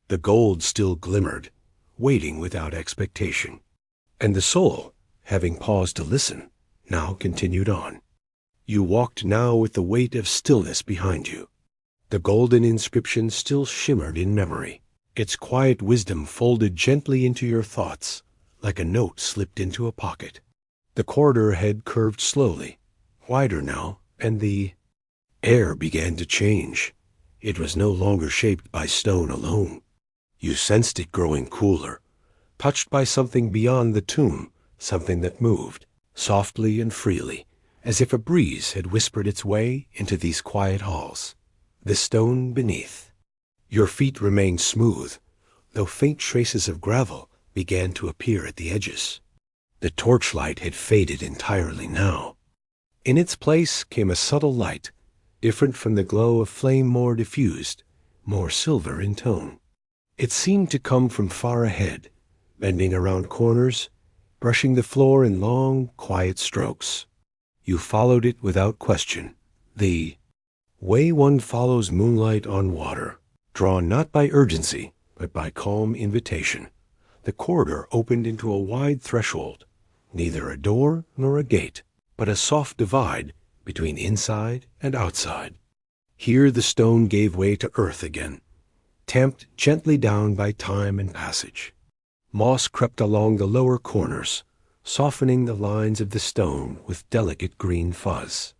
The gold still glimmered, waiting without expectation. And the soul, having paused to listen, now continued on. You walked now with the weight of stillness behind you. The golden inscription still shimmered in memory, its quiet wisdom folded gently into your thoughts, like a note slipped into a pocket. The corridor ahead curved slowly, wider now, and the air began to change. It was no longer shaped by stone alone. You sensed it growing cooler, touched by something beyond the tomb, something that moved, softly and freely, as if a breeze had whispered its way into these quiet halls. The stone beneath. Your feet remained smooth, though faint traces of gravel began to appear at the edges. The torchlight had faded entirely now. In its place came a subtle light, different from the glow of flame, more diffused, more silver in tone. It seemed to come from far ahead, bending around corners, brushing the floor in long, quiet strokes. You followed it without question, the way one follows moonlight on water, drawn not by urgency, but by calm invitation. The corridor opened into a wide threshold, neither a door nor a gate, but a soft divide between inside and outside. Here the stone gave way to earth again, tamped gently down by time and passage. Moss crept along the lower corners, softening the lines of the stone with delicate green fuzz.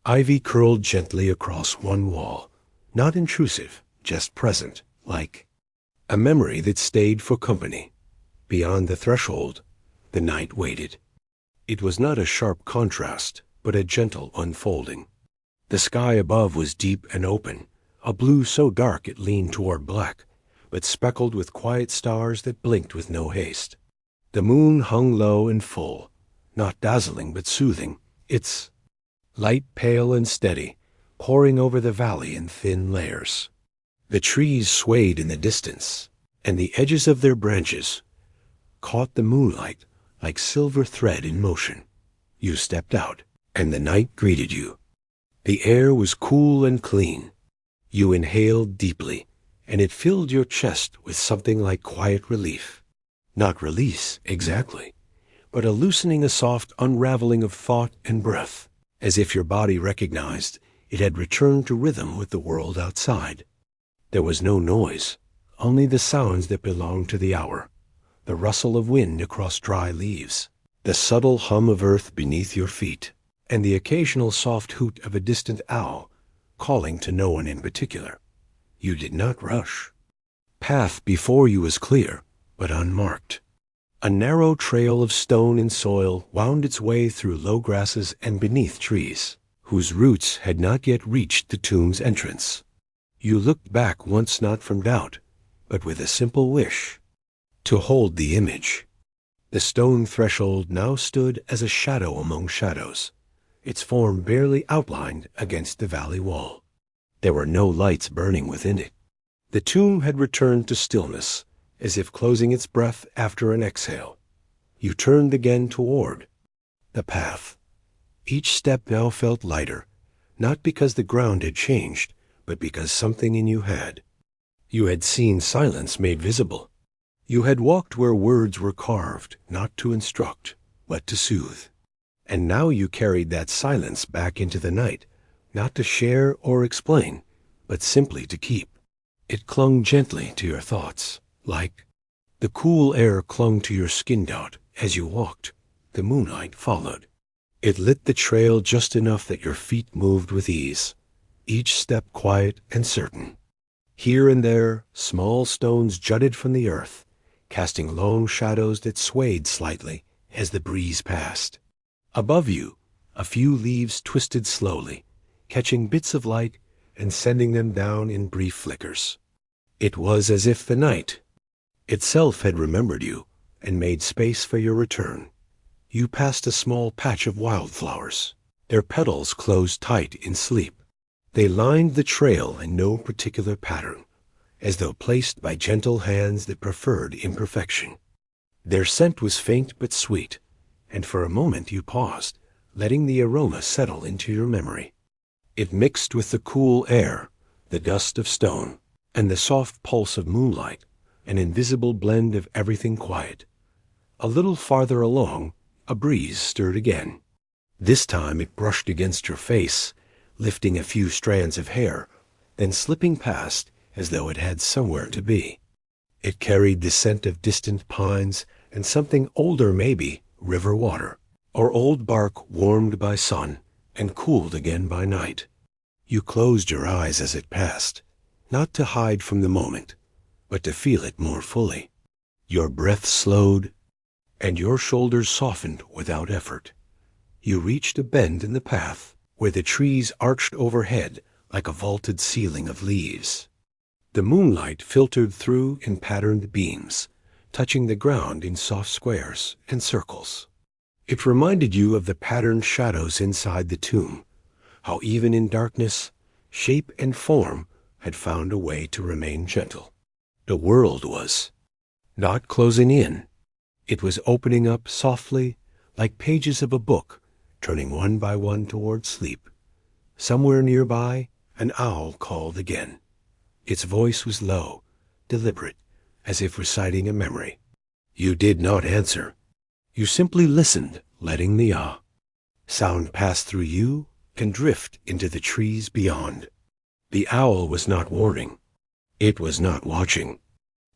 Ivy curled gently across one wall, not intrusive, just present, like a memory that stayed for company. Beyond the threshold, the night waited. It was not a sharp contrast, but a gentle unfolding. The sky above was deep and open, a blue so dark it leaned toward black, but speckled with quiet stars that blinked with no haste. The moon hung low and full, not dazzling but soothing, its light pale and steady, pouring over the valley in thin layers. The trees swayed in the distance, and the edges of their branches caught the moonlight like silver thread in motion. You stepped out, and the night greeted you. The air was cool and clean. You inhaled deeply, and it filled your chest with something like quiet relief. Not release, exactly, but a loosening, a soft unraveling of thought and breath, as if your body recognized it had returned to rhythm with the world outside. There was no noise, only the sounds that belonged to the hour, the rustle of wind across dry leaves, the subtle hum of earth beneath your feet, and the occasional soft hoot of a distant owl, calling to no one in particular. You did not rush. Path before you was clear, but unmarked. A narrow trail of stone and soil wound its way through low grasses and beneath trees, whose roots had not yet reached the tomb's entrance. You looked back once, not from doubt, but with a simple wish to hold the image. The stone threshold now stood as a shadow among shadows, its form barely outlined against the valley wall. There were no lights burning within it. The tomb had returned to stillness, as if closing its breath after an exhale. You turned again toward the path. Each step now felt lighter, not because the ground had changed, but because something in you had. You had seen silence made visible. You had walked where words were carved, not to instruct, but to soothe. And now you carried that silence back into the night, not to share or explain, but simply to keep. It clung gently to your thoughts, like the cool air clung to your skin dot as you walked. The moonlight followed. It lit the trail just enough that your feet moved with ease, each step quiet and certain. Here and there, small stones jutted from the earth, casting long shadows that swayed slightly as the breeze passed. Above you, a few leaves twisted slowly, catching bits of light and sending them down in brief flickers. It was as if the night itself had remembered you and made space for your return. You passed a small patch of wildflowers. Their petals closed tight in sleep. They lined the trail in no particular pattern, as though placed by gentle hands that preferred imperfection. Their scent was faint but sweet, and for a moment you paused, letting the aroma settle into your memory. It mixed with the cool air, the dust of stone, and the soft pulse of moonlight, an invisible blend of everything quiet. A little farther along, a breeze stirred again. This time it brushed against your face, lifting a few strands of hair, then slipping past as though it had somewhere to be. It carried the scent of distant pines and something older, maybe river water, or old bark warmed by sun and cooled again by night. You closed your eyes as it passed, not to hide from the moment, but to feel it more fully. Your breath slowed, and your shoulders softened without effort. You reached a bend in the path where the trees arched overhead like a vaulted ceiling of leaves. The moonlight filtered through in patterned beams, touching the ground in soft squares and circles. It reminded you of the patterned shadows inside the tomb, how even in darkness, shape and form had found a way to remain gentle. The world was not closing in. It was opening up softly, like pages of a book, turning one by one toward sleep. Somewhere nearby, an owl called again. Its voice was low, deliberate, as if reciting a memory. You did not answer. You simply listened, letting the sound pass through you and drift into the trees beyond. The owl was not warning. It was not watching.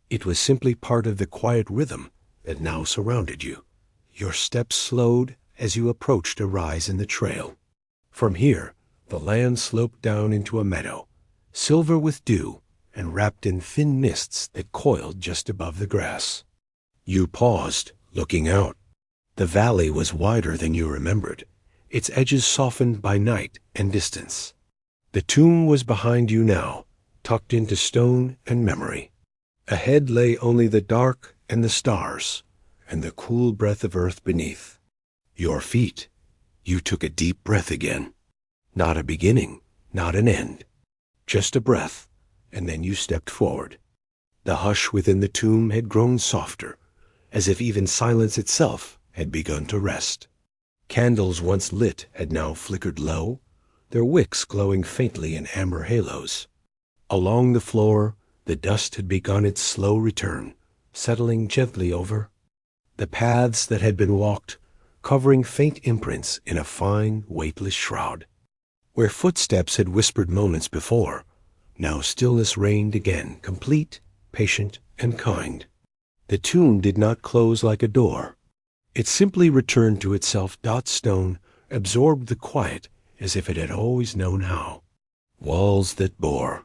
It was simply part of the quiet rhythm that now surrounded you. Your steps slowed as you approached a rise in the trail. From here, the land sloped down into a meadow, silver with dew and wrapped in thin mists that coiled just above the grass. You paused, looking out. The valley was wider than you remembered, its edges softened by night and distance. The tomb was behind you now, tucked into stone and memory. Ahead lay only the dark and the stars, and the cool breath of earth beneath. Your feet. You took a deep breath again. Not a beginning, not an end. Just a breath, and then you stepped forward. The hush within the tomb had grown softer, as if even silence itself had begun to rest. Candles once lit had now flickered low, their wicks glowing faintly in amber halos. Along the floor, the dust had begun its slow return, settling gently over the paths that had been walked, covering faint imprints in a fine, weightless shroud. Where footsteps had whispered moments before, now stillness reigned again, complete, patient, and kind. The tomb did not close like a door. It simply returned to itself. Stone absorbed the quiet as if it had always known how. Walls that bore.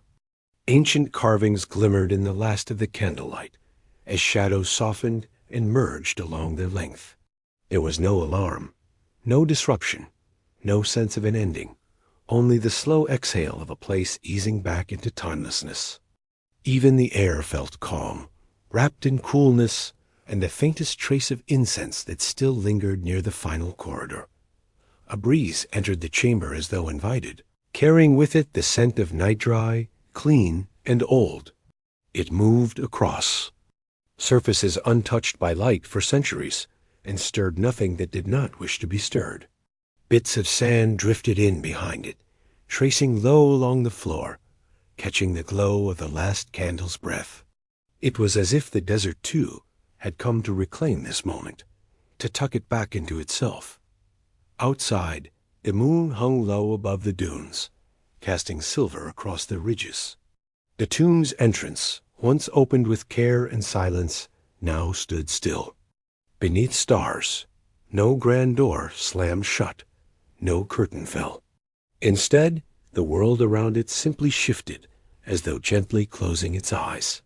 Ancient carvings glimmered in the last of the candlelight, as shadows softened and merged along their length. There was no alarm, no disruption, no sense of an ending, only the slow exhale of a place easing back into timelessness. Even the air felt calm, wrapped in coolness and the faintest trace of incense that still lingered near the final corridor. A breeze entered the chamber as though invited, carrying with it the scent of night-dry, clean, and old. It moved across surfaces untouched by light for centuries, and stirred nothing that did not wish to be stirred. Bits of sand drifted in behind it, tracing low along the floor, catching the glow of the last candle's breath. It was as if the desert, too, had come to reclaim this moment, to tuck it back into itself. Outside, the moon hung low above the dunes, casting silver across the ridges. The tomb's entrance, once opened with care and silence, now stood still. Beneath stars, no grand door slammed shut, no curtain fell. Instead, the world around it simply shifted, as though gently closing its eyes.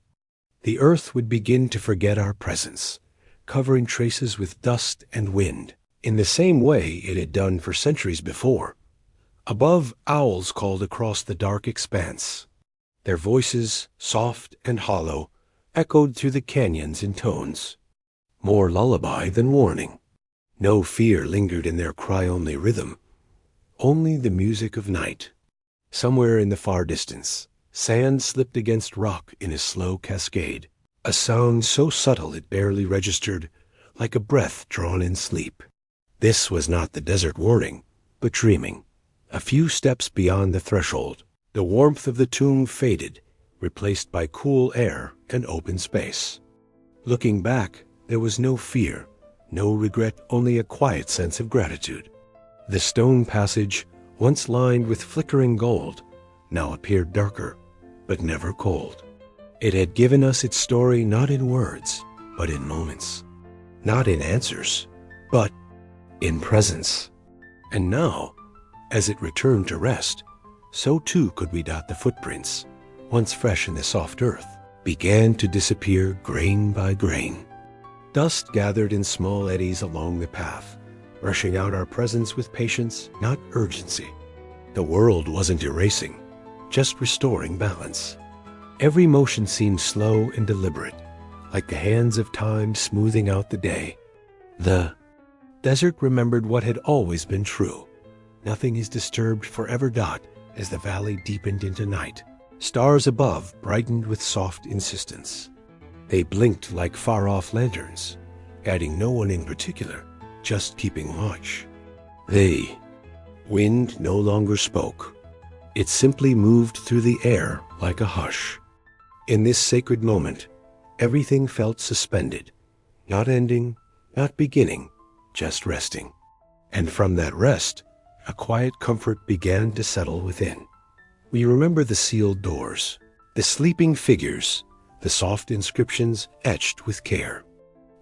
The earth would begin to forget our presence, covering traces with dust and wind, in the same way it had done for centuries before. Above, owls called across the dark expanse. Their voices, soft and hollow, echoed through the canyons in tones more lullaby than warning. No fear lingered in their cry-only rhythm, only the music of night. Somewhere in the far distance, sand slipped against rock in a slow cascade, a sound so subtle it barely registered, like a breath drawn in sleep. This was not the desert warning, but dreaming. A few steps beyond the threshold, the warmth of the tomb faded, replaced by cool air and open space. Looking back, there was no fear, no regret, only a quiet sense of gratitude. The stone passage, once lined with flickering gold, now appeared darker, but never cold. It had given us its story not in words, but in moments. Not in answers, but in presence. And now, as it returned to rest, so too could we dot the footprints, once fresh in the soft earth, began to disappear grain by grain. Dust gathered in small eddies along the path, rushing out our presence with patience, not urgency. The world wasn't erasing, just restoring balance. Every motion seemed slow and deliberate, like the hands of time smoothing out the day. The desert remembered what had always been true. Nothing is disturbed forever. As the valley deepened into night, stars above brightened with soft insistence. They blinked like far-off lanterns, guiding no one in particular, just keeping watch. Wind no longer spoke. It simply moved through the air like a hush. In this sacred moment, everything felt suspended, not ending, not beginning, just resting. And from that rest, a quiet comfort began to settle within. We remember the sealed doors, the sleeping figures, the soft inscriptions etched with care.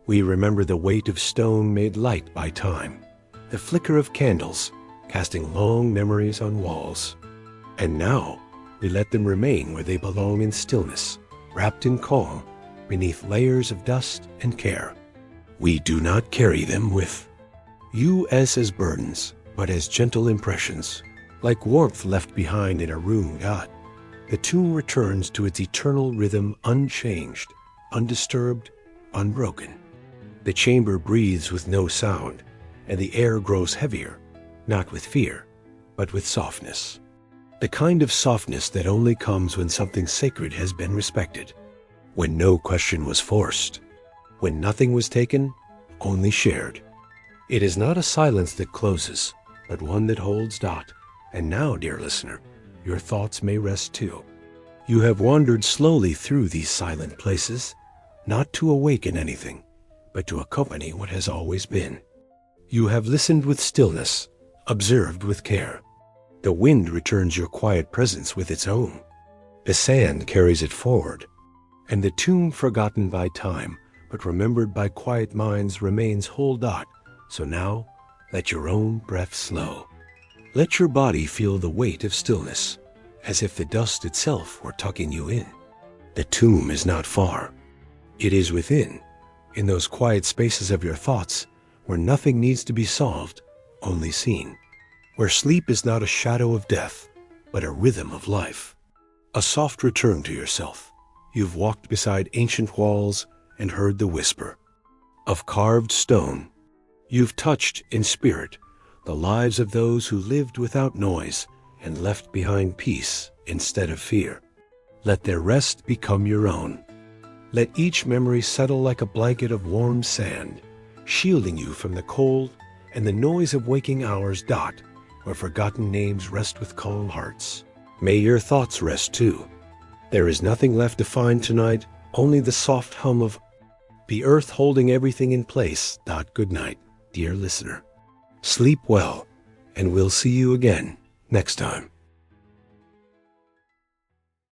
We remember the weight of stone made light by time, the flicker of candles, casting long memories on walls. And now, we let them remain where they belong in stillness, wrapped in calm, beneath layers of dust and care. We do not carry them with as burdens, but as gentle impressions, like warmth left behind in a room. The tomb returns to its eternal rhythm, unchanged, undisturbed, unbroken. The chamber breathes with no sound, and the air grows heavier, not with fear, but with softness. The kind of softness that only comes when something sacred has been respected, when no question was forced, when nothing was taken, only shared. It is not a silence that closes, but one that holds. And now, dear listener, your thoughts may rest too. You have wandered slowly through these silent places, not to awaken anything, but to accompany what has always been. You have listened with stillness, observed with care. The wind returns your quiet presence with its own. The sand carries it forward, and the tune forgotten by time, but remembered by quiet minds, remains whole. So now, let your own breath slow. Let your body feel the weight of stillness, as if the dust itself were tucking you in. The tomb is not far. It is within, in those quiet spaces of your thoughts, where nothing needs to be solved, only seen. Where sleep is not a shadow of death, but a rhythm of life. A soft return to yourself. You've walked beside ancient walls and heard the whisper of carved stone. You've touched, in spirit, the lives of those who lived without noise and left behind peace instead of fear. Let their rest become your own. Let each memory settle like a blanket of warm sand, shielding you from the cold and the noise of waking hours. Where forgotten names rest with calm hearts. May your thoughts rest too. There is nothing left to find tonight, only the soft hum of the earth holding everything in place. Good night, dear listener. Sleep well, and we'll see you again next time.